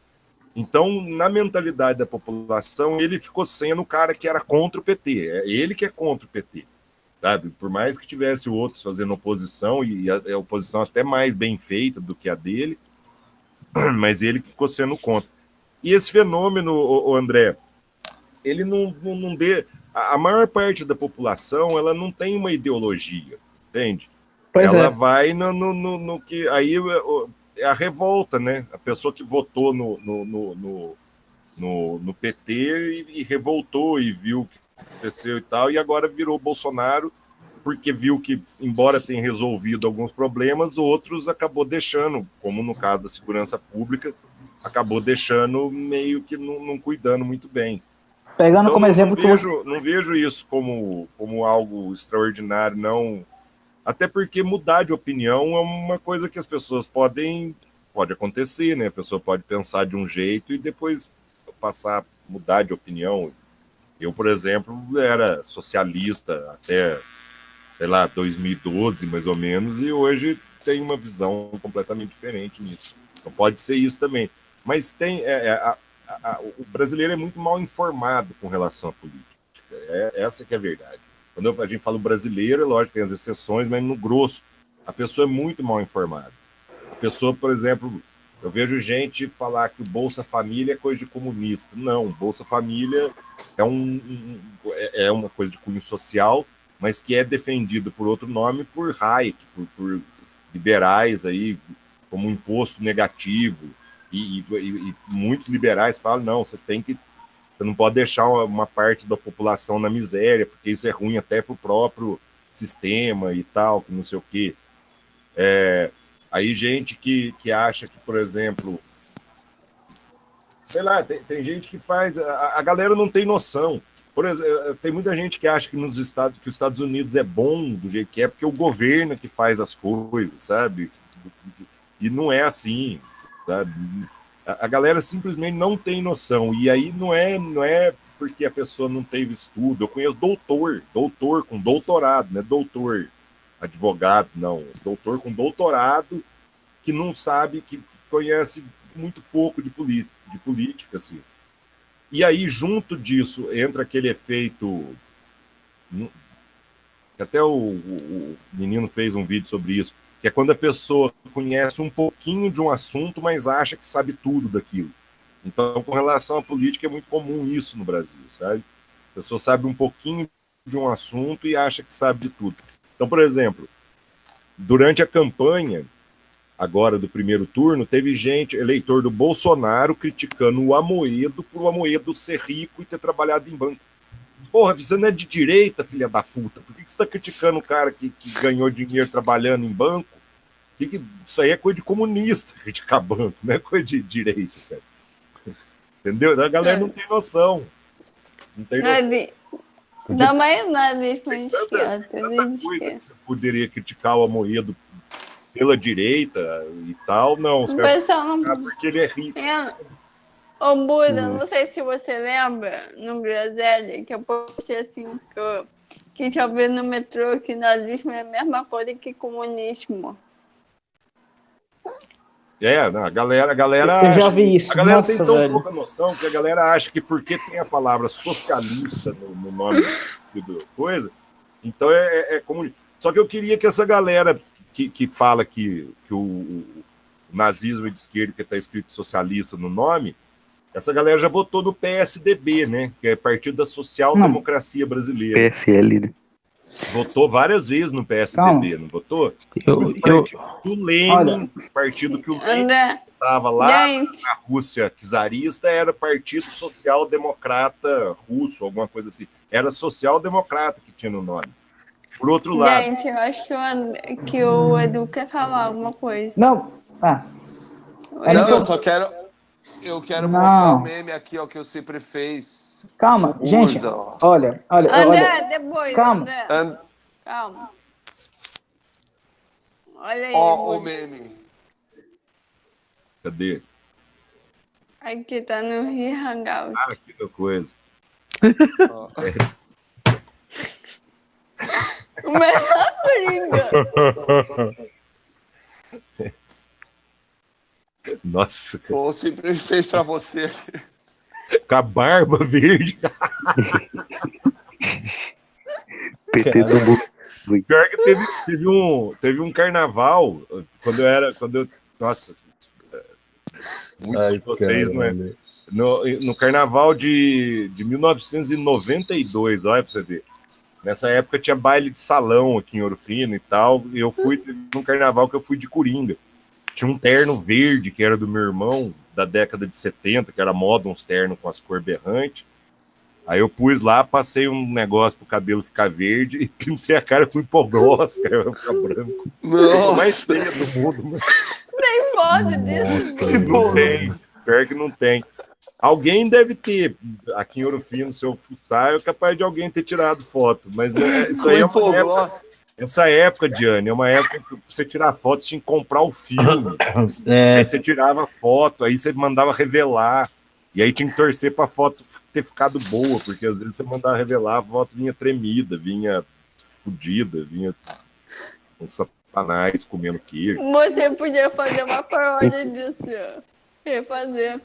Então, na mentalidade da população, ele ficou sendo o cara que era contra o PT. É ele que é contra o PT. Sabe? Por mais que tivesse outros fazendo oposição, e a oposição até mais bem feita do que a dele, mas ele que ficou sendo contra. E esse fenômeno, o André, ele não a maior parte da população, ela não tem uma ideologia, entende? Ela vai no que... Aí é a revolta, né? A pessoa que votou no PT e revoltou e viu o que aconteceu e tal, e agora virou Bolsonaro, porque viu que, embora tenha resolvido alguns problemas, outros acabou deixando, como no caso da segurança pública, acabou deixando meio que não cuidando muito bem. Pegando então, como exemplo... Não vejo isso como algo extraordinário, não. Até porque mudar de opinião é uma coisa que as pessoas pode acontecer, né? A pessoa pode pensar de um jeito e depois mudar de opinião. Eu, por exemplo, era socialista até, sei lá, 2012, mais ou menos, e hoje tenho uma visão completamente diferente nisso. Então pode ser isso também. Mas tem... o brasileiro é muito mal informado com relação à política. Essa que é a verdade. Quando a gente fala brasileiro, é lógico, tem as exceções, mas no grosso, a pessoa é muito mal informada. A pessoa, por exemplo, eu vejo gente falar que o Bolsa Família é coisa de comunista. Não, Bolsa Família é uma coisa de cunho social, mas que é defendido por outro nome, por Hayek, por liberais aí, como um imposto negativo. E muitos liberais falam, não, você não pode deixar uma parte da população na miséria, porque isso é ruim até para o próprio sistema e tal, que não sei o quê. Aí gente que acha que, por exemplo, sei lá, tem gente que faz... A galera não tem noção. Por exemplo, tem muita gente que acha que que os Estados Unidos é bom do jeito que é, porque o governo que faz as coisas, sabe? E não é assim, sabe? A galera simplesmente não tem noção. E aí não é porque a pessoa não teve estudo. Eu conheço doutor com doutorado, não é doutor advogado, não. Doutor com doutorado que não sabe, que conhece muito pouco de política, assim. E aí, junto disso, entra aquele efeito... Até o menino fez um vídeo sobre isso, que é quando a pessoa conhece um pouquinho de um assunto, mas acha que sabe tudo daquilo. Então, com relação à política, é muito comum isso no Brasil, sabe? A pessoa sabe um pouquinho de um assunto e acha que sabe de tudo. Então, por exemplo, durante a campanha, agora do primeiro turno, teve gente, eleitor do Bolsonaro, criticando o Amoedo por o Amoedo ser rico e ter trabalhado em banco. Porra, você não é de direita, filha da puta. Por que você está criticando o cara que ganhou dinheiro trabalhando em banco? Isso aí é coisa de comunista, criticar banco, não é coisa de direita, cara. Entendeu? A galera não tem noção. Não tem noção. Dá mais nada pra Tanta coisa que você poderia criticar o Amoedo pela direita e tal, não. O pessoal não... Porque ele é rico. Ô, Buda, não sei se você lembra, no Groselha, que eu postei assim, que já vi no metrô que nazismo é a mesma coisa que comunismo. Não, a galera Eu já vi isso. A galera Nossa, tem tão velho. pouca noção que a galera acha que porque tem a palavra socialista no nome do coisa, então é comunista. Só que eu queria que essa galera que fala que o nazismo é de esquerda, que está escrito socialista no nome, essa galera já votou no PSDB, né? Que é Partido da Social Democracia Brasileira. PSL, né? Votou várias vezes no PSDB, não votou? O Lenin, partido que o Lenin estava lá na Rússia czarista, era Partido Social Democrata Russo, alguma coisa assim. Era Social Democrata que tinha no nome. Por outro lado... Gente, eu acho que o Edu quer falar alguma coisa. Não, eu quero mostrar o meme aqui, ó, que eu sempre fez. Calma, gente, olha. André, depois, calma. André. Calma. Olha aí. Ó, o meme. Cadê? Aqui tá no Rio Hangout. Ah, que coisa. O melhor briga. Nossa. Eu sempre fez pra você. Com a barba verde. PT do mundo. Pior que teve um carnaval nossa, muitos de vocês, não é? No carnaval de 1992, olha pra você ver. Nessa época tinha baile de salão aqui em Ouro Fino e tal, e eu fui num carnaval que eu fui de Coringa. Tinha um terno verde, que era do meu irmão, da década de 70, que era moda, uns ternos com as cores berrantes. Aí eu pus lá, passei um negócio pro cabelo ficar verde e pintei a cara com hipoglós, cara, vai ficar branco. Não, mais feio do mundo. Mano. Tem foto disso? Não tem, pior que não tem. Alguém deve ter, aqui em Ouro Fino, se eu fuçar, é capaz de alguém ter tirado foto, mas isso aí é uma época... Essa época, Diane, é uma época que você tirar foto, você tinha que comprar o filme. Aí você tirava foto, aí você mandava revelar. E aí tinha que torcer para a foto ter ficado boa, porque às vezes você mandava revelar, a foto vinha tremida, vinha fodida, vinha com satanás comendo queijo. Você podia fazer uma paródia disso. Refazer.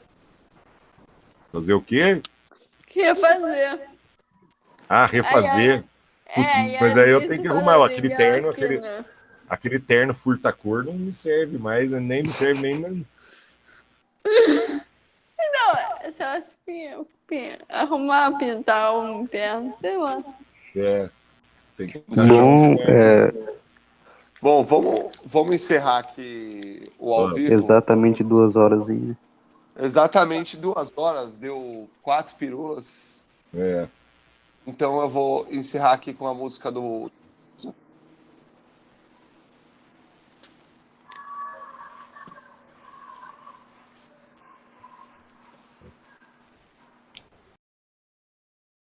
Fazer o quê? Refazer. Ah, refazer. Putz, mas aí eu tenho que arrumar aquele terno, aquele terno furta-cor não me serve mais, nem me serve nem... Não, é só arrumar, pintar um terno, sei lá. Tem que... Bom, vamos encerrar aqui o ao vivo. Exatamente 2 horas aí. Exatamente 2 horas, deu 4 pirulas. Então eu vou encerrar aqui com a música do